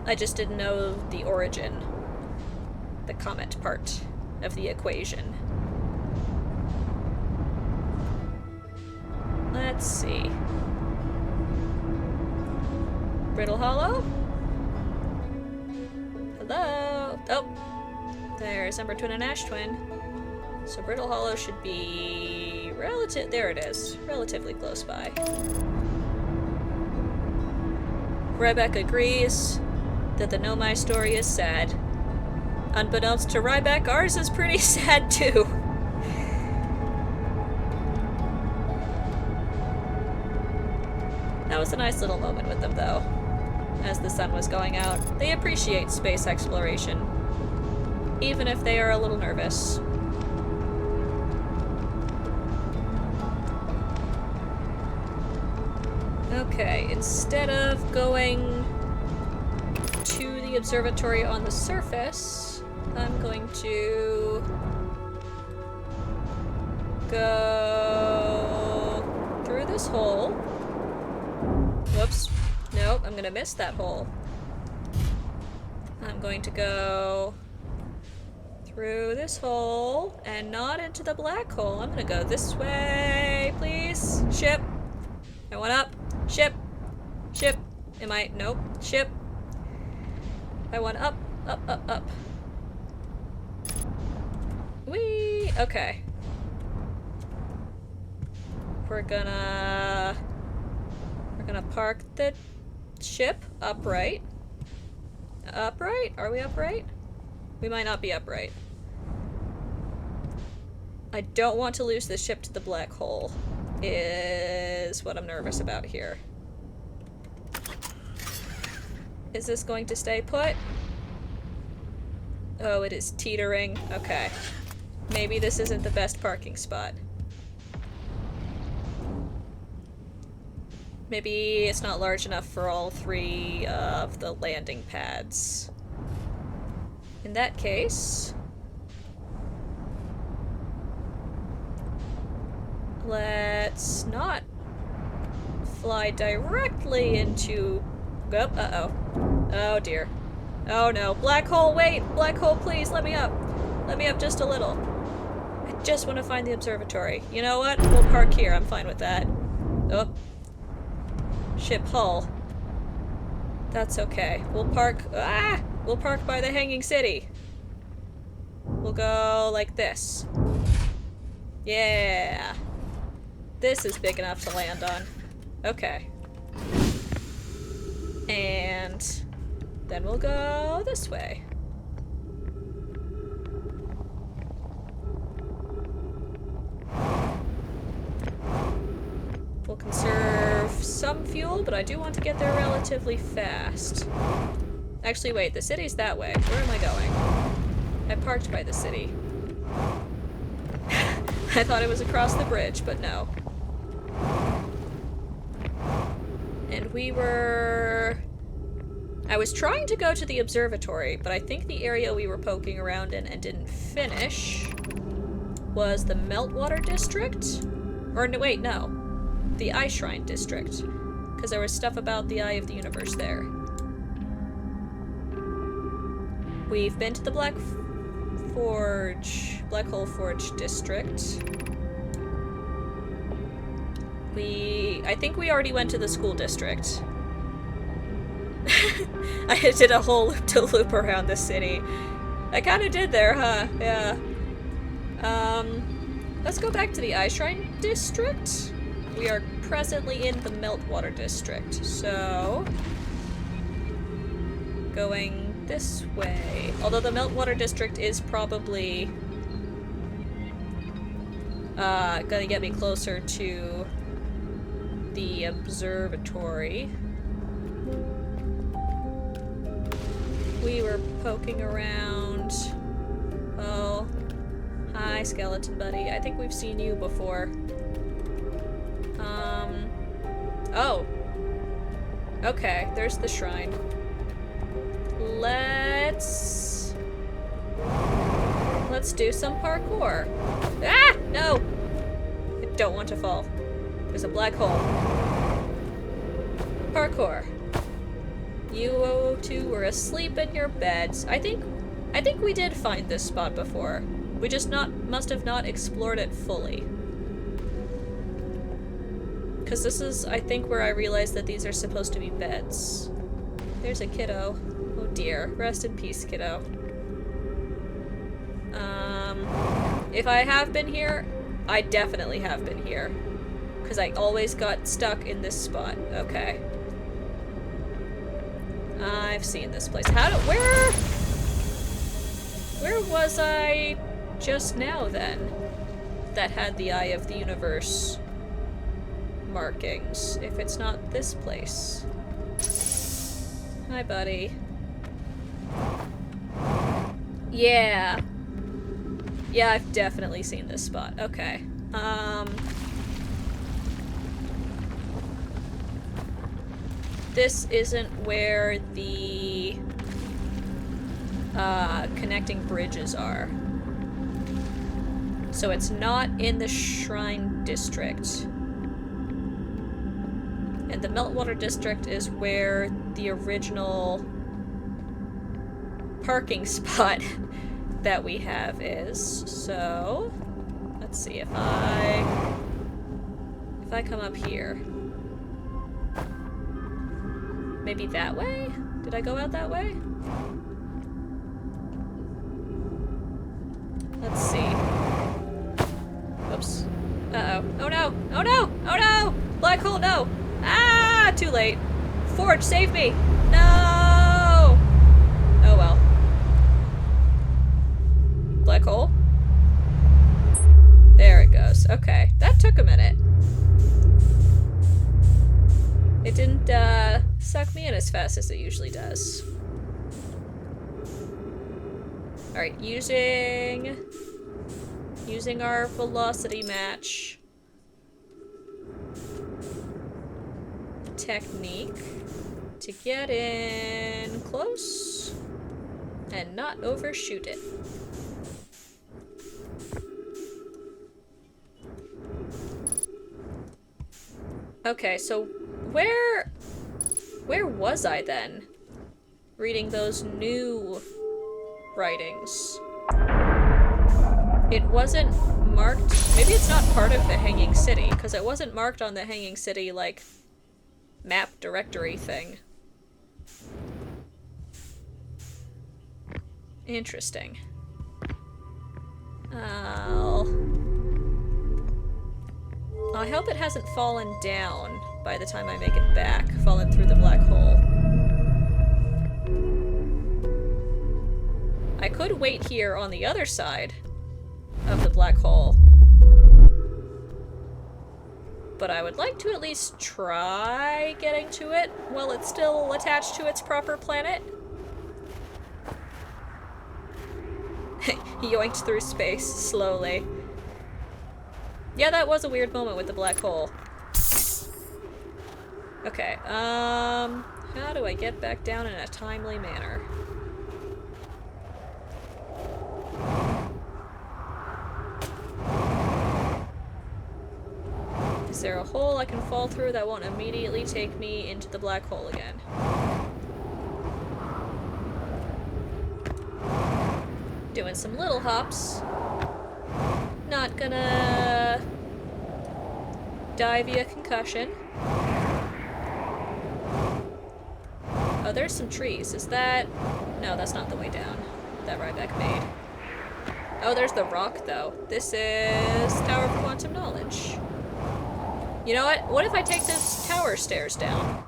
I just didn't know the origin, the comet part of the equation. Let's see. Brittle Hollow? Hello? Oh! There's Ember Twin and Ash Twin. So Brittle Hollow should be there it is. Relatively close by. Riebeck agrees that the Nomai story is sad. Unbeknownst to Riebeck, ours is pretty sad too. That was a nice little moment with them though. As the sun was going out, they appreciate space exploration, even if they are a little nervous. Okay, instead of going to the observatory on the surface, I'm going to go through this hole. Whoops. Nope, I'm gonna miss that hole. I'm going to go through this hole and not into the black hole. I'm gonna go this way, please. Ship. I want up. Ship. Ship. Am I? Nope. Ship. I want up, up, up, up. Whee! Okay. We're gonna park the ship upright. Upright? Are we upright? We might not be upright. I don't want to lose the ship to the black hole, is what I'm nervous about here. Is this going to stay put? Oh, it is teetering. Okay. Maybe this isn't the best parking spot. Maybe it's not large enough for all three of the landing pads. In that case, let's not fly directly into... Oh, uh-oh. Oh dear. Oh no. Black hole, wait! Black hole, please, let me up. Let me up just a little. I just want to find the observatory. You know what? We'll park here. I'm fine with that. Oh. Ship hull. That's okay. We'll park... Ah! We'll park by the Hanging City. We'll go like this. Yeah. This is big enough to land on. Okay. And then we'll go this way. We'll conserve some fuel, but I do want to get there relatively fast. Actually, wait, the city's that way. Where am I going? I parked by the city. I thought it was across the bridge, but no. And we were... I was trying to go to the observatory, but I think the area we were poking around in and didn't finish was the Meltwater District? Or no, wait, no. The Eye Shrine District. Because there was stuff about the Eye of the Universe there. We've been to the Black Hole Forge District. I think we already went to the school district. I did a whole loop-to-loop around the city. I kinda did there, huh? Yeah. Let's go back to the Eye Shrine District. We are presently in the Meltwater District, so... going this way. Although the Meltwater District is probably gonna get me closer to the observatory. We were poking around. Oh. Hi, skeleton buddy. I think we've seen you before. Oh. Okay, there's the shrine. Let's do some parkour. Ah! No! I don't want to fall. There's a black hole. Parkour. You two were asleep in your beds. I think we did find this spot before. We just must have not explored it fully. Because this is, I think, where I realized that these are supposed to be beds. There's a kiddo. Oh dear. Rest in peace, kiddo. If I have been here, I definitely have been here. Because I always got stuck in this spot. Okay. I've seen this place. Where was I just now, then? That had the Eye of the Universe markings. If it's not this place. Hi, buddy. Yeah. Yeah, I've definitely seen this spot. Okay. This isn't where the connecting bridges are. So it's not in the Shrine District. And the Meltwater District is where the original parking spot that we have is. So, let's see if I come up here. Maybe that way? Did I go out that way? Let's see. Oops. Uh-oh. Oh no! Oh no! Oh no! Black hole, no! Ah! Too late. Forge, save me! No! Oh well. Black hole? There it goes. Okay. That took a minute. It didn't, suck me in as fast as it usually does. Alright, using our velocity match technique to get in close and not overshoot it. Okay, so where was I then? Reading those new writings. It wasn't marked. Maybe it's not part of the Hanging City, because it wasn't marked on the Hanging City, like, map directory thing. Interesting. I hope it hasn't fallen down by the time I make it back, fallen through the black hole. I could wait here on the other side of the black hole, but I would like to at least try getting to it while it's still attached to its proper planet. Yoinked through space slowly. Yeah, that was a weird moment with the black hole. Okay, how do I get back down in a timely manner? Is there a hole I can fall through that won't immediately take me into the black hole again? Doing some little hops. Not gonna die via concussion. Oh, there's some trees. Is that... No, that's not the way down that Riebeck made. Oh, there's the rock, though. This is Tower of Quantum Knowledge. You know what? What if I take those tower stairs down?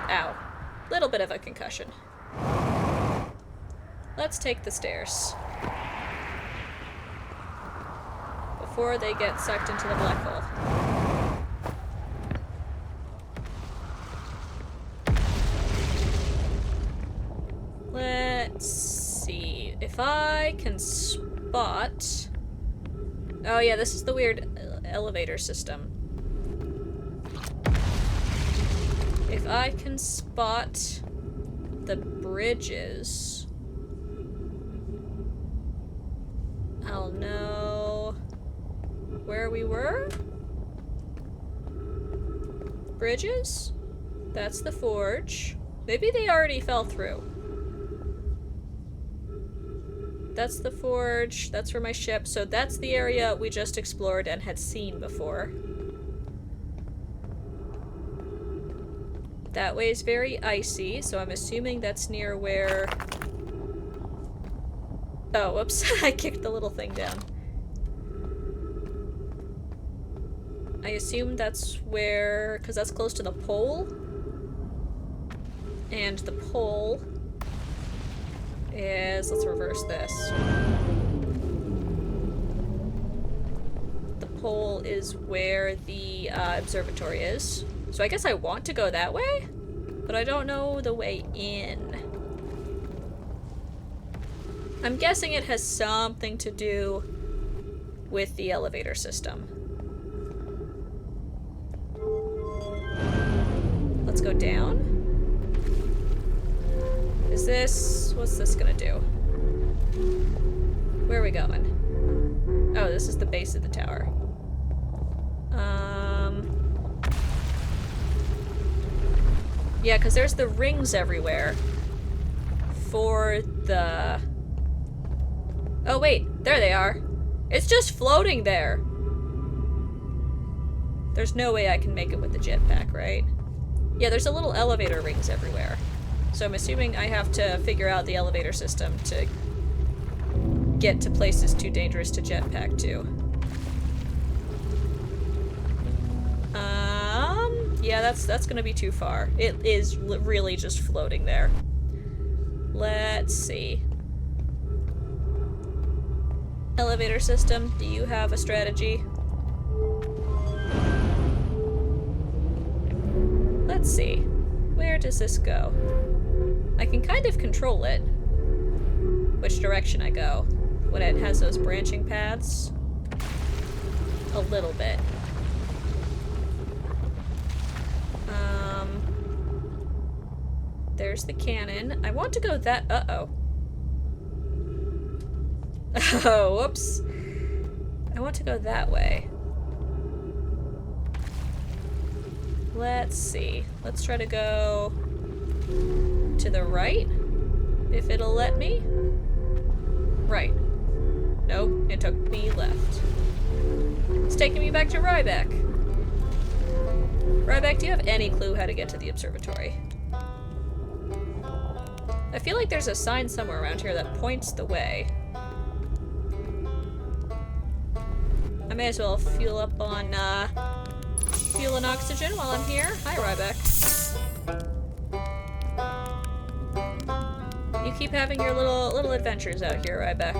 Ow. Little bit of a concussion. Let's take the stairs. Before they get sucked into the black hole. Let's see. If I can spot... Oh yeah, this is the weird elevator system. If I can spot the bridges, I'll know where we were. Bridges? That's the forge. Maybe they already fell through. That's the forge. That's where my ship. So that's the area we just explored and had seen before. That way is very icy, so I'm assuming that's near where... Oh, whoops. I kicked the little thing down. I assume that's where... because that's close to the pole. And the pole is... let's reverse this. The pole is where the observatory is. So I guess I want to go that way, but I don't know the way in. I'm guessing it has something to do with the elevator system. Let's go down. Is this... what's this gonna do? Where are we going? Oh, this is the base of the tower. Yeah, because there's the rings everywhere for the... Oh wait, there they are. It's just floating there. There's no way I can make it with the jetpack, right? Yeah, there's a little elevator rings everywhere. So I'm assuming I have to figure out the elevator system to get to places too dangerous to jetpack to. Yeah, that's gonna be too far. It is really just floating there. Let's see. Elevator system, do you have a strategy? Let's see. Where does this go? I can kind of control it. Which direction I go. When it has those branching paths. A little bit. There's the cannon. I want to go that... Uh-oh. Oh, whoops. I want to go that way. Let's see. Let's try to go to the right, if it'll let me. Right. Nope, it took me left. It's taking me back to Riebeck. Riebeck, do you have any clue how to get to the observatory? I feel like there's a sign somewhere around here that points the way. I may as well fuel up on, fuel and oxygen while I'm here. Hi, Riebeck. You keep having your little adventures out here, Riebeck.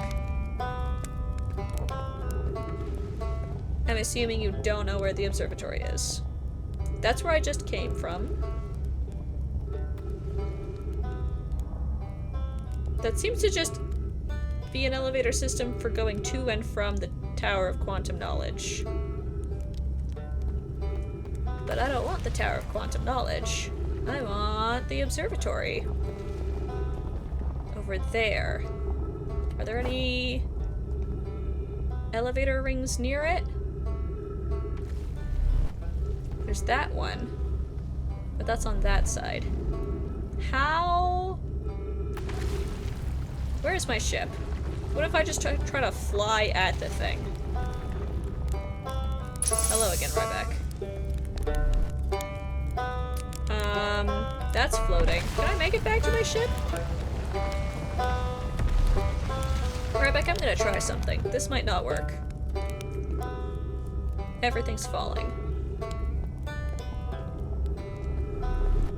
I'm assuming you don't know where the observatory is. That's where I just came from. That seems to just be an elevator system for going to and from the Tower of Quantum Knowledge. But I don't want the Tower of Quantum Knowledge. I want the observatory. Over there. Are there any elevator rings near it? There's that one. But that's on that side. How? Where is my ship? What if I just try to fly at the thing? Hello again, Riebeck. That's floating. Can I make it back to my ship? Riebeck, I'm gonna try something. This might not work. Everything's falling.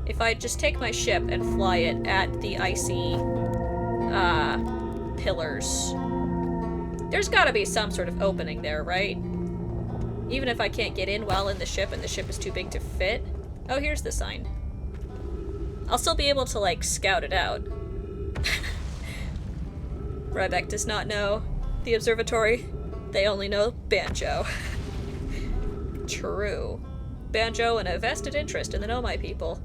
if I just take my ship and fly it at the icy, pillars, there's gotta be some sort of opening there, right? Even if I can't get in while in the ship and the ship is too big to fit. Oh, here's the sign. I'll still be able to, like, scout it out. Riebeck does not know the observatory. They only know Banjo. True. Banjo and a vested interest in the Nomai people.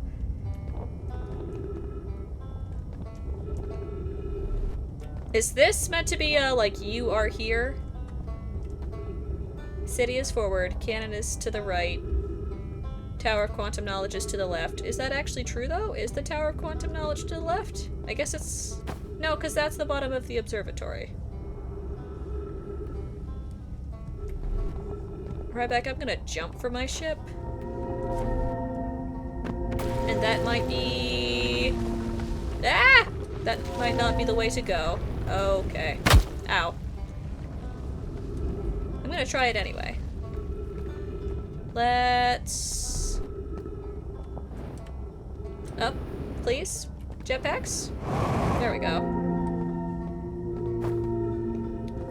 Is this meant to be a, like, you are here? City is forward, cannon is to the right. Tower of Quantum Knowledge is to the left. Is that actually true, though? Is the Tower of Quantum Knowledge to the left? I guess it's... No, because that's the bottom of the observatory. Riebeck, I'm gonna jump for my ship. And that might be... Ah! That might not be the way to go. Okay. Ow. I'm gonna try it anyway. Let's... Up, please. Jetpacks? There we go.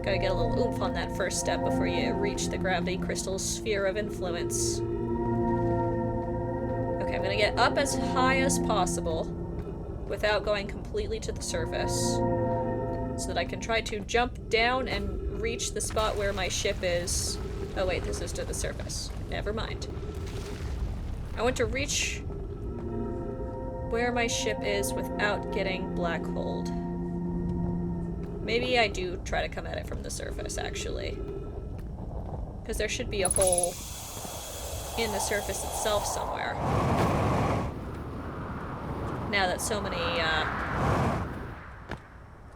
Gotta get a little oomph on that first step before you reach the gravity crystal sphere of influence. Okay, I'm gonna get up as high as possible without going completely to the surface, so that I can try to jump down and reach the spot where my ship is. Oh wait, this is to the surface. Never mind. I want to reach where my ship is without getting black holed. Maybe I do try to come at it from the surface, actually. Because there should be a hole in the surface itself somewhere. Now that so many,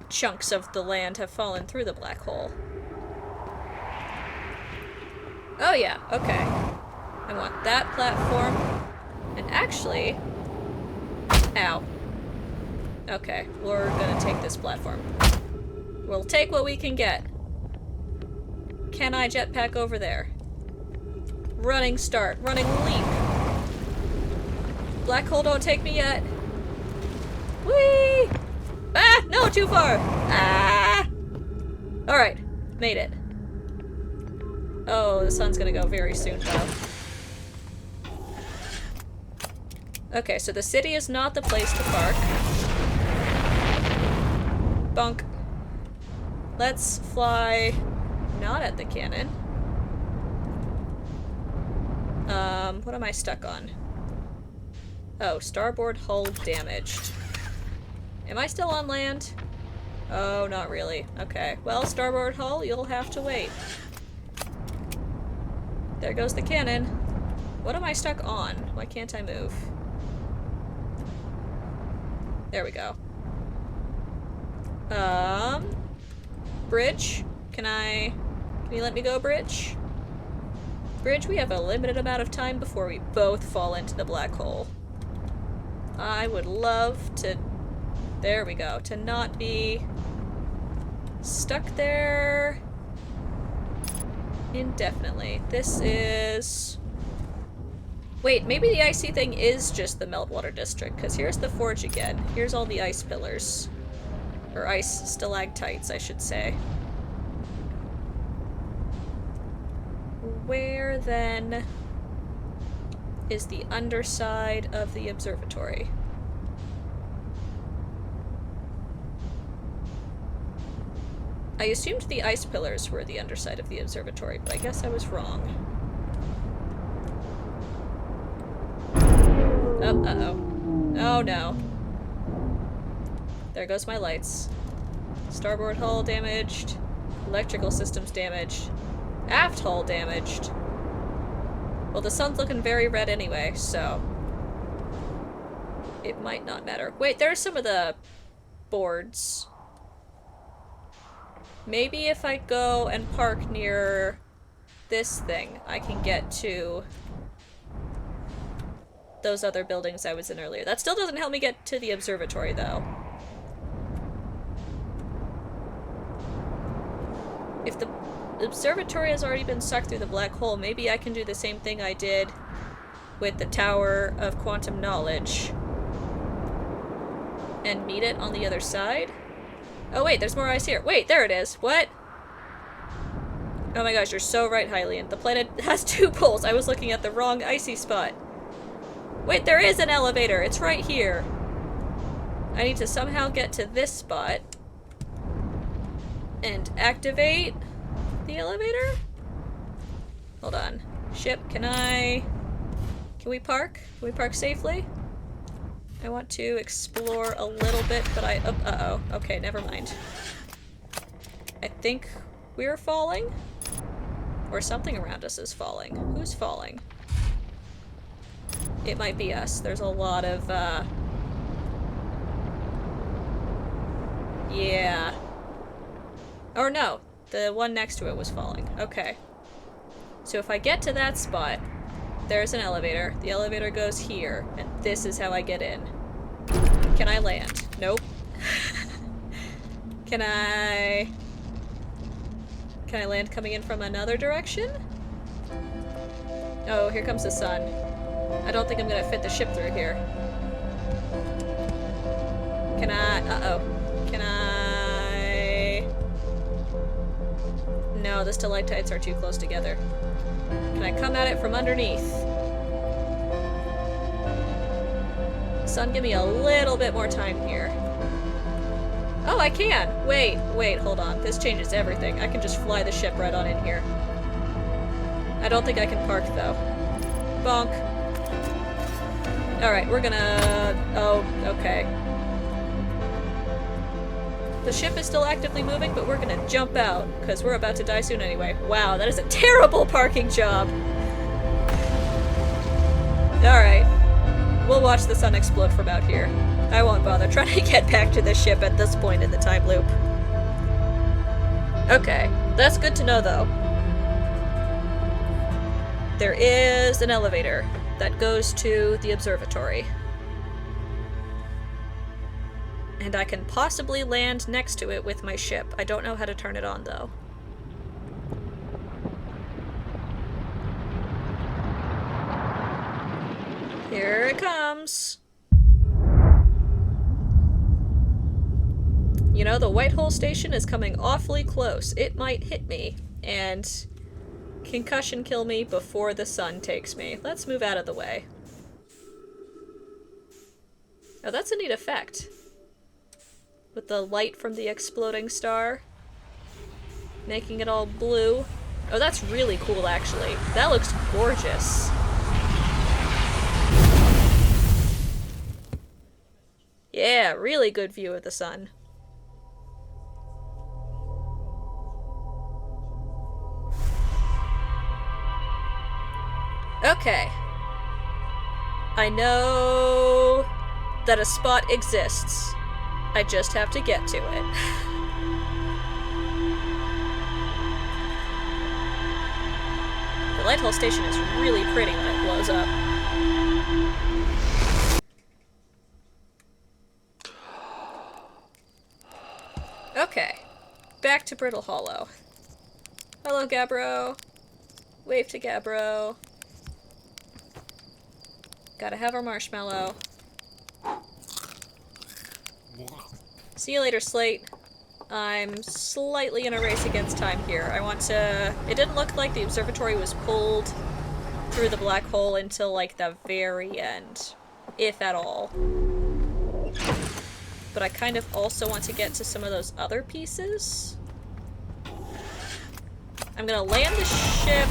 chunks of the land have fallen through the black hole. Oh yeah, okay. I want that platform. And actually... Ow. Okay, we're gonna take this platform. We'll take what we can get. Can I jetpack over there? Running start. Running leap. Black hole, don't take me yet. Whee! Ah! No, too far! Ah! Alright, made it. Oh, the sun's gonna go very soon, though. Okay, so the city is not the place to park. Bunk. Let's fly not at the cannon. What am I stuck on? Oh, starboard hull damaged. Am I still on land? Oh, not really. Okay. Well, starboard hull, you'll have to wait. There goes the cannon. What am I stuck on? Why can't I move? There we go. Bridge? Can you let me go, Bridge? Bridge, we have a limited amount of time before we both fall into the black hole. I would love to... There we go. To not be stuck there indefinitely. This is... Wait, maybe the icy thing is just the Meltwater District, because here's the forge again. Here's all the ice pillars. Or ice stalactites, I should say. Where, then, is the underside of the observatory? I assumed the ice pillars were the underside of the observatory, but I guess I was wrong. Oh, uh-oh. Oh, no. There goes my lights. Starboard hull damaged. Electrical systems damaged. Aft hull damaged. Well, the sun's looking very red anyway, so... it might not matter. Wait, there are some of the boards. Maybe if I go and park near this thing, I can get to those other buildings I was in earlier. That still doesn't help me get to the observatory, though. If the observatory has already been sucked through the black hole, maybe I can do the same thing I did with the Tower of Quantum Knowledge and meet it on the other side. Oh wait, there's more ice here. Wait, there it is. What? Oh my gosh, you're so right, Hylian. The planet has 2 poles. I was looking at the wrong icy spot. Wait, there is an elevator. It's right here. I need to somehow get to this spot and activate the elevator? Hold on. Ship, can we park? Can we park safely? I want to explore a little bit, but uh-oh. Okay, never mind. I think we're falling? Or something around us is falling. Who's falling? It might be us. There's a lot of, yeah. Or no, the one next to it was falling. Okay. So if I get to that spot, there's an elevator. The elevator goes here, and this is how I get in. Can I land? Nope. Can I land coming in from another direction? Oh, here comes the sun. I don't think I'm gonna fit the ship through here. Can I? Uh-oh. Can I? No, the stalactites are too close together. Can I come at it from underneath? Sun, give me a little bit more time here. Oh, I can! Wait, hold on. This changes everything. I can just fly the ship right on in here. I don't think I can park, though. Bonk. Alright, we're gonna... Oh, okay. The ship is still actively moving, but we're gonna jump out, because we're about to die soon anyway. Wow, that is a terrible parking job! Alright. We'll watch the sun explode from out here. I won't bother trying to get back to the ship at this point in the time loop. Okay, that's good to know, though. There is an elevator that goes to the observatory. And I can possibly land next to it with my ship. I don't know how to turn it on, though. Here it comes. You know, the White Hole Station is coming awfully close. It might hit me, and concussion kill me before the sun takes me. Let's move out of the way. Oh, that's a neat effect. With the light from the exploding star. Making it all blue. Oh, that's really cool, actually. That looks gorgeous. Yeah, really good view of the sun. Okay. I know that a spot exists. I just have to get to it. The Light Hole Station is really pretty when it blows up. Okay. Back to Brittle Hollow. Hello, Gabbro. Wave to Gabbro. Gotta have our marshmallow. See you later, Slate. I'm slightly in a race against time here. I want to... It didn't look like the observatory was pulled through the black hole until, like, the very end. If at all. But I kind of also want to get to some of those other pieces. I'm gonna land the ship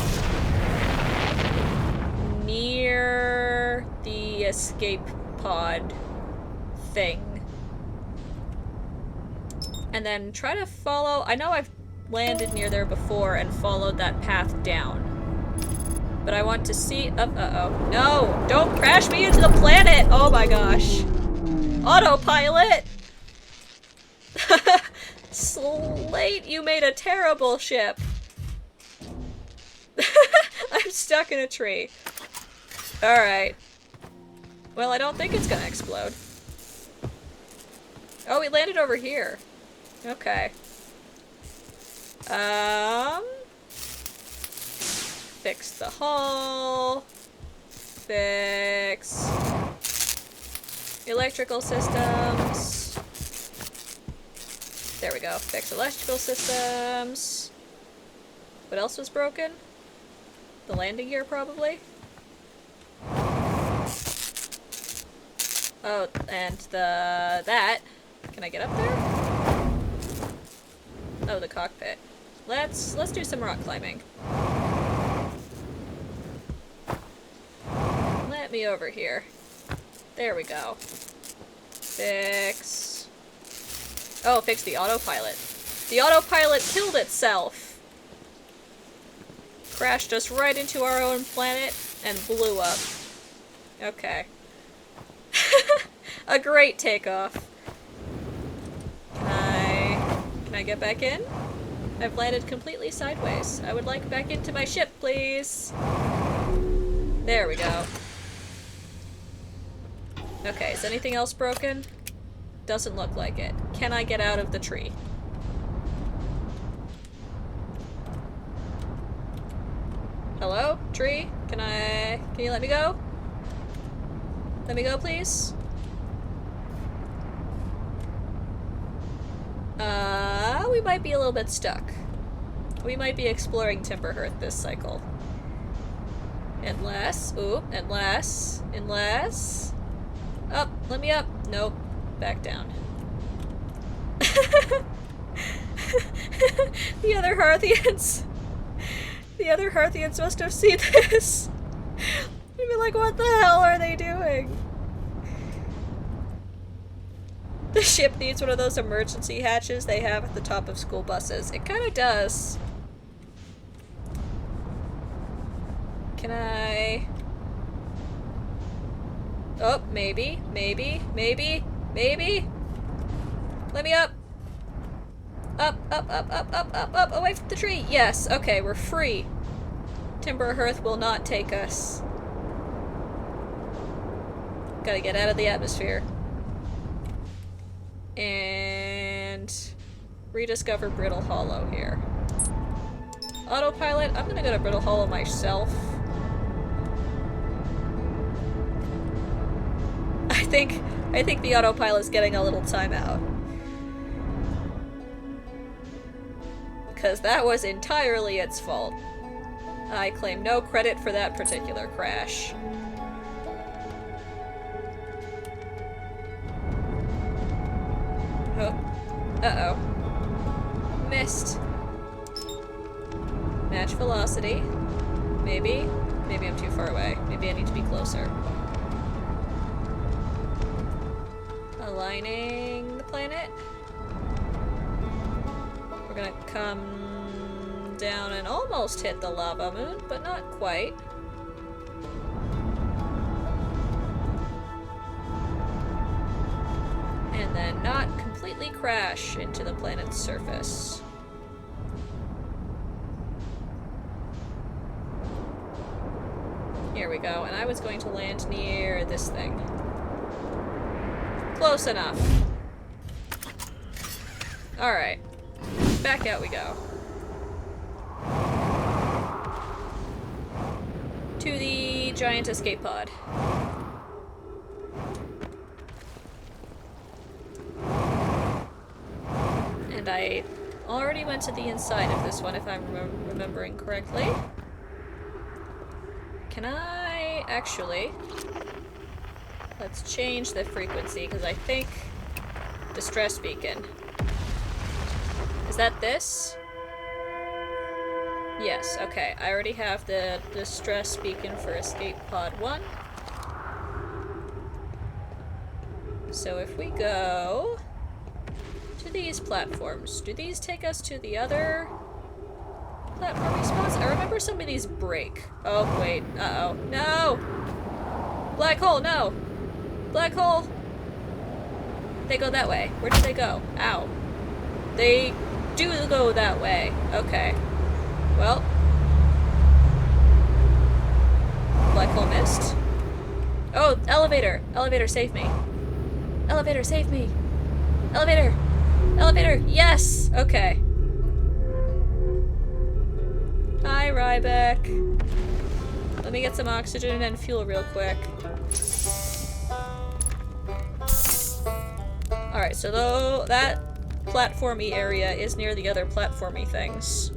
near the escape pod thing. And then try to follow... I know I've landed near there before and followed that path down. But I want to see... Uh-oh. No! Don't crash me into the planet! Oh my gosh. Autopilot! Slate, you made a terrible ship. I'm stuck in a tree. Alright. Well, I don't think it's gonna explode. Oh, we landed over here. Okay. Fix the hull. Fix electrical systems. There we go. Fix electrical systems. What else was broken? The landing gear, probably? Oh, and that. Can I get up there? Oh, the cockpit. Let's do some rock climbing. Let me over here. There we go. Fix. Oh, fix the autopilot. The autopilot killed itself! Crashed us right into our own planet and blew up. Okay. A great takeoff. Can I get back in? I've landed completely sideways. I would like back into my ship, please. There we go. Okay, is anything else broken? Doesn't look like it. Can I get out of the tree? Hello? Tree? Can you let me go? Let me go, please? We might be a little bit stuck. We might be exploring Timberhearth this cycle. Unless... Up! Let me up! Nope. Back down. The other Hearthians! The other Hearthians must have seen this! They'd be like, what the hell are they doing? The ship needs one of those emergency hatches they have at the top of school buses. It kinda does. Can I... Oh, maybe. Let me up! Up, away from the tree! Yes, okay, we're free. Timberhearth will not take us. Gotta get out of the atmosphere. And... rediscover Brittle Hollow here. Autopilot, I'm gonna go to Brittle Hollow myself. I think the autopilot's getting a little timeout. Because that was entirely its fault. I claim no credit for that particular crash. Oh. Uh-oh. Missed. Match velocity. Maybe. Maybe I'm too far away. Maybe I need to be closer. Aligning the planet. We're gonna come down and almost hit the lava moon, but not quite. And then not completely crash into the planet's surface. Here we go, and I was going to land near this thing. Close enough. Alright. Back out we go. To the giant escape pod. And I already went to the inside of this one, if I'm remembering correctly. Can I actually... Let's change the frequency, because I think... Distress beacon. Is that this? Yes, okay. I already have the distress beacon for escape pod 1. So if we go to these platforms, do these take us to the other platforming spots? I remember some of these break. Oh, wait. Uh-oh. No! Black hole, no! Black hole! They go that way. Where did they go? Ow. They do go that way. Okay. Well. Black hole missed. Oh, elevator! Elevator, save me. Elevator, save me! Elevator! Elevator! Yes! Okay. Hi, Riebeck. Let me get some oxygen and fuel real quick. Alright, so though that platformy area is near the other platformy things.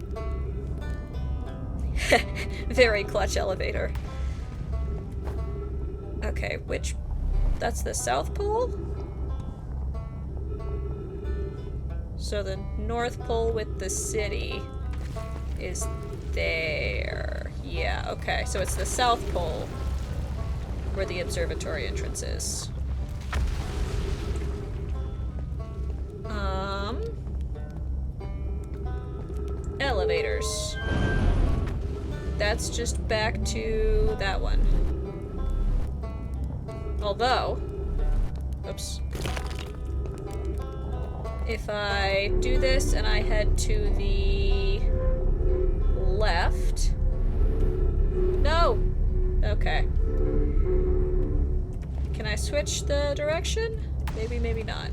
Very clutch elevator. Okay, which... That's the South Pole? So the North Pole with the city is there. Yeah, okay. So it's the South Pole where the observatory entrance is. Elevators. That's just back to that one. Although, oops. If I do this and I head to the left. No! Okay. Can I switch the direction? Maybe, maybe not.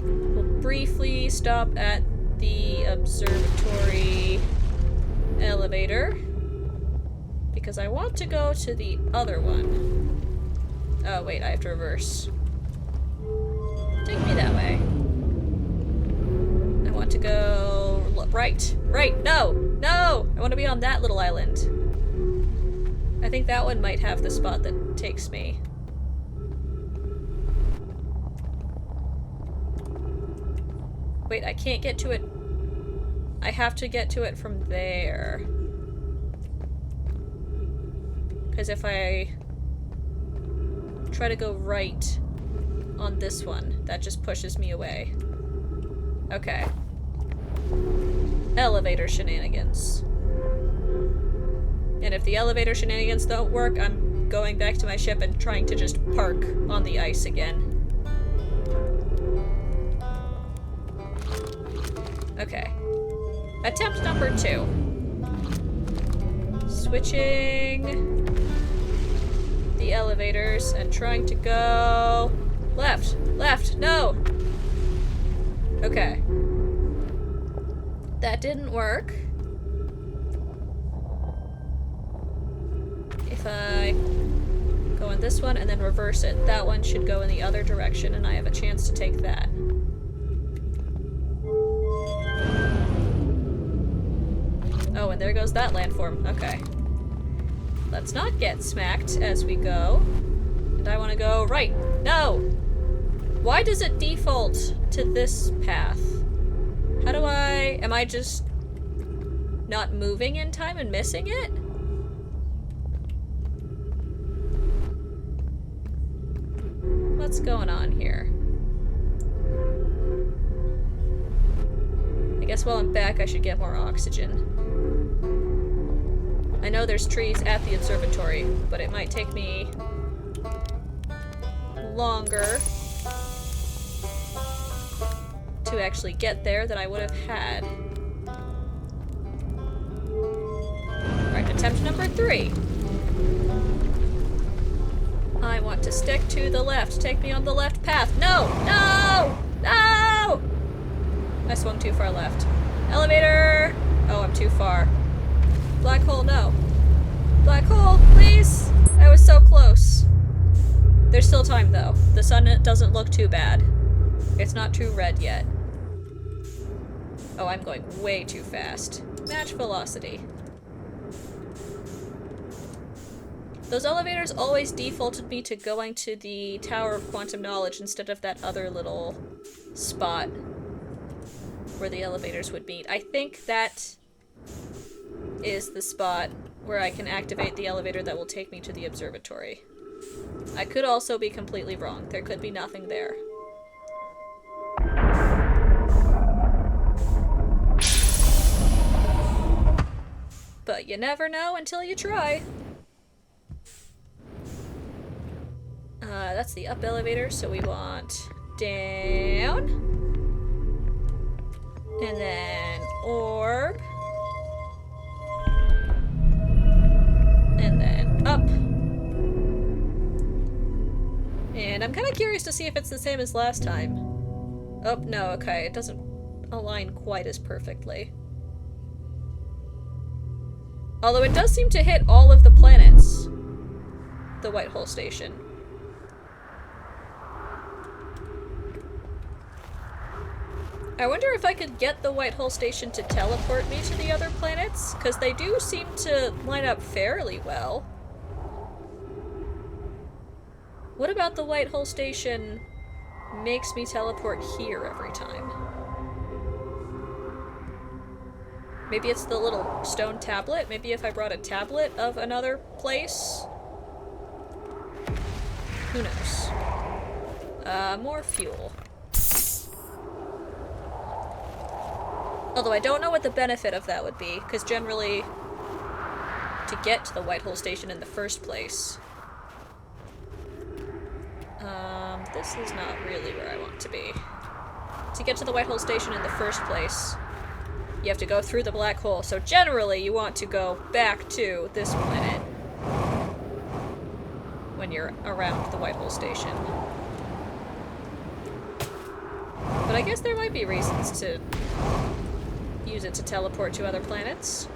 We'll briefly stop at the observatory elevator because I want to go to the other one. Oh wait, I have to reverse. Take me that way. I want to go right. Right. No! No! I want to be on that little island. I think that one might have the spot that takes me. Wait, I can't get to it. I have to get to it from there. Because if I try to go right on this one, that just pushes me away. Okay. Elevator shenanigans. And if the elevator shenanigans don't work, I'm going back to my ship and trying to just park on the ice again. Okay. Attempt number 2. Switching the elevators and trying to go left. Left. No! Okay. That didn't work. If I go on this one and then reverse it, that one should go in the other direction and I have a chance to take that. Oh, and there goes that landform. Okay. Let's not get smacked as we go. And I want to go right. No! Why does it default to this path? How do I... Am I just not moving in time and missing it? What's going on here? I guess while I'm back I should get more oxygen. I know there's trees at the observatory, but it might take me longer to actually get there than I would have had. Alright, attempt number 3. I want to stick to the left. Take me on the left path. No! No! No! I swung too far left. Elevator! Oh, I'm too far. Black hole, no. Black hole, please! I was so close. There's still time, though. The sun doesn't look too bad. It's not too red yet. Oh, I'm going way too fast. Match velocity. Those elevators always defaulted me to going to the Tower of Quantum Knowledge instead of that other little spot where the elevators would meet. I think that is the spot where I can activate the elevator that will take me to the observatory. I could also be completely wrong. There could be nothing there. But you never know until you try. That's the up elevator, so we want down. And then orb. And then up. And I'm kind of curious to see if it's the same as last time. Oh, no, okay, it doesn't align quite as perfectly. Although it does seem to hit all of the planets. The White Hole Station. I wonder if I could get the White Hole Station to teleport me to the other planets, because they do seem to line up fairly well. What about the White Hole Station makes me teleport here every time? Maybe it's the little stone tablet? Maybe if I brought a tablet of another place? Who knows? More fuel. Although I don't know what the benefit of that would be, because generally, to get to the White Hole Station in the first place... this is not really where I want to be. To get to the White Hole Station in the first place, you have to go through the black hole, so generally you want to go back to this planet when you're around the White Hole Station. But I guess there might be reasons to use it to teleport to other planets.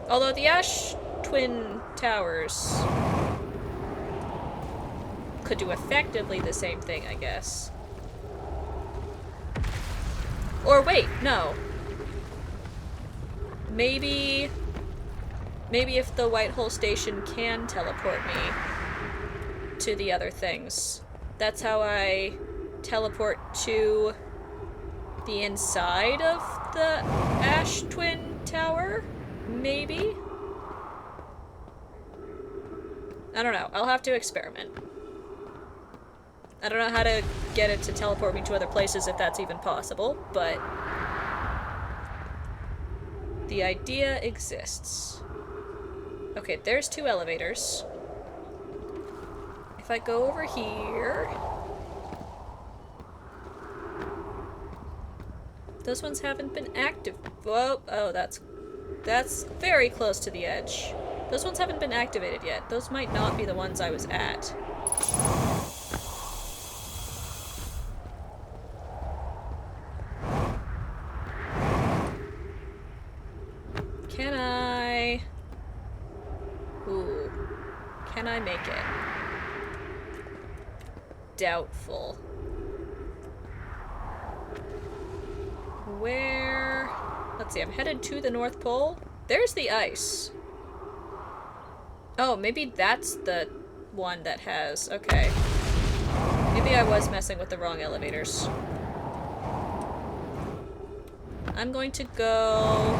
Although the Ash Twin Towers could do effectively the same thing, I guess. Or wait, no. Maybe if the White Hole Station can teleport me to the other things, that's how I teleport to the inside of the Ash Twin Tower? Maybe? I don't know. I'll have to experiment. I don't know how to get it to teleport me to other places if that's even possible, but the idea exists. Okay, there's 2 elevators. If I go over here... Those ones haven't been active. Whoa, oh, that's very close to the edge. Those ones haven't been activated yet. Those might not be the ones I was at. Can I... Ooh. Can I make it? Doubtful. Where... Let's see, I'm headed to the North Pole. There's the ice. Oh, maybe that's the one that has... Okay. Maybe I was messing with the wrong elevators. I'm going to go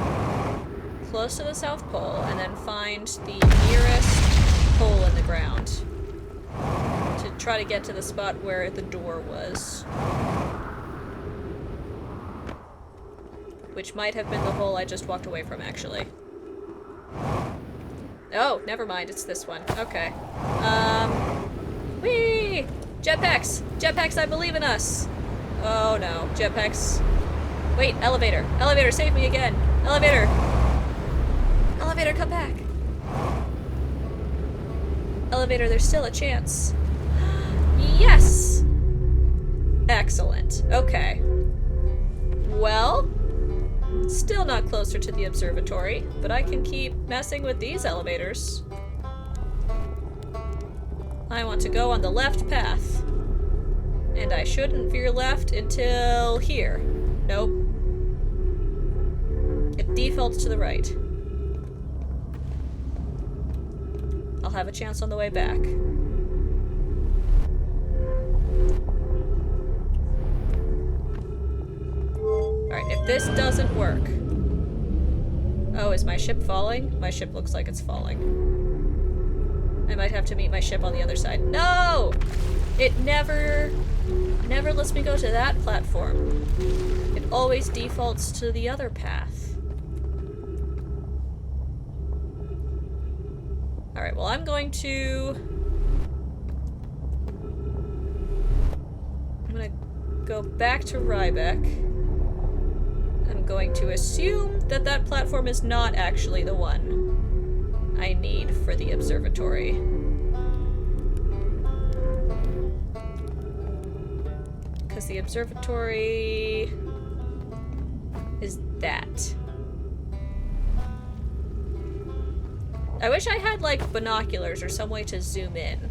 close to the South Pole and then find the nearest hole in the ground to try to get to the spot where the door was. Which might have been the hole I just walked away from, actually. Oh, never mind, it's this one. Okay. Whee! Jetpacks! Jetpacks, I believe in us! Oh no, jetpacks. Wait, elevator. Elevator, save me again! Elevator! Elevator, come back! Elevator, there's still a chance. Yes! Excellent. Okay. Well... Still not closer to the observatory, but I can keep messing with these elevators. I want to go on the left path. And I shouldn't veer left until here. Nope. It defaults to the right. I'll have a chance on the way back. Alright, if this doesn't work... Oh, is my ship falling? My ship looks like it's falling. I might have to meet my ship on the other side. No! It never lets me go to that platform. It always defaults to the other path. Alright, well I'm going to... I'm gonna go back to Riebeck. I'm going to assume that that platform is not actually the one I need for the observatory. Because the observatory is that. I wish I had, like, binoculars or some way to zoom in.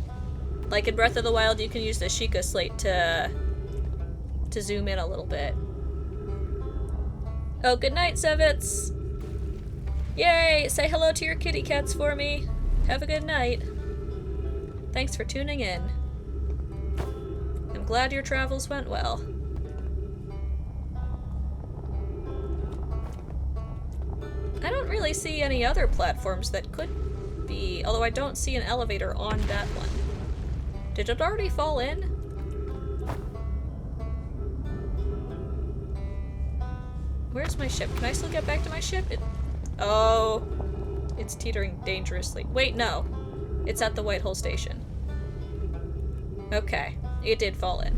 Like in Breath of the Wild, you can use the Sheikah slate to zoom in a little bit. Oh, good night, Sevitz! Yay! Say hello to your kitty cats for me. Have a good night. Thanks for tuning in. I'm glad your travels went well. I don't really see any other platforms that could be, although I don't see an elevator on that one. Did it already fall in? Where's my ship? Can I still get back to my ship? Oh, it's teetering dangerously. Wait, no. It's at the White Hole Station. Okay, it did fall in.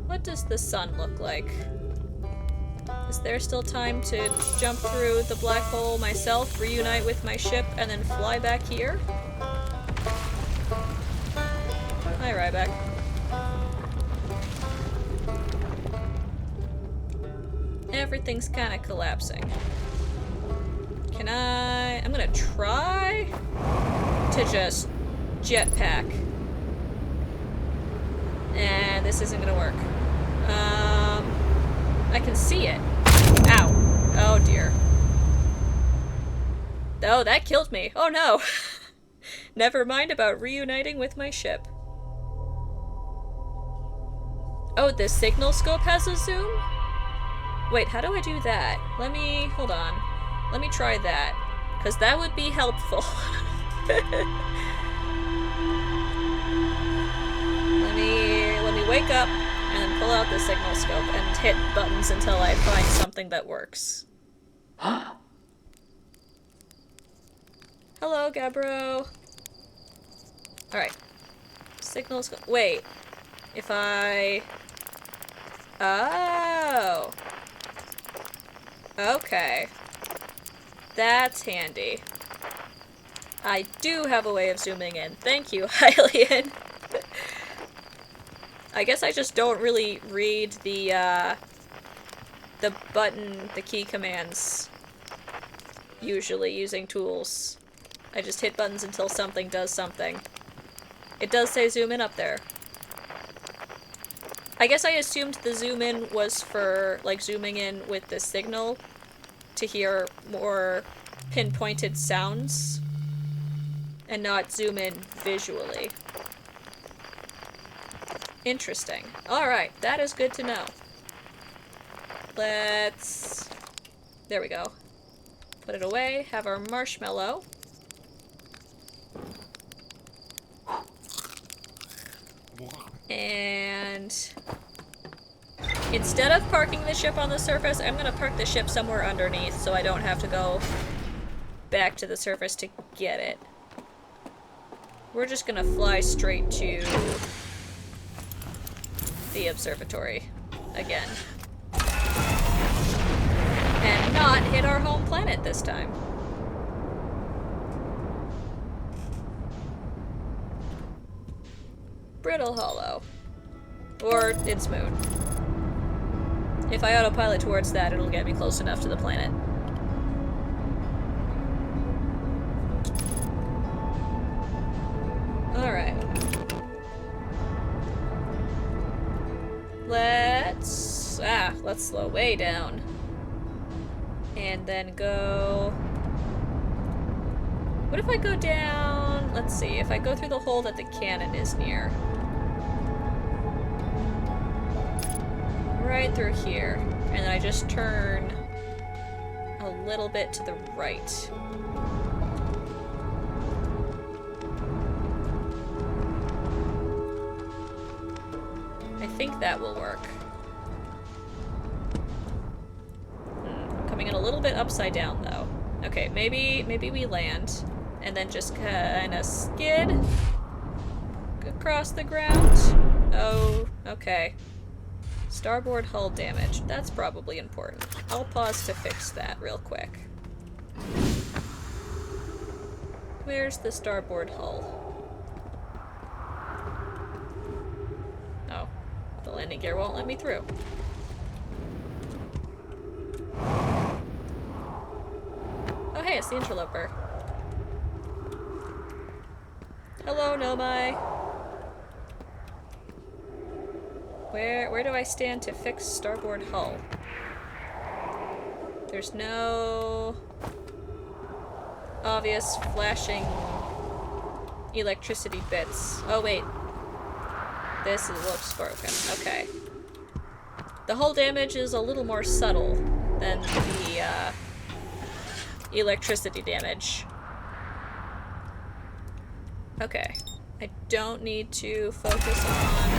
What does the sun look like? Is there still time to jump through the black hole myself, reunite with my ship, and then fly back here? Hi, Riebeck. Everything's kind of collapsing. Can I'm gonna try to just jetpack. And this isn't gonna work. I can see it. Ow. Oh dear. Oh, that killed me. Oh no. Never mind about reuniting with my ship. Oh, this signal scope has a zoom? Wait, how do I do that? Hold on. Let me try that. Because that would be helpful. Let me wake up and then pull out the signal scope and hit buttons until I find something that works. Hello, Gabbro. Alright. Signal scope. Wait. If I... Oh. Okay. That's handy. I do have a way of zooming in. Thank you, Hylian. I guess I just don't really read the key commands usually using tools. I just hit buttons until something does something. It does say zoom in up there. I guess I assumed the zoom in was for, like, zooming in with the signal to hear more pinpointed sounds and not zoom in visually. Interesting. Alright, that is good to know. Let's... There we go. Put it away, have our marshmallow. And... instead of parking the ship on the surface, I'm gonna park the ship somewhere underneath so I don't have to go back to the surface to get it. We're just gonna fly straight to the observatory again. And not hit our home planet this time. Brittle Hollow. Or its moon. If I autopilot towards that, it'll get me close enough to the planet. Alright. Let's slow way down. And then go... What if I go down... Let's see, if I go through the hole that the cannon is near. Right through here. And then I just turn a little bit to the right. I think that will work. Coming in a little bit upside down, though. Okay, maybe we land, and then just kind of skid across the ground. Oh, okay. Starboard hull damage. That's probably important. I'll pause to fix that real quick. Where's the starboard hull? Oh, the landing gear won't let me through. Oh hey, it's the interloper. Hello, Nomai. Where do I stand to fix starboard hull? There's no obvious flashing electricity bits. Oh wait. This looks broken. Okay. The hull damage is a little more subtle than the electricity damage. Okay. I don't need to focus on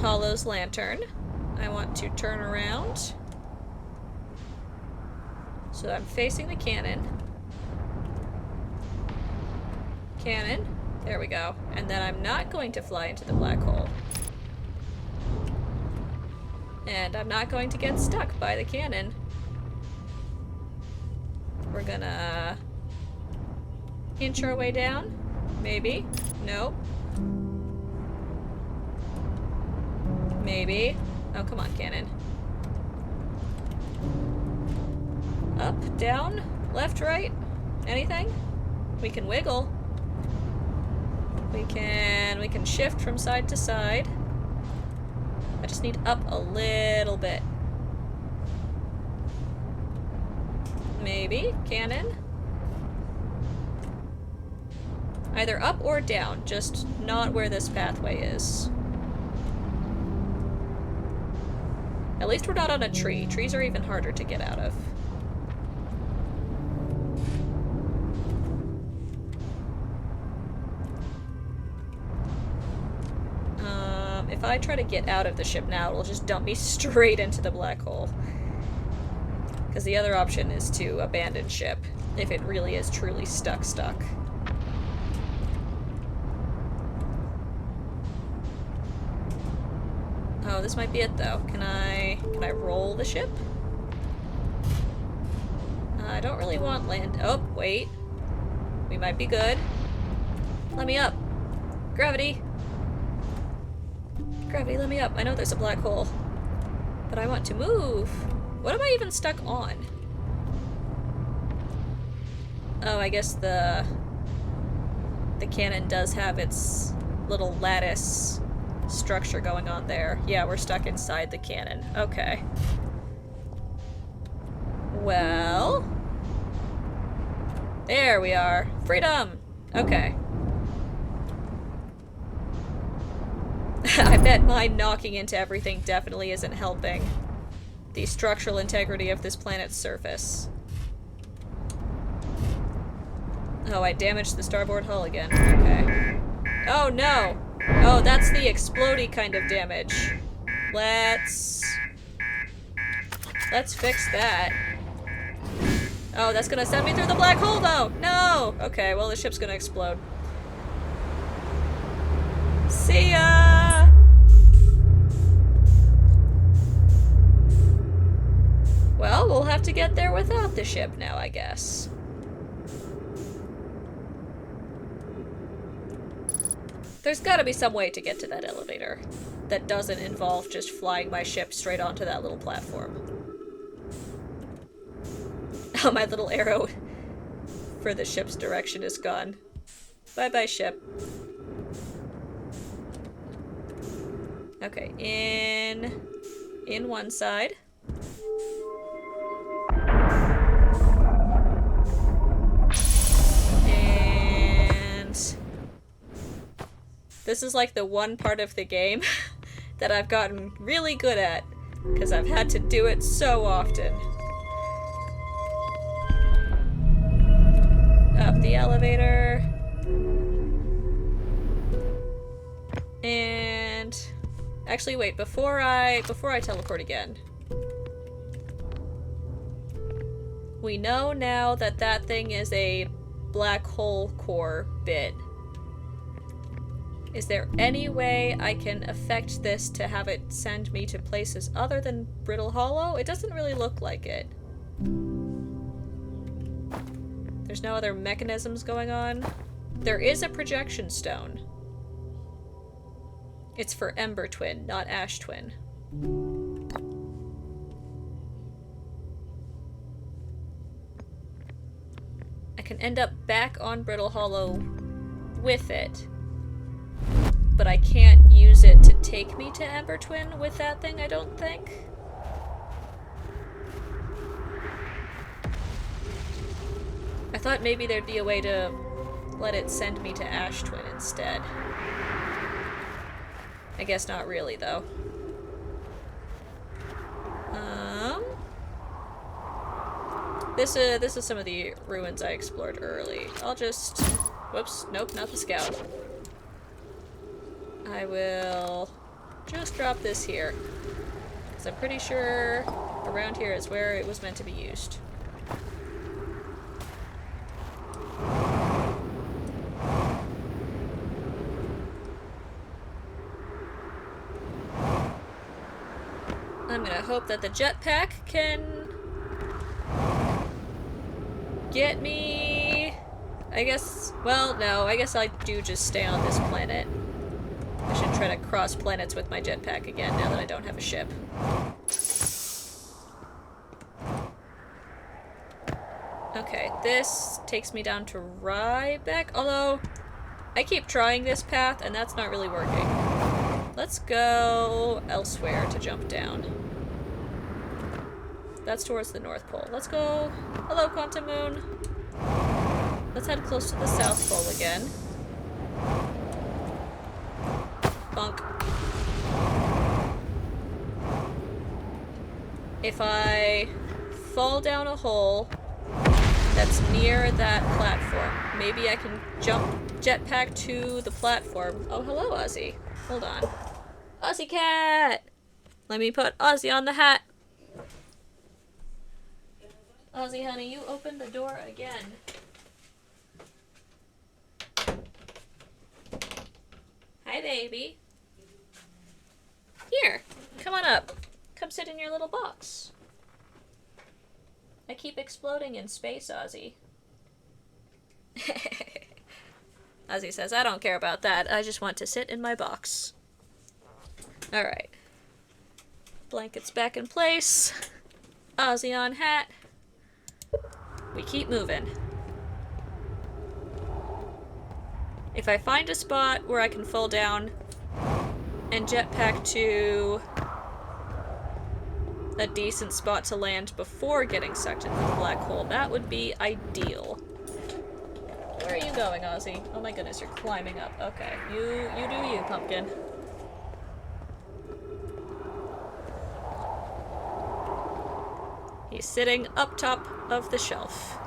Hollow's lantern. I want to turn around so I'm facing the cannon. Cannon. There we go. And then I'm not going to fly into the black hole. And I'm not going to get stuck by the cannon. We're gonna inch our way down. Maybe. Nope. Maybe. Oh, come on, cannon. Up, down, left, right. Anything? We can wiggle. We can shift from side to side. I just need up a little bit. Maybe. Cannon. Either up or down, just not where this pathway is. At least we're not on a tree. Trees are even harder to get out of. If I try to get out of the ship now, it'll just dump me straight into the black hole. Because the other option is to abandon ship, if it really is truly stuck. Oh, this might be it though. Can I roll the ship? I don't really want land. Oh, wait. We might be good. Let me up. Gravity. Gravity, let me up. I know there's a black hole. But I want to move. What am I even stuck on? Oh, I guess the cannon does have its little lattice structure going on there. Yeah, we're stuck inside the cannon. Okay. Well. There we are. Freedom! Okay. I bet my knocking into everything definitely isn't helping the structural integrity of this planet's surface. Oh, I damaged the starboard hull again. Okay. Oh no! Oh, that's the explodey kind of damage. Let's fix that. Oh, that's gonna send me through the black hole though! No! Okay, well the ship's gonna explode. See ya! Well, we'll have to get there without the ship now, I guess. There's gotta be some way to get to that elevator that doesn't involve just flying my ship straight onto that little platform. Oh, my little arrow for the ship's direction is gone. Bye-bye, ship. Okay, in one side. And this is like the one part of the game that I've gotten really good at, because I've had to do it so often. Up the elevator. And actually wait, before I teleport again. We know now that that thing is a black hole core bit. Is there any way I can affect this to have it send me to places other than Brittle Hollow? It doesn't really look like it. There's no other mechanisms going on. There is a projection stone. It's for Ember Twin, not Ash Twin. I can end up back on Brittle Hollow with it. but I can't use it to take me to Ember Twin with that thing, I don't think. I thought maybe there'd be a way to let it send me to Ash Twin instead. I guess not really, though. This is some of the ruins I explored early. I'll just... Whoops, nope, not the scout. I will just drop this here. Because I'm pretty sure around here is where it was meant to be used. I'm gonna hope that the jetpack can get me... I guess... Well, no, I guess I do just stay on this planet. I should try to cross planets with my jetpack again now that I don't have a ship. Okay, this takes me down to Riebeck, although I keep trying this path and that's not really working. Let's go elsewhere to jump down. That's towards the North Pole. Let's go... Hello, Quantum Moon. Let's head close to the South Pole again. Bunk. If I fall down a hole that's near that platform, maybe I can jump jetpack to the platform. Oh, hello, Ozzy. Hold on. Ozzy cat! Let me put Ozzy on the hat. Ozzy, honey, you opened the door again. Hi, baby. Here, come on up. Come sit in your little box. I keep exploding in space, Ozzy. Ozzy says, I don't care about that. I just want to sit in my box. Alright. Blankets back in place. Ozzy on hat. We keep moving. If I find a spot where I can fall down and jetpack to a decent spot to land before getting sucked into the black hole, that would be ideal. Where are you going, Ozzy? Oh my goodness, you're climbing up. Okay, you do you, pumpkin. He's sitting up top of the shelf.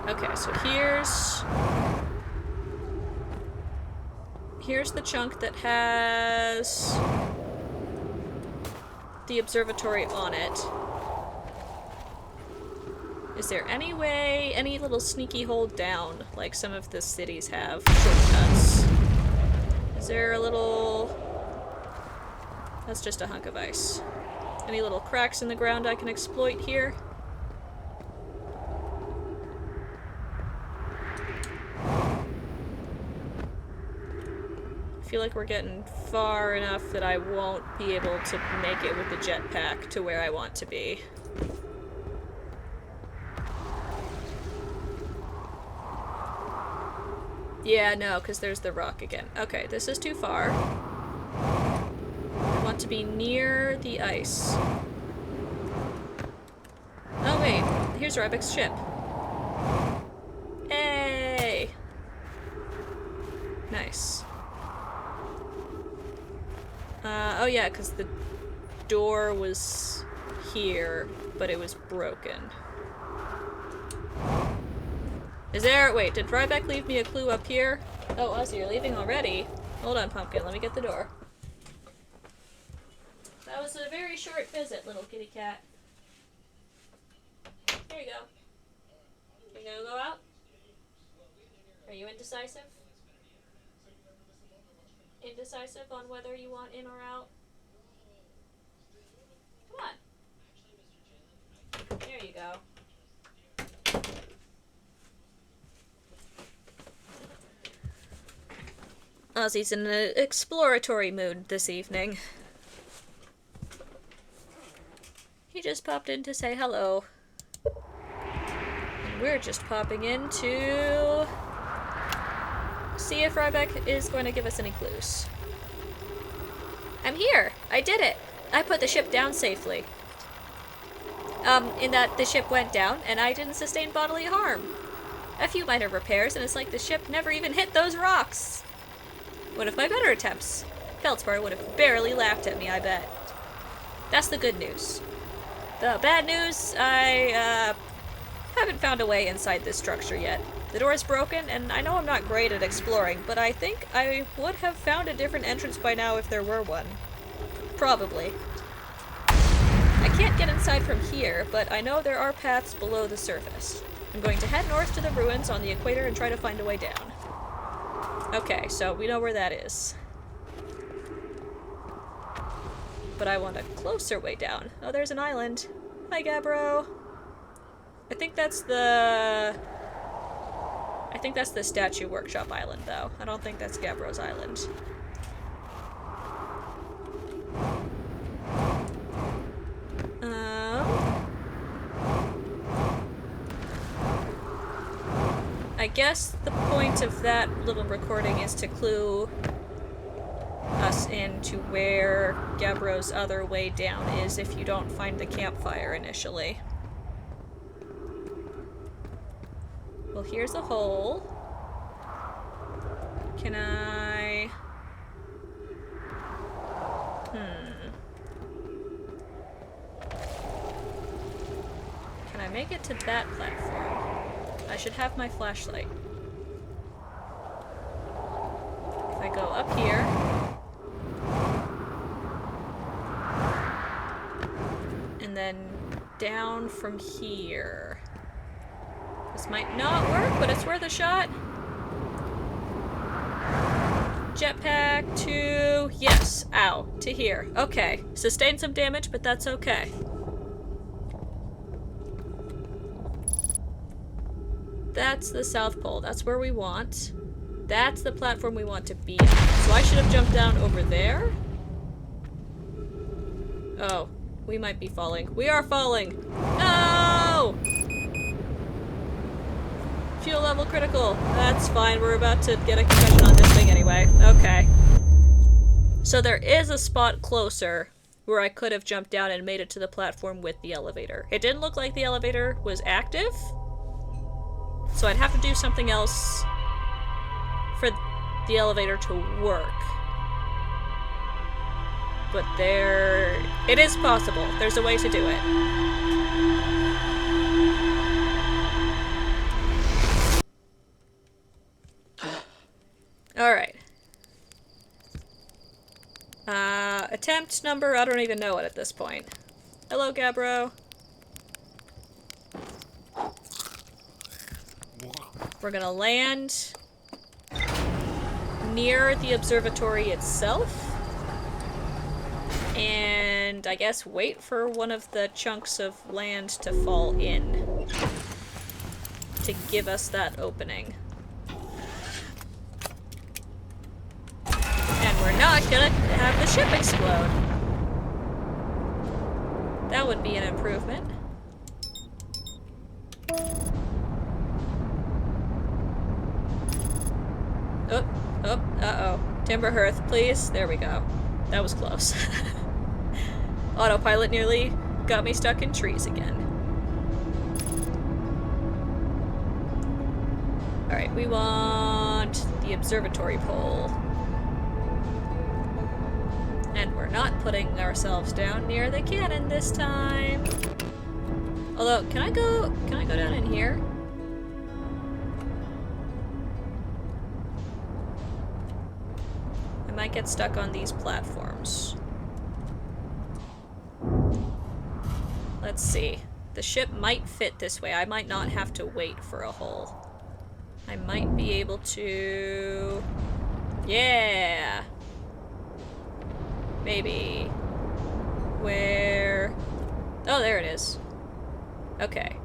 Okay, so here's the chunk that has the observatory on it. Is there any way, any little sneaky hole down, like some of the cities have shortcuts? Is there a little... That's just a hunk of ice. Any little cracks in the ground I can exploit here? I feel like we're getting far enough that I won't be able to make it with the jetpack to where I want to be. Yeah, no, because there's the rock again. Okay, this is too far. I want to be near the ice. Oh wait, here's Riebeck's ship. Hey! Nice. Oh yeah, because the door was here, but it was broken. Is there... Wait, did Riebeck leave me a clue up here? Oh, Ozzy, you're leaving already? Hold on, Pumpkin, let me get the door. That was a very short visit, little kitty cat. Here you go. You gonna go out? Are you indecisive? Indecisive on whether you want in or out? Come on. There you go. Ozzy's in an exploratory mood this evening. He just popped in to say hello. And we're just popping in to see if Riebeck is going to give us any clues. I'm here! I did it! I put the ship down safely. In that the ship went down and I didn't sustain bodily harm. A few minor repairs and it's like the ship never even hit those rocks. One of my better attempts. Feldspar would have barely laughed at me, I bet. That's the good news. The bad news, I haven't found a way inside this structure yet. The door is broken, and I know I'm not great at exploring, but I think I would have found a different entrance by now if there were one. Probably. I can't get inside from here, but I know there are paths below the surface. I'm going to head north to the ruins on the equator and try to find a way down. Okay, so we know where that is. But I want a closer way down. Oh, there's an island. Hi, Gabbro. I think that's the Statue Workshop Island, though. I don't think that's Gabbro's Island. I guess the point of that little recording is to clue us into where Gabbro's other way down is if you don't find the campfire initially. Well, here's a hole. Can I... Can I make it to that platform? I should have my flashlight. If I go up here... and then down from here. This might not work, but it's worth a shot. Jetpack to... yes. Ow. To here. Okay. Sustained some damage, but that's okay. That's the South Pole. That's where we want. That's the platform we want to be on. So I should have jumped down over there. Oh. We might be falling. We are falling! No! Fuel level critical. That's fine. We're about to get a concussion on this thing anyway. Okay. So there is a spot closer where I could have jumped down and made it to the platform with the elevator. It didn't look like the elevator was active. So I'd have to do something else for the elevator to work. But it is possible. There's a way to do it. Alright. Attempt number, I don't even know it at this point. Hello, Gabbro. We're gonna land near the observatory itself. And I guess wait for one of the chunks of land to fall in to give us that opening. And we're not gonna have the ship explode. That would be an improvement. Oh, uh-oh. Timber hearth, please. There we go. That was close. Autopilot nearly got me stuck in trees again. Alright, we want the observatory pole. And we're not putting ourselves down near the cannon this time. Although, can I go down in here? I might get stuck on these platforms. Let's see. The ship might fit this way. I might not have to wait for a hole. I might be able to... yeah! Maybe. Where... oh, there it is. Okay.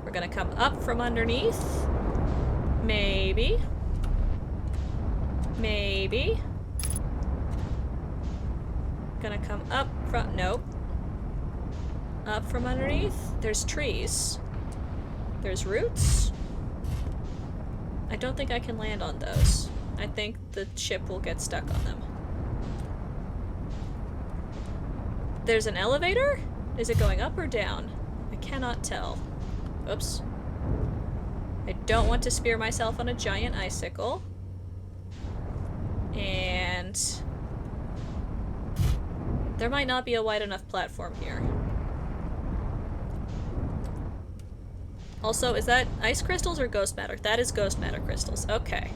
We're gonna come up from underneath. Maybe. Maybe. Gonna come up front. Nope. up from underneath? There's trees. There's roots. I don't think I can land on those. I think the ship will get stuck on them. There's an elevator? Is it going up or down? I cannot tell. Oops. I don't want to spear myself on a giant icicle. And there might not be a wide enough platform here. Also, is that ice crystals or ghost matter? That is ghost matter crystals. Okay.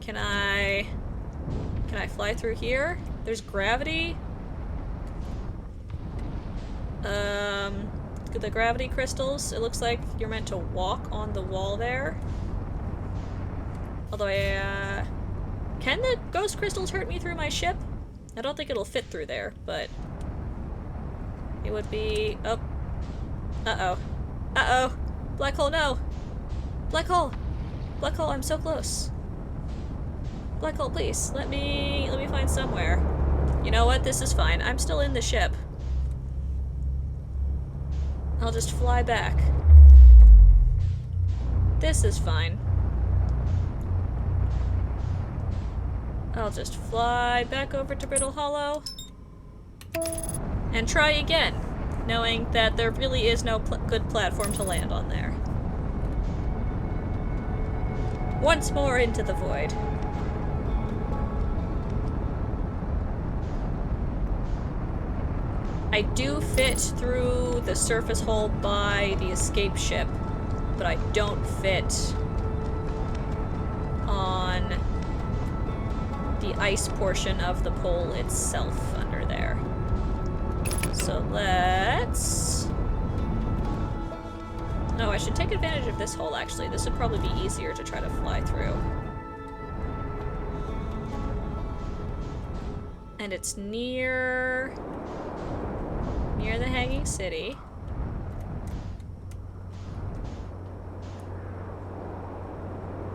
Can I fly through here? There's gravity. The gravity crystals, it looks like you're meant to walk on the wall there. Although can the ghost crystals hurt me through my ship? I don't think it'll fit through there, but it would be... Oh. Uh-oh. Uh-oh. Black hole, no! Black hole! Black hole, I'm so close. Black hole, please, let me find somewhere. You know what? This is fine. I'm still in the ship. I'll just fly back. This is fine. I'll just fly back over to Brittle Hollow and try again, knowing that there really is no good platform to land on there. Once more into the void. I do fit through the surface hole by the escape ship, but I don't fit on the ice portion of the pole itself under there. So let's... No, I should take advantage of this hole, actually. This would probably be easier to try to fly through. And it's near the Hanging City.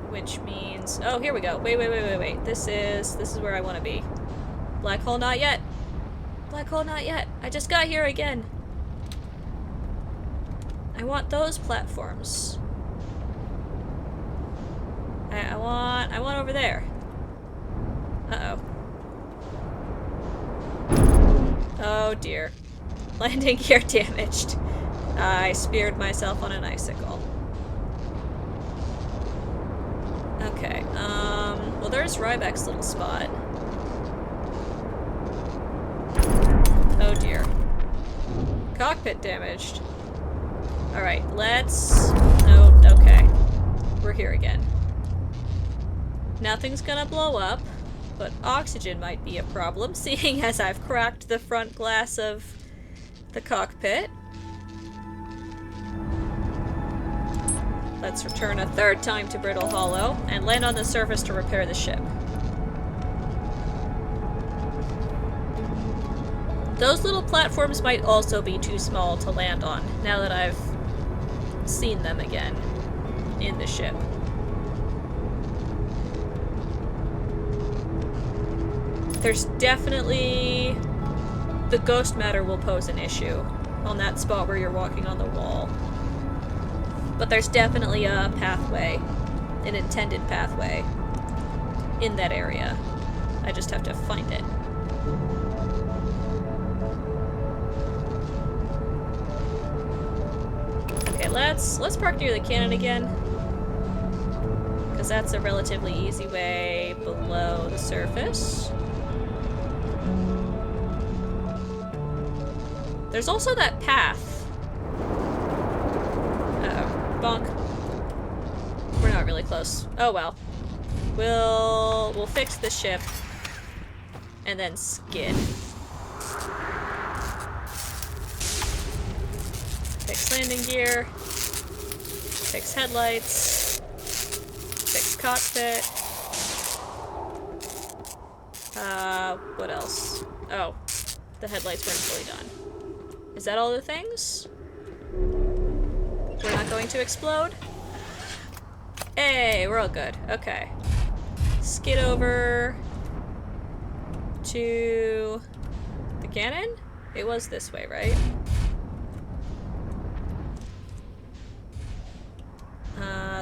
Which means... Oh, here we go. Wait. This is where I want to be. Black hole, not yet. Black hole, not yet. I just got here again. I want those platforms. I want over there. Uh-oh. Oh dear. Landing gear damaged. I speared myself on an icicle. Okay, well there's Riebeck's little spot. Oh dear. Cockpit damaged. Alright, let's... Oh, okay. We're here again. Nothing's gonna blow up, but oxygen might be a problem, seeing as I've cracked the front glass of the cockpit. Let's return a third time to Brittle Hollow and land on the surface to repair the ship. Those little platforms might also be too small to land on, now that I've seen them again in the ship. There's definitely... The ghost matter will pose an issue on that spot where you're walking on the wall. But there's definitely a pathway, an intended pathway, in that area. I just have to find it. Okay, let's park near the cannon again, because that's a relatively easy way below the surface. There's also that path. Uh-oh. Bonk. We're not really close. Oh well. We'll fix the ship and then skid. Fix landing gear. Fix headlights. Fix cockpit. What else? Oh, the headlights weren't fully done. Is that all the things? We're not going to explode? Hey, we're all good. Okay. Skid over to the cannon? It was this way, right?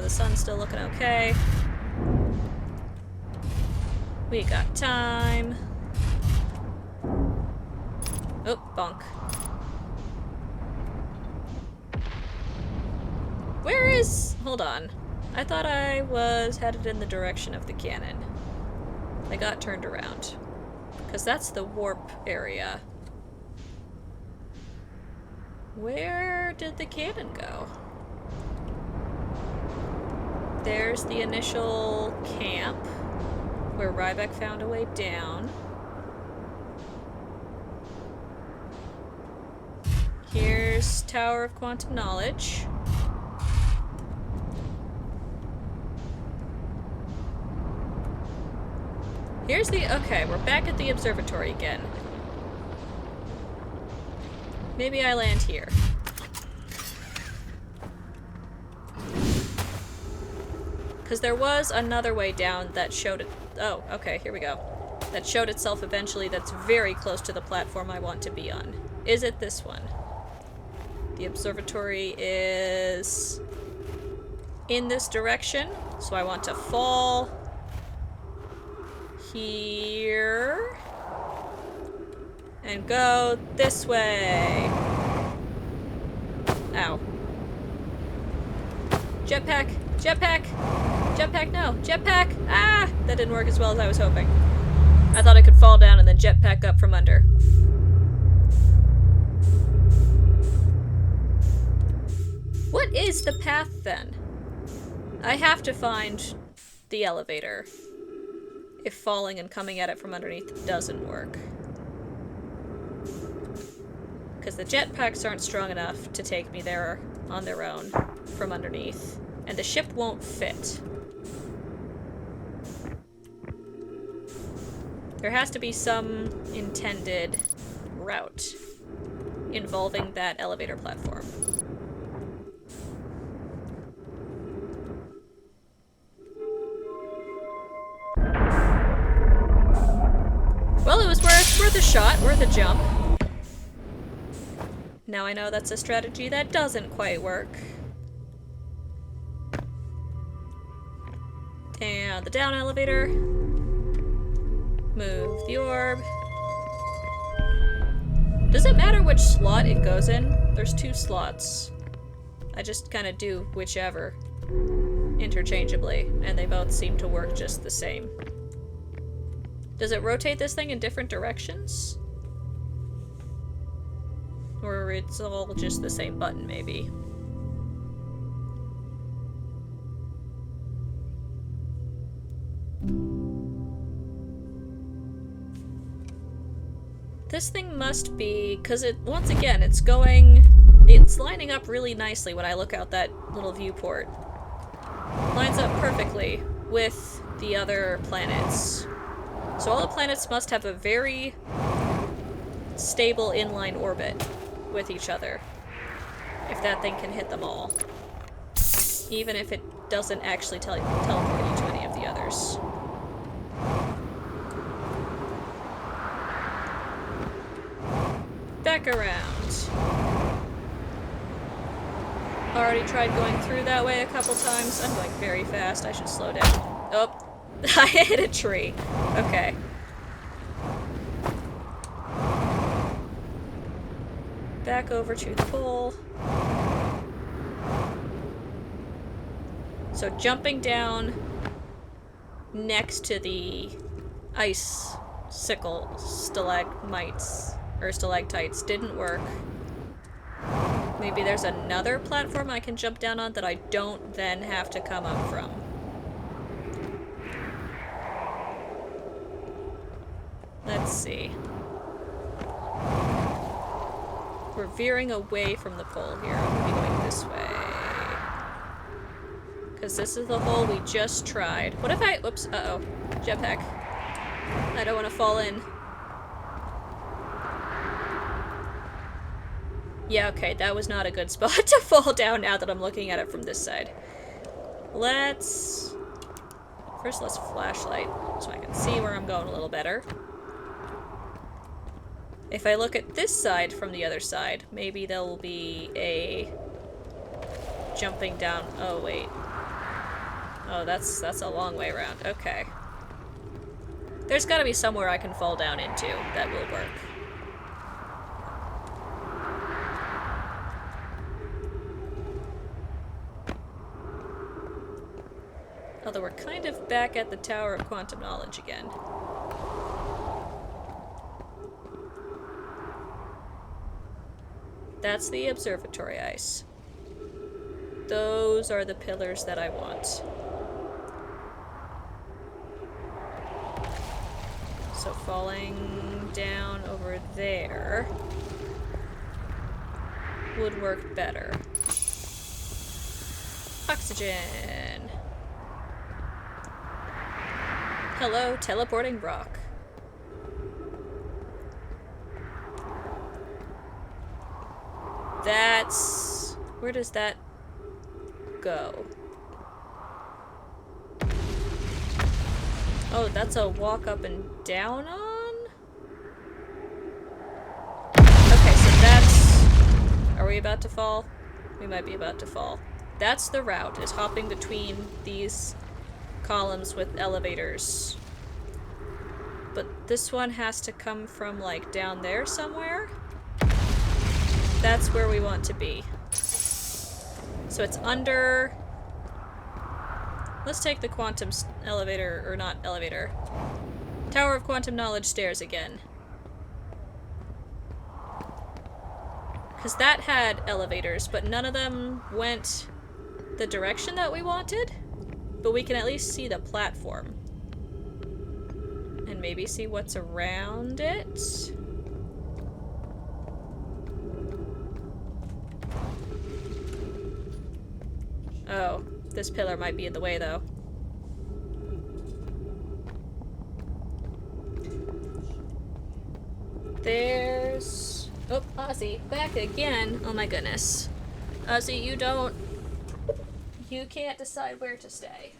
the sun's still looking okay. We got time. Oh, bonk. Where is... Hold on. I thought I was headed in the direction of the cannon. I got turned around. Because that's the warp area. Where did the cannon go? There's the initial camp, where Riebeck found a way down. Here's Tower of Quantum Knowledge. Here's the... Okay, we're back at the observatory again. Maybe I land here. Because there was another way down that showed it... Oh, okay, here we go. That showed itself eventually that's very close to the platform I want to be on. Is it this one? The observatory is in this direction, so I want to fall here and go this way. Ow. Jetpack! Jetpack! Jetpack, no! Jetpack! Ah! That didn't work as well as I was hoping. I thought I could fall down and then jetpack up from under. What is the path, then? I have to find the elevator if falling and coming at it from underneath doesn't work. Because the jetpacks aren't strong enough to take me there on their own from underneath. And the ship won't fit. There has to be some intended route involving that elevator platform. Well, it was worth a shot, worth a jump. Now I know that's a strategy that doesn't quite work. And the down elevator. Move the orb. Does it matter which slot it goes in? There's 2 slots. I just kind of do whichever interchangeably, and they both seem to work just the same. Does it rotate this thing in different directions? Or it's all just the same button, maybe? This thing must be, because it, once again, it's lining up really nicely when I look out that little viewport. Lines up perfectly with the other planets. So all the planets must have a very stable inline orbit with each other, if that thing can hit them all. Even if it doesn't actually teleport you to any of the others. Back around. Already tried going through that way a couple times. I'm going very fast. I should slow down. Oh, I hit a tree. Okay. Back over to the pole. So jumping down next to the icicle stalagmites or stalactites didn't work. Maybe there's another platform I can jump down on that I don't then have to come up from. Let's see. We're veering away from the pole here. I'm gonna be going this way. Because this is the hole we just tried. What if I... Whoops. Uh-oh. Jetpack. I don't want to fall in. Yeah, okay. That was not a good spot to fall down now that I'm looking at it from this side. Let's... First, let's flashlight so I can see where I'm going a little better. If I look at this side from the other side, maybe there will be a jumping down. Oh, wait. Oh, that's a long way around. Okay. There's gotta be somewhere I can fall down into that will work. Although we're kind of back at the Tower of Quantum Knowledge again. That's the observatory ice. Those are the pillars that I want. So falling down over there would work better. Oxygen. Hello, teleporting rock. That's... where does that go? Oh, that's a walk up and down on? Okay, so that's... are we about to fall? We might be about to fall. That's the route, is hopping between these columns with elevators. But this one has to come from, like, down there somewhere? That's where we want to be. So it's under... let's take the quantum elevator, or not elevator. Tower of Quantum Knowledge stairs again. Because that had elevators, but none of them went the direction that we wanted. But we can at least see the platform. And maybe see what's around it. Oh, this pillar might be in the way, though. There's... oh, Ozzy, back again. Oh my goodness. Ozzy, you don't... you can't decide where to stay.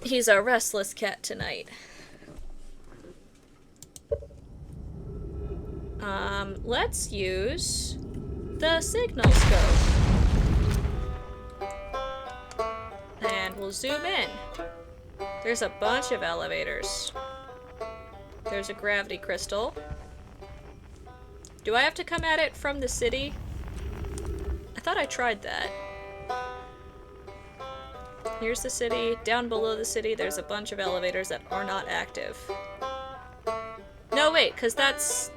He's a restless cat tonight. Let's use the signal scope. And we'll zoom in. There's a bunch of elevators. There's a gravity crystal. Do I have to come at it from the city? I thought I tried that. Here's the city. Down below the city, there's a bunch of elevators that are not active. No, wait, because that's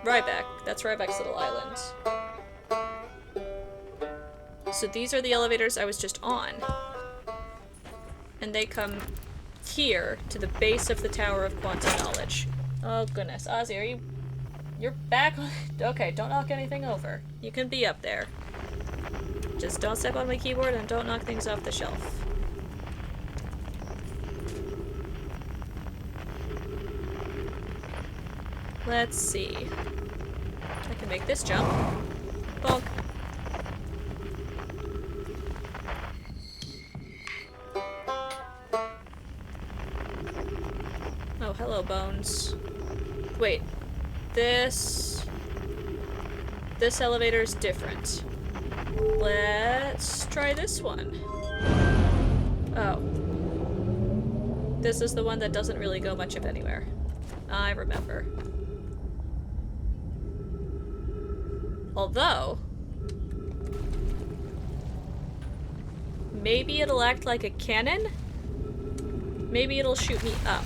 Riebeck. That's Riebeck's little island. So these are the elevators I was just on. And they come here to the base of the Tower of Quantum Knowledge. Oh goodness. Ozzy, are you... you're back on... okay, don't knock anything over. You can be up there. Just don't step on my keyboard and don't knock things off the shelf. Let's see. I can make this jump. Bonk. Oh, hello, Bones. Wait. This elevator's different. Let's try this one. Oh. This is the one that doesn't really go much of anywhere. I remember. Although, maybe it'll act like a cannon? Maybe it'll shoot me up.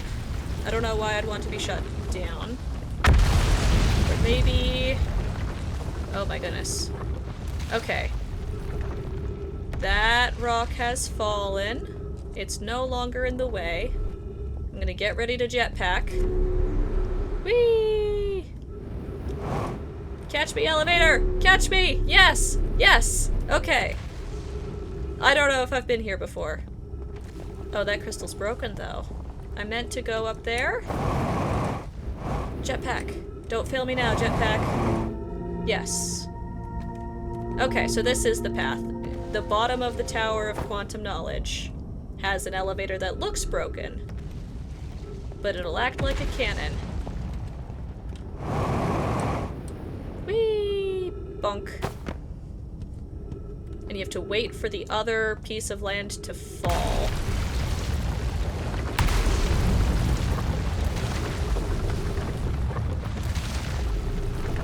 I don't know why I'd want to be shut down. But maybe... oh my goodness. Okay. That rock has fallen. It's no longer in the way. I'm gonna get ready to jetpack. Whee! Catch me, elevator! Catch me! Yes! Yes! Okay. I don't know if I've been here before. Oh, that crystal's broken, though. I meant to go up there. Jetpack. Don't fail me now, jetpack. Yes. Okay, so this is the path. The bottom of the Tower of Quantum Knowledge has an elevator that looks broken, but it'll act like a cannon. Whee! Bonk. And you have to wait for the other piece of land to fall.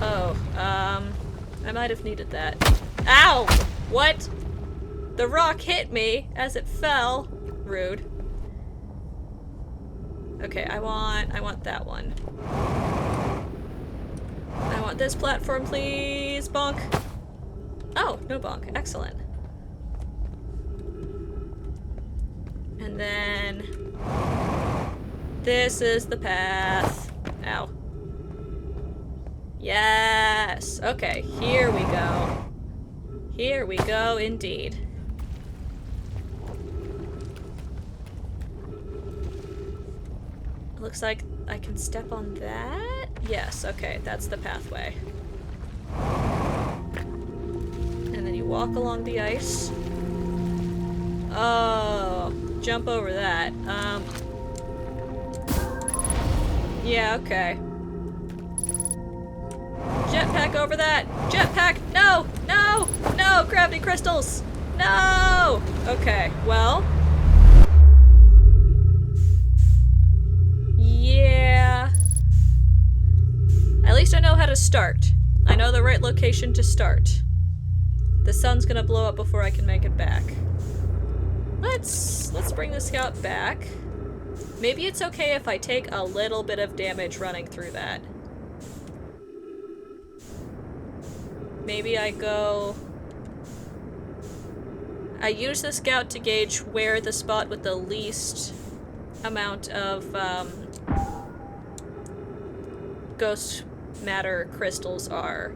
Oh, I might have needed that. Ow! What? The rock hit me as it fell. Rude. Okay, I want that one. I want this platform, please. Bonk. Oh, no bonk. Excellent. And then this is the path. Ow. Yes. Okay, here we go. Here we go indeed. Looks like I can step on that? Yes, okay, that's the pathway. And then you walk along the ice. Oh, jump over that. Yeah, okay. Jetpack over that! Jetpack! No! No! No! Gravity crystals! No! Okay, well. Yeah. At least I know how to start. I know the right location to start. The sun's gonna blow up before I can make it back. Let's bring the scout back. Maybe it's okay if I take a little bit of damage running through that. Maybe I use the scout to gauge where the spot with the least amount of ghost matter crystals are.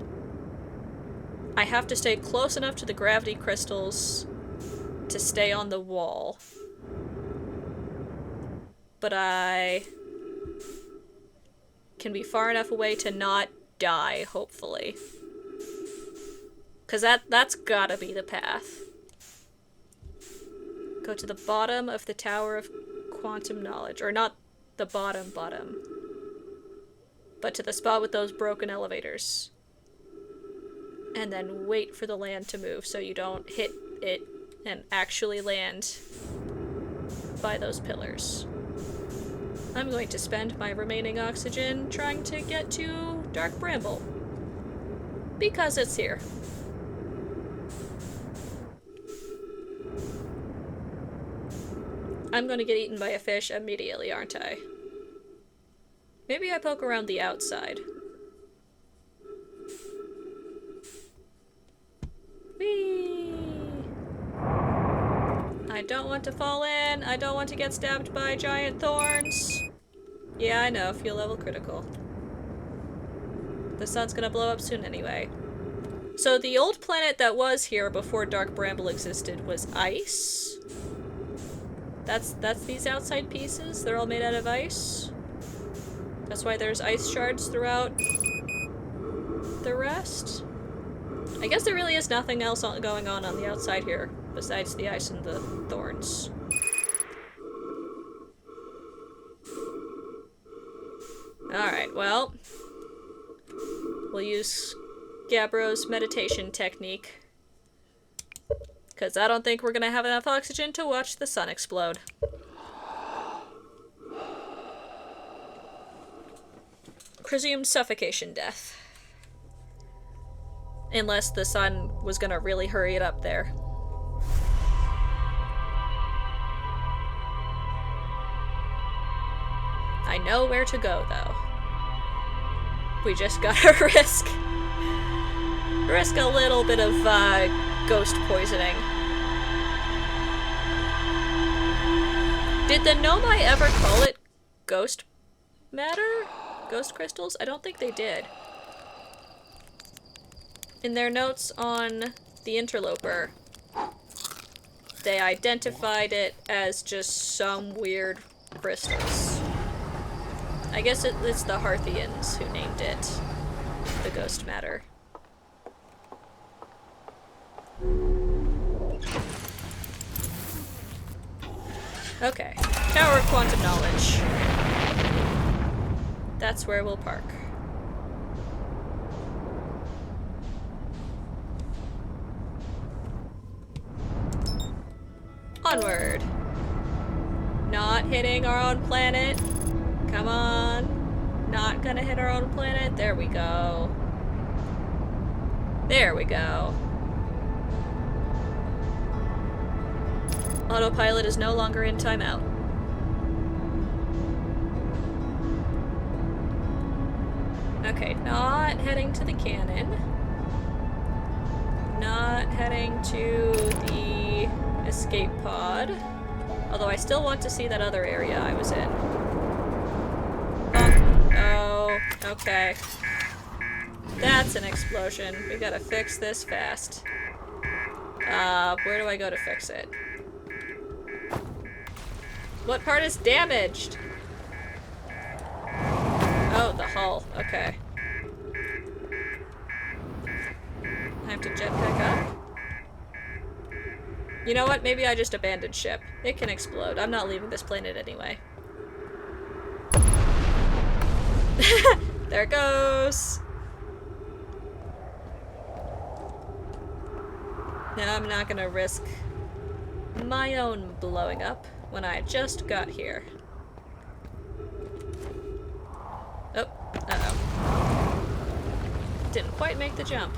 I have to stay close enough to the gravity crystals to stay on the wall. But I can be far enough away to not die, hopefully. Because that's gotta be the path. Go to the bottom of the Tower of Quantum Knowledge. Or not the bottom, but to the spot with those broken elevators. And then wait for the land to move so you don't hit it and actually land by those pillars. I'm going to spend my remaining oxygen trying to get to Dark Bramble. Because it's here. I'm gonna get eaten by a fish immediately, aren't I? Maybe I poke around the outside. Whee! I don't want to fall in. I don't want to get stabbed by giant thorns. Yeah, I know. Fuel level critical. The sun's gonna blow up soon anyway. So the old planet that was here before Dark Bramble existed was ice. That's these outside pieces. They're all made out of ice. That's why there's ice shards throughout the rest. I guess there really is nothing else going on the outside here besides the ice and the thorns. Alright, well, we'll use Gabbro's meditation technique. Because I don't think we're gonna have enough oxygen to watch the sun explode. Presumed suffocation death. Unless the sun was gonna really hurry it up there. I know where to go, though. We just gotta risk a little bit of, ghost poisoning. Did the Nomai ever call it ghost matter? Ghost crystals? I don't think they did. In their notes on the Interloper, they identified it as just some weird crystals. I guess it's the Harthians who named it the ghost matter. Okay, Tower of Quantum Knowledge. That's where we'll park. Onward. Not hitting our own planet. Come on. Not gonna hit our own planet. There we go. There we go. Autopilot is no longer in timeout. Okay, not heading to the cannon. Not heading to the escape pod. Although I still want to see that other area I was in. Oh, okay. That's an explosion. We gotta fix this fast. Where do I go to fix it? What part is damaged? Oh, the hull. Okay. I have to jetpack up. You know what? Maybe I just abandoned ship. It can explode. I'm not leaving this planet anyway. There it goes. Now I'm not gonna risk my own blowing up when I just got here. Oh, uh-oh. Didn't quite make the jump.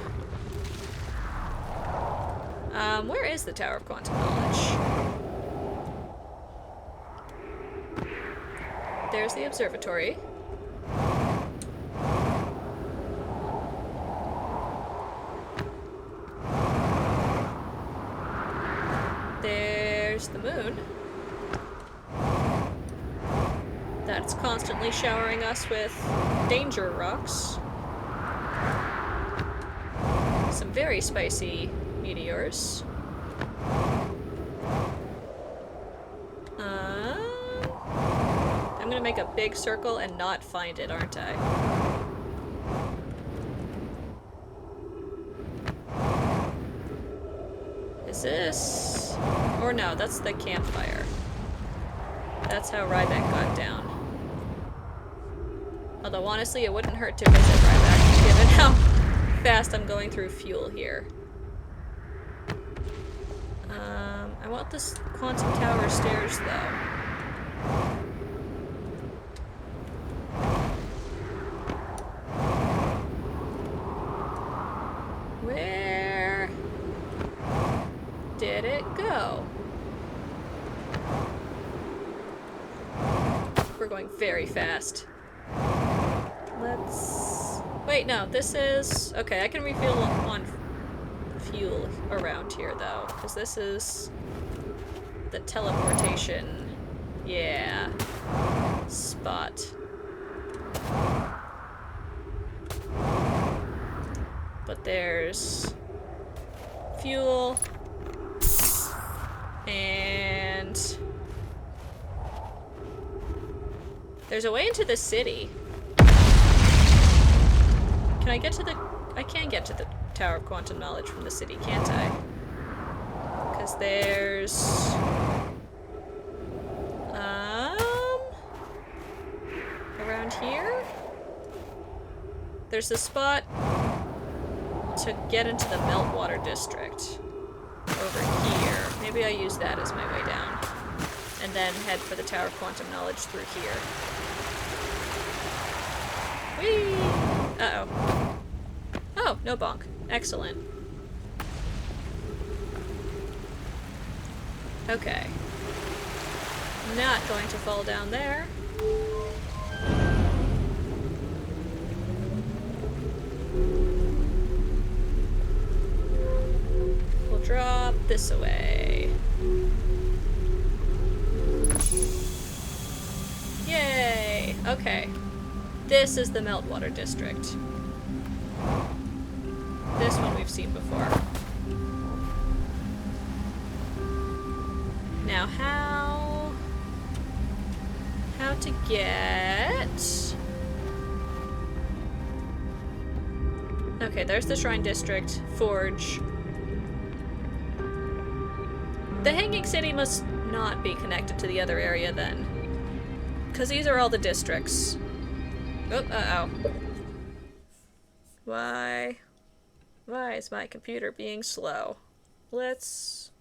Where is the Tower of Quantum Knowledge? There's the observatory. There's the moon. That's constantly showering us with danger rocks. Some very spicy meteors. I'm gonna make a big circle and not find it, aren't I? Is this... Or no, that's the campfire. That's how Riebeck got down. Although honestly, it wouldn't hurt to visit Riebeck, given how fast I'm going through fuel here. I want this quantum tower stairs, though. Where did it go? We're going very fast. Let's... Wait, no, this is... Okay, I can refuel on fuel around here, though, because this is the teleportation, yeah, spot. But there's fuel, and there's a way into the city. Can I get to the... I can get to the Tower of Quantum Knowledge from the city, can't I? Because there's... around here? There's a spot to get into the Meltwater District. Over here. Maybe I use that as my way down. And then head for the Tower of Quantum Knowledge through here. Whee! Uh-oh. Oh, no bonk. Excellent. Okay. Not going to fall down there. We'll drop this away. Yay! Okay. This is the Meltwater District. This one we've seen before. Now how to get... Okay, there's the Shrine District, Forge. The Hanging City must not be connected to the other area then. Because these are all the districts. Oh, uh-oh. Why is my computer being slow? Let's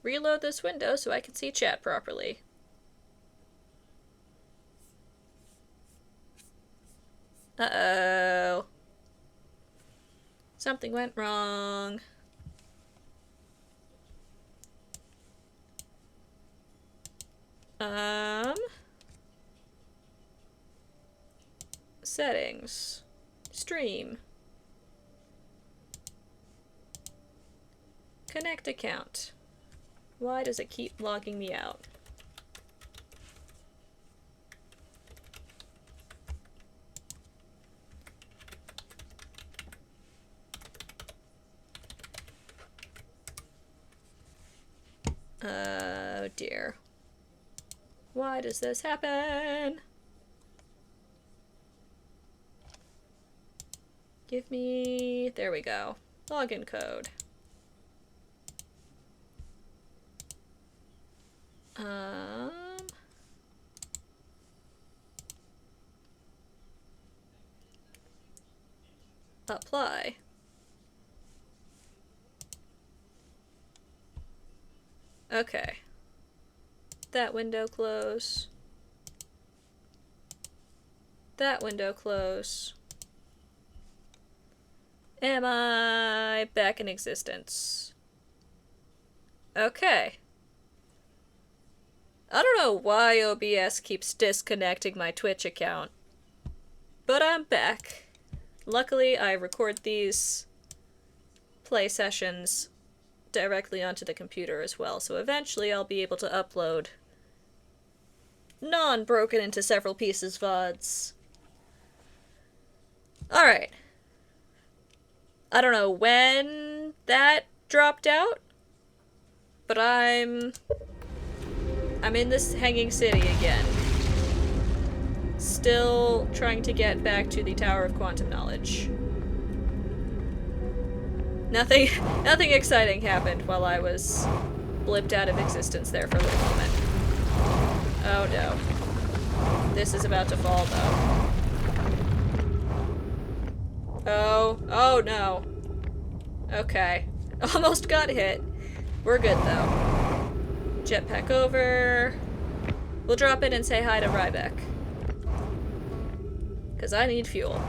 reload this window so I can see chat properly. Uh-oh. Something went wrong. Settings. Stream. Connect account. Why does it keep logging me out? Oh dear. Why does this happen? Give me... There we go. Login code. Apply. Okay. That window close. That window close. Am I back in existence? Okay. I don't know why OBS keeps disconnecting my Twitch account, but I'm back. Luckily, I record these play sessions directly onto the computer as well, so eventually I'll be able to upload non-broken into several pieces VODs. Alright. I don't know when that dropped out, but I'm in this hanging city again. Still trying to get back to the Tower of Quantum Knowledge. Nothing exciting happened while I was blipped out of existence there for a little moment. Oh no. This is about to fall though. Oh no. Okay. Almost got hit. We're good though. Jetpack over. We'll drop in and say hi to Riebeck. Because I need fuel.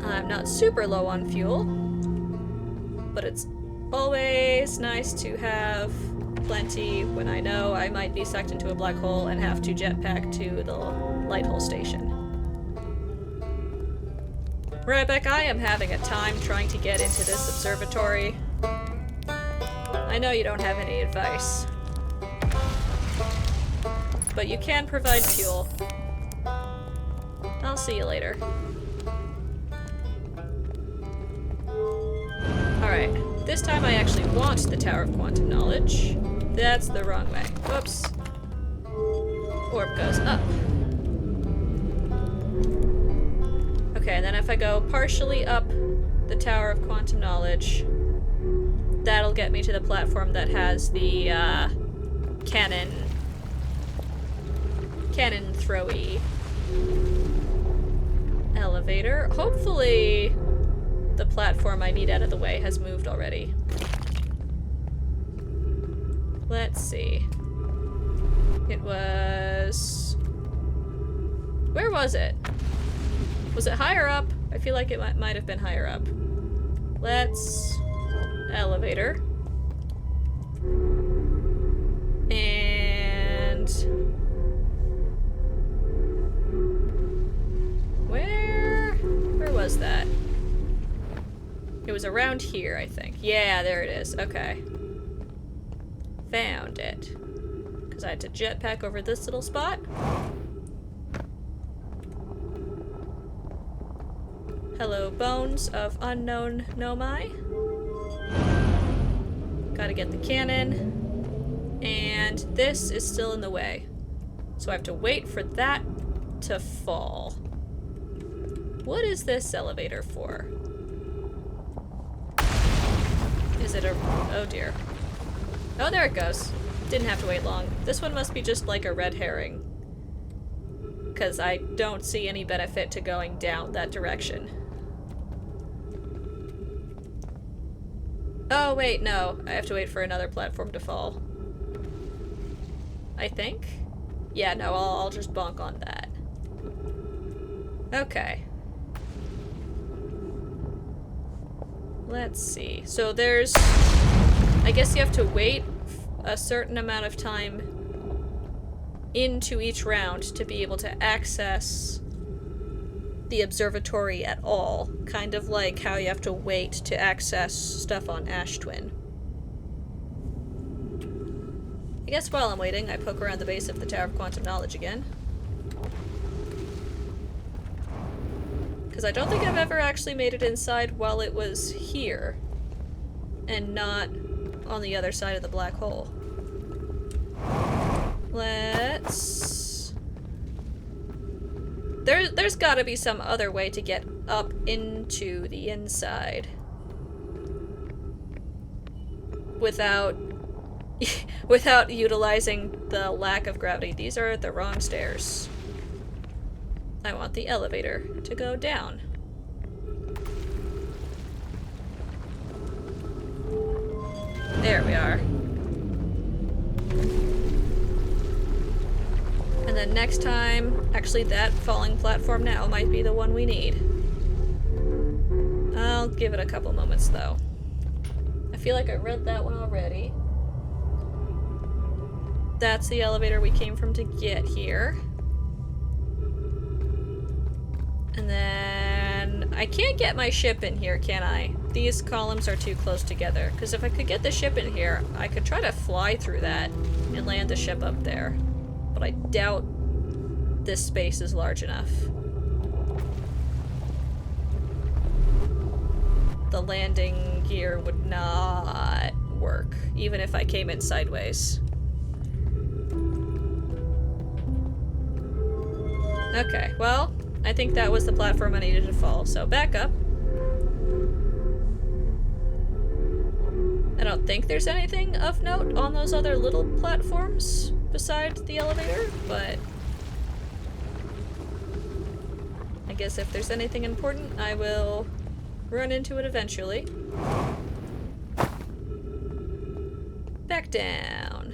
I'm not super low on fuel, but it's always nice to have plenty when I know I might be sucked into a black hole and have to jetpack to the light hole station. Riebeck, I am having a time trying to get into this observatory. I know you don't have any advice, but you can provide fuel. I'll see you later. Alright, this time I actually want the Tower of Quantum Knowledge. That's the wrong way. Whoops. Orb goes up. Okay, and then if I go partially up the Tower of Quantum Knowledge, that'll get me to the platform that has the, cannon throwy elevator. Hopefully the platform I need out of the way has moved already. Let's see. It was... Where was it? Was it higher up? I feel like it might have been higher up. Let's... Elevator. And... Where was that? It was around here, I think. Yeah, there it is. Okay. Found it. Because I had to jetpack over this little spot. Hello, bones of unknown Nomai. Gotta get the cannon. And this is still in the way. So I have to wait for that to fall. What is this elevator for? Is it a... Oh dear. Oh, there it goes. Didn't have to wait long. This one must be just like a red herring. Because I don't see any benefit to going down that direction. Oh, wait, no. I have to wait for another platform to fall. I think? Yeah, no, I'll just bonk on that. Okay. Let's see. So there's... I guess you have to wait a certain amount of time into each round to be able to access the observatory at all. Kind of like how you have to wait to access stuff on Ash Twin. I guess while I'm waiting, I poke around the base of the Tower of Quantum Knowledge again. Because I don't think I've ever actually made it inside while it was here. And not on the other side of the black hole. Let's... There's gotta be some other way to get up into the inside. Without utilizing the lack of gravity. These are the wrong stairs. I want the elevator to go down. There we are. And then next time, actually that falling platform now might be the one we need. I'll give it a couple moments though. I feel like I read that one already. That's the elevator we came from to get here. And then... I can't get my ship in here, can I? These columns are too close together. Because if I could get the ship in here, I could try to fly through that and land the ship up there. But I doubt this space is large enough. The landing gear would not work, even if I came in sideways. Okay, well, I think that was the platform I needed to fall, so back up. I don't think there's anything of note on those other little platforms besides the elevator, but I guess if there's anything important, I will run into it eventually. Back down.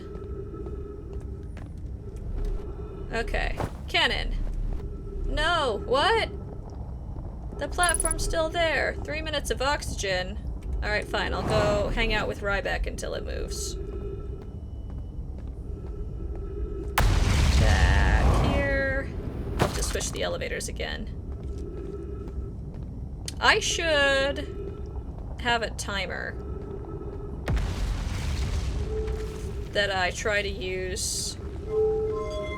Okay. Cannon. No! What? The platform's still there. 3 minutes of oxygen. Alright, fine. I'll go hang out with Riebeck until it moves. Back here. I'll have to switch the elevators again. I should have a timer that I try to use.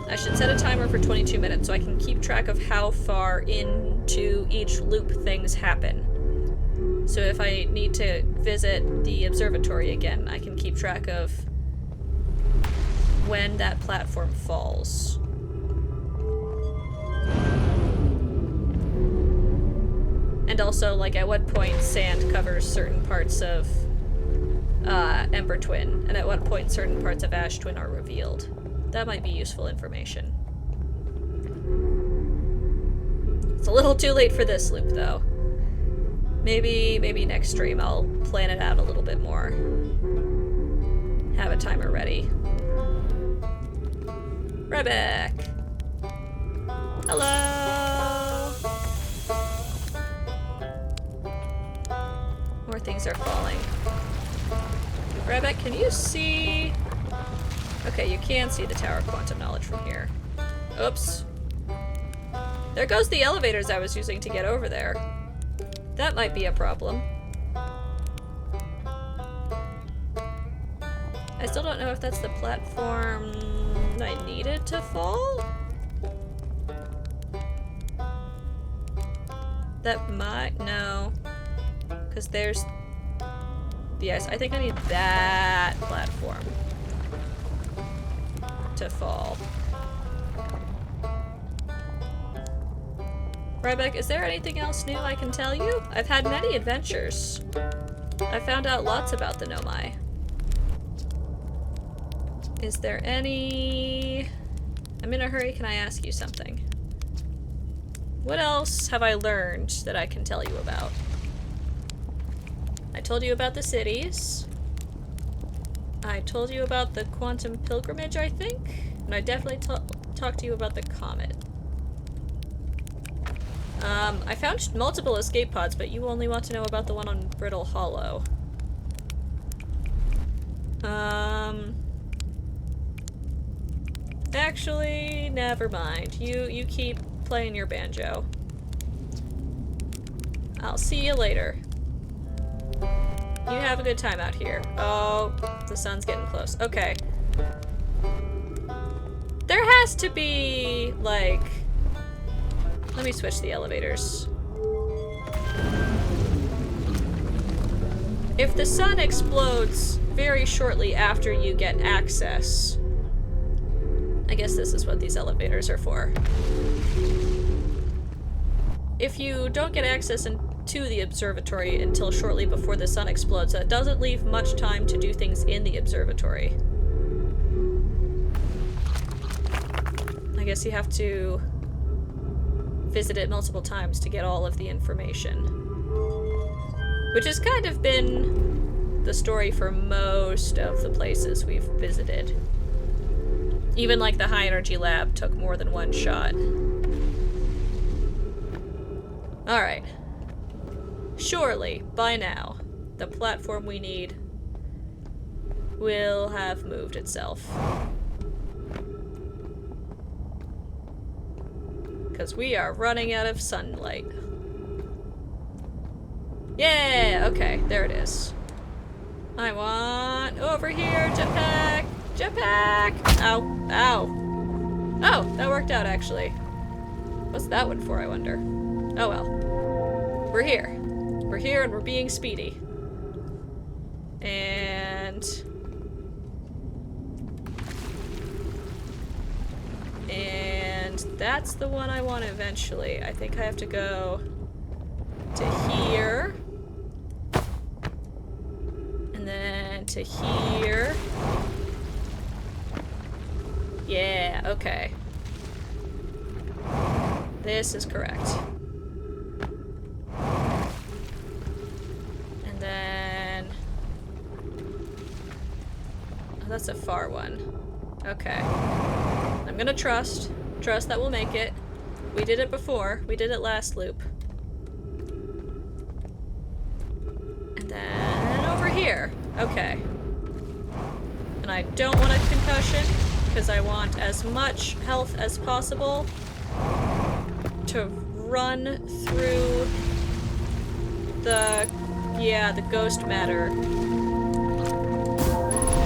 I should set a timer for 22 minutes so I can keep track of how far into each loop things happen. So if I need to visit the observatory again, I can keep track of when that platform falls. And also, like, at what point sand covers certain parts of Ember Twin, and at what point certain parts of Ash Twin are revealed. That might be useful information. It's a little too late for this loop, though. Maybe next stream I'll plan it out a little bit more. Have a timer ready. Riebeck! Hello! More things are falling. Riebeck, can you see... Okay, you can see the Tower of Quantum Knowledge from here. Oops. There goes the elevators I was using to get over there. That might be a problem. I still don't know if that's the platform I needed to fall? That might... no. Because there's... yes, I think I need that platform to fall. Riebeck, is there anything else new I can tell you? I've had many adventures. I found out lots about the Nomai. Is there any... I'm in a hurry, can I ask you something? What else have I learned that I can tell you about? I told you about the cities. I told you about the quantum pilgrimage, I think. And I definitely talked to you about the comet. I found multiple escape pods, but you only want to know about the one on Brittle Hollow. Actually, never mind. You keep playing your banjo. I'll see you later. You have a good time out here. Oh, the sun's getting close. Okay. There has to be, like... Let me switch the elevators. If the sun explodes very shortly after you get access... I guess this is what these elevators are for. If you don't get access to the observatory until shortly before the sun explodes, that doesn't leave much time to do things in the observatory. I guess you have to visit it multiple times to get all of the information. Which has kind of been the story for most of the places we've visited. Even like the high energy lab took more than one shot. Alright. Surely, by now, the platform we need will have moved itself. Because we are running out of sunlight. Yeah, okay, there it is. I want over here, jetpack! Jetpack! Ow, ow. Oh, that worked out actually. What's that one for, I wonder? Oh well. We're here. We're here and we're being speedy. And that's the one I want eventually. I think I have to go to here. And then to here. Yeah, okay. This is correct. And then... Oh, that's a far one. Okay. I'm gonna trust. Trust that we'll make it. We did it before. We did it last loop. And then over here. Okay. And I don't want a concussion, because I want as much health as possible to run through the ghost matter.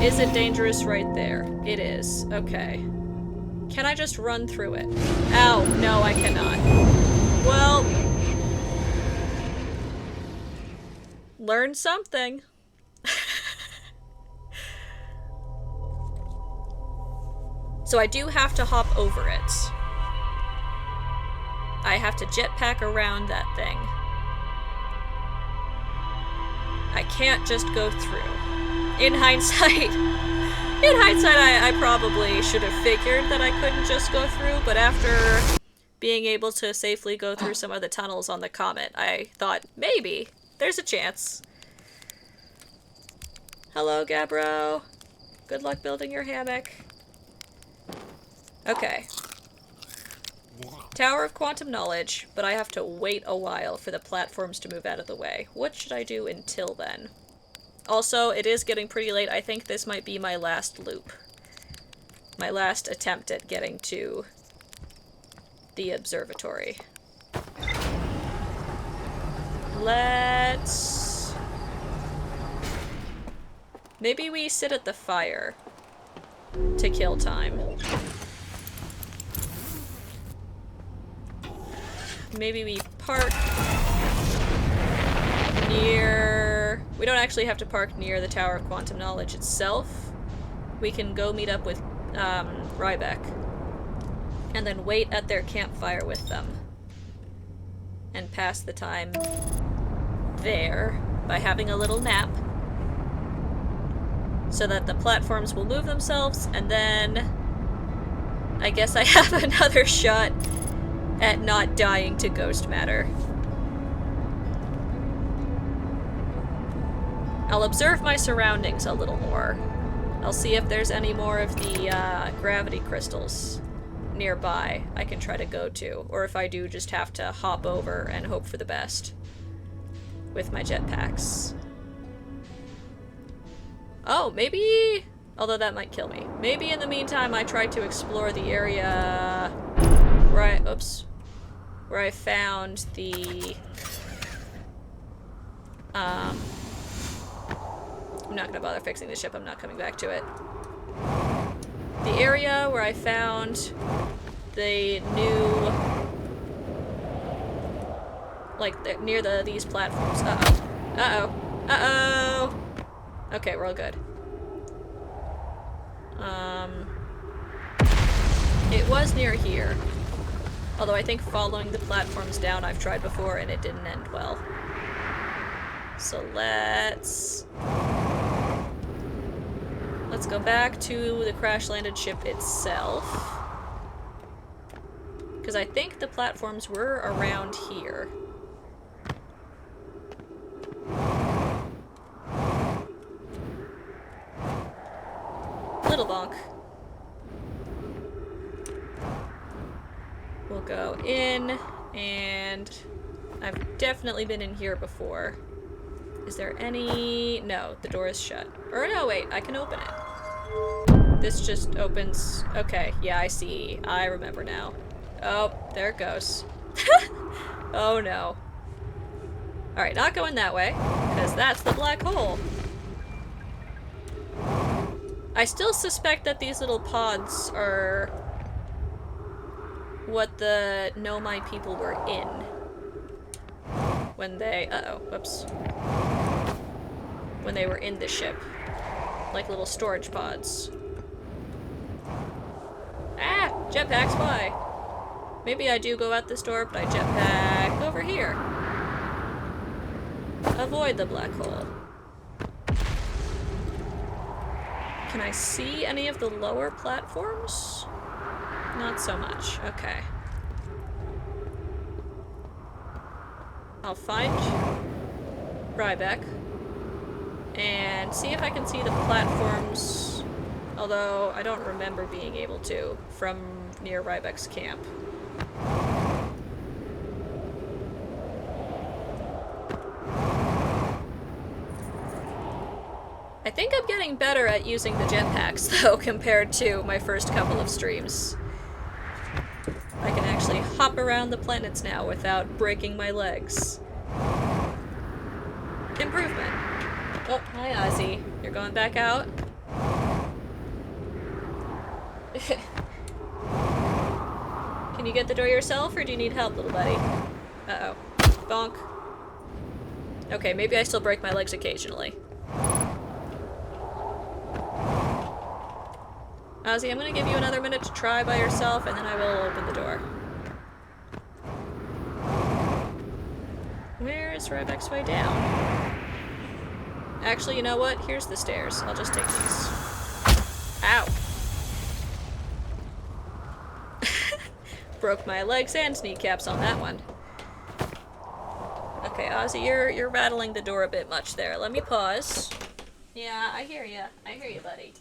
Is it dangerous right there? It is. Okay. Can I just run through it? Ow, no, I cannot. Well, learn something. So I do have to hop over it. I have to jetpack around that thing. I can't just go through. In hindsight, I probably should have figured that I couldn't just go through, but after being able to safely go through some of the tunnels on the comet, I thought, maybe, there's a chance. Hello, Gabbro. Good luck building your hammock. Okay. Tower of Quantum Knowledge, but I have to wait a while for the platforms to move out of the way. What should I do until then? Also, it is getting pretty late. I think this might be my last loop. My last attempt at getting to the observatory. Let's... Maybe we sit at the fire to kill time. Maybe we park near... We don't actually have to park near the Tower of Quantum Knowledge itself. We can go meet up with Riebeck and then wait at their campfire with them and pass the time there by having a little nap so that the platforms will move themselves, and then I guess I have another shot at not dying to ghost matter. I'll observe my surroundings a little more. I'll see if there's any more of the gravity crystals nearby I can try to go to, or if I do just have to hop over and hope for the best with my jetpacks. Oh, maybe... although that might kill me. Maybe in the meantime I try to explore the area where I found the... I'm not gonna bother fixing the ship, I'm not coming back to it. The area where I found the new... like, near these platforms. Uh-oh. Uh-oh. Uh-oh! Okay, we're all good. It was near here. Although I think following the platforms down I've tried before and it didn't end well. So let's go back to the crash-landed ship itself. Because I think the platforms were around here. Little bonk. We'll go in, and I've definitely been in here before. Is there any... no, the door is shut. Or no, wait, I can open it. This just opens... okay, yeah, I see. I remember now. Oh, there it goes. Oh no. Alright, not going that way, because that's the black hole. I still suspect that these little pods are what the Nomai people were in when they... uh-oh, whoops. When they were in the ship. Like little storage pods. Ah! Jetpacks, why? Maybe I do go out this door, but I jetpack over here. Avoid the black hole. Can I see any of the lower platforms? Not so much. Okay. I'll find Riebeck and see if I can see the platforms, although I don't remember being able to from near Riebeck's camp. I think I'm getting better at using the jetpacks, though, compared to my first couple of streams. I can actually hop around the planets now without breaking my legs. Improvement. Oh, hi, Ozzy. You're going back out? Can you get the door yourself, or do you need help, little buddy? Uh-oh. Bonk. Okay, maybe I still break my legs occasionally. Ozzy, I'm gonna give you another minute to try by yourself, and then I will open the door. Where is Riebeck's way down? Actually, you know what? Here's the stairs. I'll just take these. Ow! Broke my legs and kneecaps on that one. Okay, Ozzy, you're rattling the door a bit much there. Let me pause. Yeah, I hear ya. I hear you, buddy.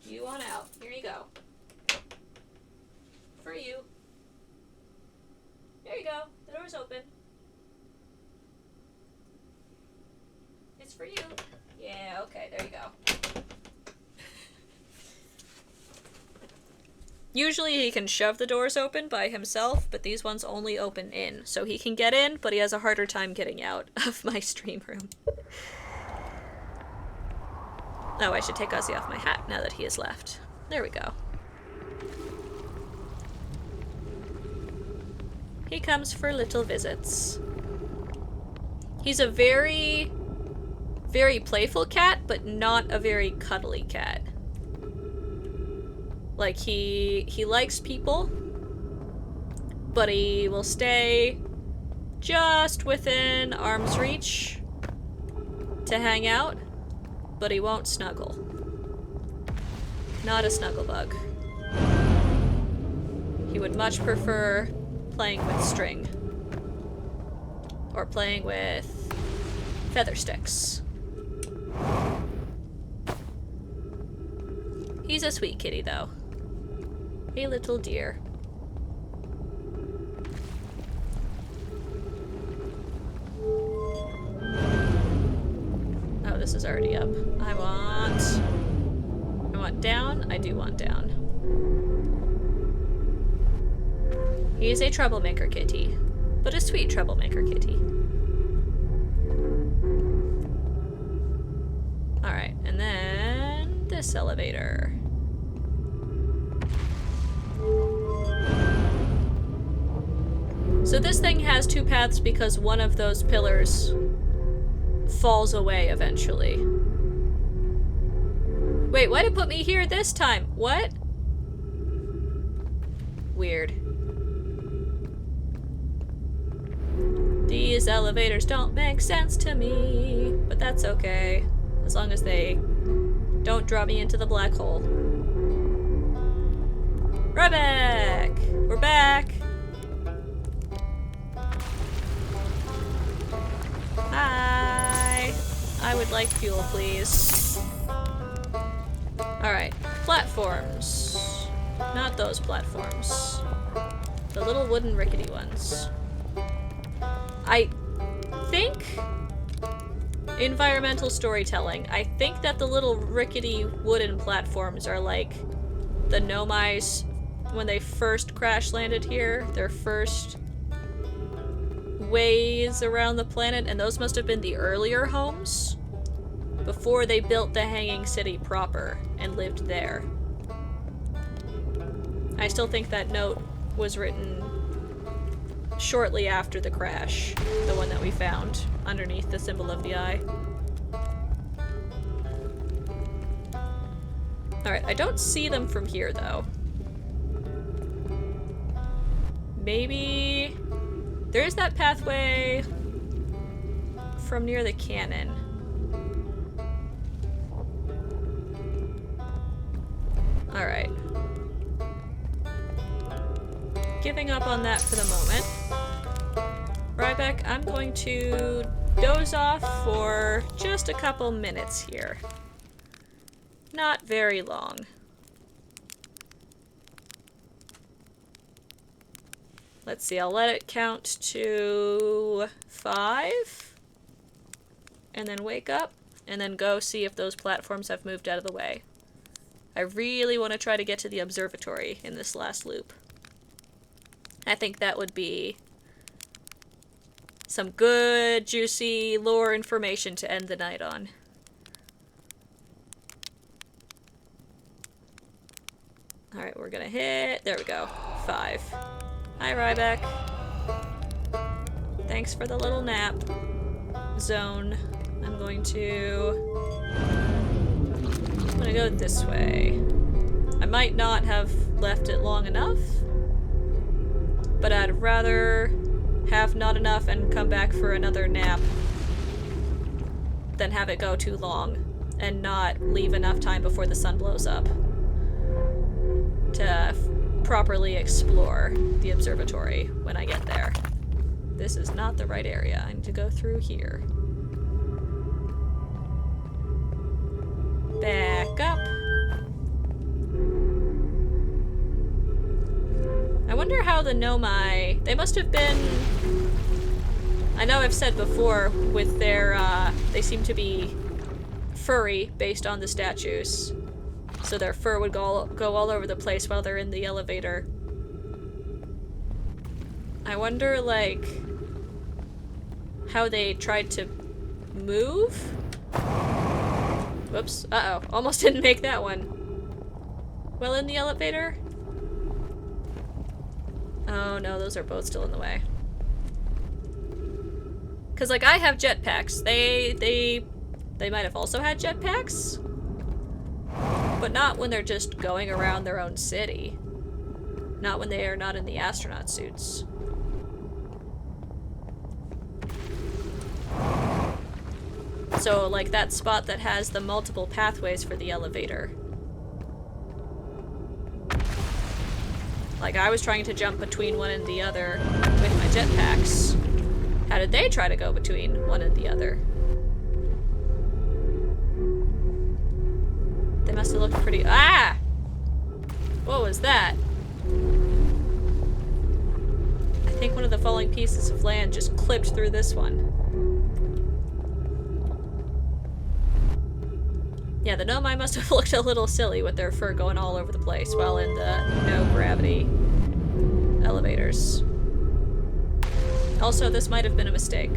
You on out. Here you go. For you. There you go. The door's open. It's for you. Yeah, okay, there you go. Usually he can shove the doors open by himself, but these ones only open in. So he can get in, but he has a harder time getting out of my stream room. Oh, I should take Ozzy off my hat now that he has left. There we go. He comes for little visits. He's a very, very playful cat, but not a very cuddly cat. Like, he likes people, but he will stay just within arm's reach to hang out. But he won't snuggle. Not a snuggle bug. He would much prefer playing with string. Or playing with feather sticks. He's a sweet kitty, though. A little dear. Oh, this is already up. I want down. I do want down. He is a troublemaker kitty, but a sweet troublemaker kitty. Alright, and then this elevator. So this thing has two paths because one of those pillars falls away eventually. Wait, why'd it put me here this time? What? Weird. These elevators don't make sense to me, but that's okay. As long as they don't draw me into the black hole. Riebeck! We're back! Hi! I would like fuel, please. Alright, platforms. Not those platforms. The little wooden rickety ones. I think... environmental storytelling. I think that the little rickety wooden platforms are like the Nomai's when they first crash landed here. Their first ways around the planet, and those must have been the earlier homes before they built the hanging city proper and lived there. I still think that note was written shortly after the crash, the one that we found underneath the symbol of the eye. Alright, I don't see them from here though. Maybe there's that pathway from near the cannon. Alright. Giving up on that for the moment. Riebeck, I'm going to doze off for just a couple minutes here. Not very long. Let's see, I'll let it count to 5. And then wake up, and then go see if those platforms have moved out of the way. I really want to try to get to the observatory in this last loop. I think that would be some good, juicy lore information to end the night on. Alright, we're gonna hit... there we go. 5. Hi, Riebeck. Thanks for the little nap zone. I'm gonna go this way. I might not have left it long enough, but I'd rather have not enough and come back for another nap than have it go too long and not leave enough time before the sun blows up to properly explore the observatory when I get there. This is not the right area. I need to go through here. Back up. I wonder how the Nomai... they must have been... I know I've said before with their, they seem to be furry based on the statues. So their fur would go all over the place while they're in the elevator. I wonder, like, how they tried to move? Whoops. Uh-oh. Almost didn't make that one. Well, in the elevator? Oh no, those are both still in the way. Cause like I have jetpacks. They might have also had jetpacks. But not when they're just going around their own city. Not when they are not in the astronaut suits. So like that spot that has the multiple pathways for the elevator. Like I was trying to jump between one and the other with my jetpacks. How did they try to go between one and the other? They must have looked pretty- Ah! What was that? I think one of the falling pieces of land just clipped through this one. Yeah, the Nomai must have looked a little silly with their fur going all over the place while in the no-gravity elevators. Also, this might have been a mistake.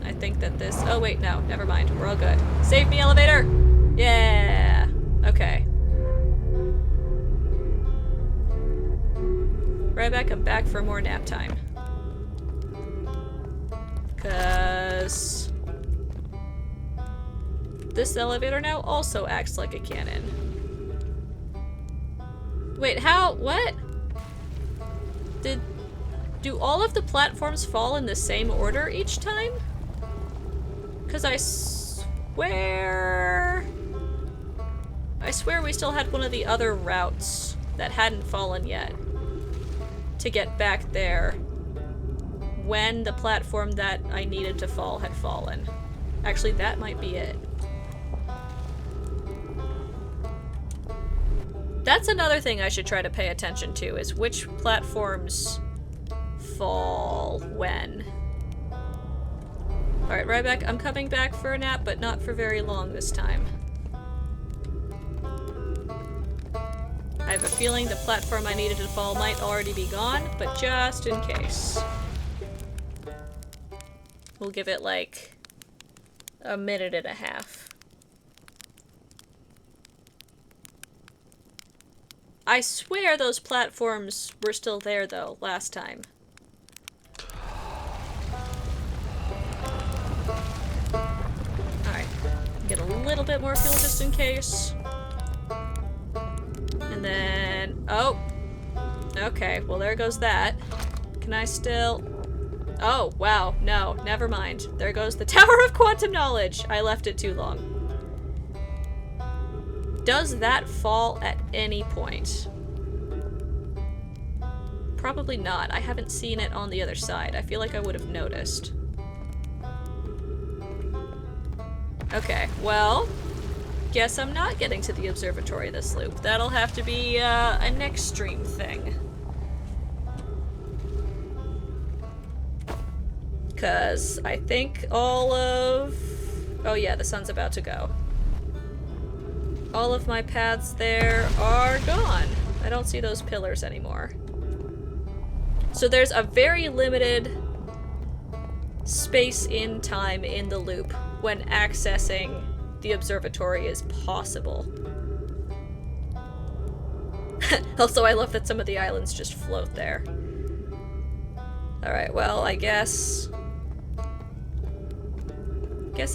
I think that this- oh wait, no, never mind. We're all good. Save me, elevator! Yeah! Okay. Riebeck, I'm back for more nap time. 'Cause this elevator now also acts like a cannon. Wait, how? What? Do all of the platforms fall in the same order each time? 'Cause I swear we still had one of the other routes that hadn't fallen yet to get back there when the platform that I needed to fall had fallen. Actually, that might be it. That's another thing I should try to pay attention to, is which platforms fall when. Alright, Riebeck, I'm coming back for a nap, but not for very long this time. I have a feeling the platform I needed to fall might already be gone, but just in case. We'll give it like a minute and a half. I swear those platforms were still there though, last time. Alright, get a little bit more fuel just in case. And then, oh, okay, well there goes that. Can I still, oh, wow, no, never mind. There goes the Tower of Quantum Knowledge. I left it too long. Does that fall at any point? Probably not. I haven't seen it on the other side. I feel like I would have noticed. Okay, well, guess I'm not getting to the observatory this loop. That'll have to be a next stream thing. 'Cause I think all of... oh yeah, the sun's about to go. All of my paths there are gone. I don't see those pillars anymore. So there's a very limited space in time in the loop when accessing the observatory is possible. Also, I love that some of the islands just float there. Alright, well, I guess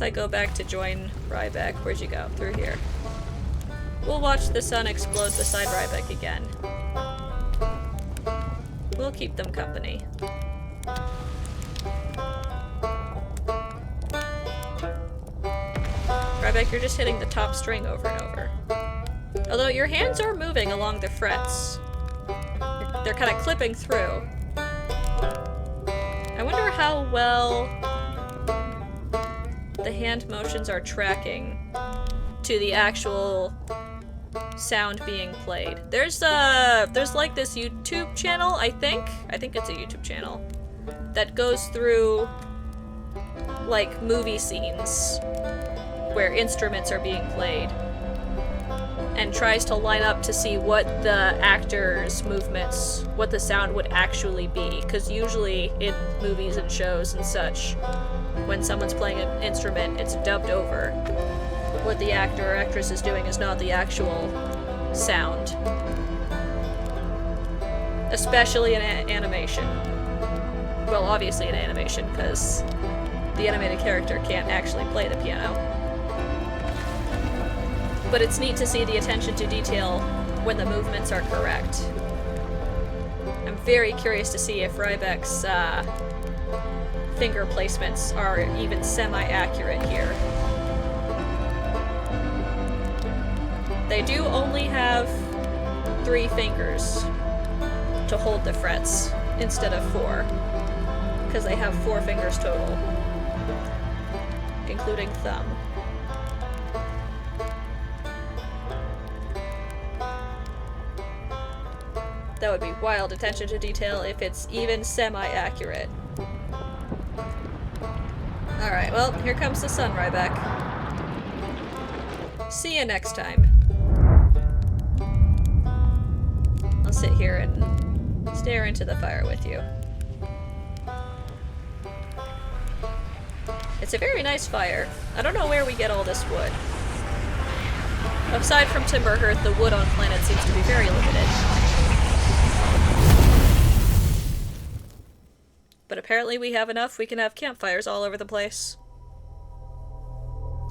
I go back to join Riebeck. Where'd you go? Through here. We'll watch the sun explode beside Riebeck again. We'll keep them company. Riebeck, you're just hitting the top string over and over. Although your hands are moving along the frets. They're kind of clipping through. I wonder how well the hand motions are tracking to the actual sound being played. There's like this YouTube channel, I think it's a YouTube channel, that goes through like movie scenes where instruments are being played and tries to line up to see what the actors' movements, what the sound would actually be, because usually in movies and shows and such, when someone's playing an instrument, it's dubbed over. What the actor or actress is doing is not the actual sound. Especially in animation. Well, obviously in animation, because the animated character can't actually play the piano. But it's neat to see the attention to detail when the movements are correct. I'm very curious to see if Riebeck's finger placements are even semi-accurate here. They do only have 3 fingers to hold the frets instead of 4, because they have 4 fingers total, including thumb. That would be wild attention to detail if it's even semi-accurate. Alright, well, here comes the sun, Riebeck. See you next time. I'll sit here and stare into the fire with you. It's a very nice fire. I don't know where we get all this wood. Aside from Timber Hearth, the wood on planet seems to be very limited. But apparently we have enough, we can have campfires all over the place.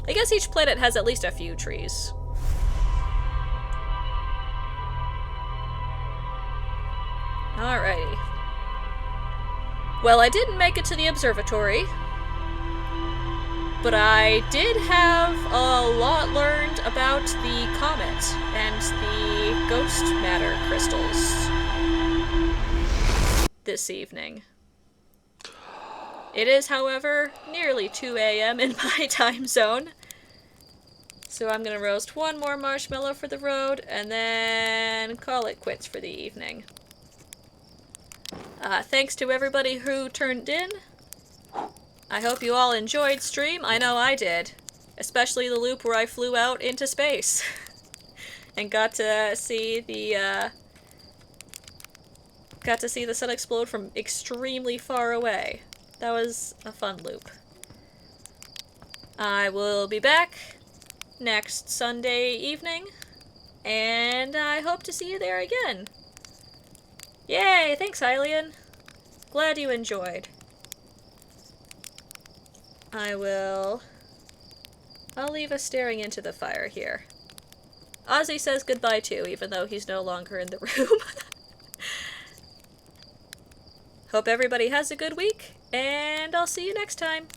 I guess each planet has at least a few trees. Alrighty. Well, I didn't make it to the observatory, but I did have a lot learned about the comet and the ghost matter crystals this evening. It is, however, nearly 2 a.m. in my time zone, so I'm gonna roast one more marshmallow for the road and then call it quits for the evening. Thanks to everybody who turned in. I hope you all enjoyed stream. I know I did. Especially the loop where I flew out into space. And got to see the sun explode from extremely far away. That was a fun loop. I will be back next Sunday evening, and I hope to see you there again. Yay! Thanks, Hylian. Glad you enjoyed. I'll leave us staring into the fire here. Ozzy says goodbye too, even though he's no longer in the room. Hope everybody has a good week, and I'll see you next time.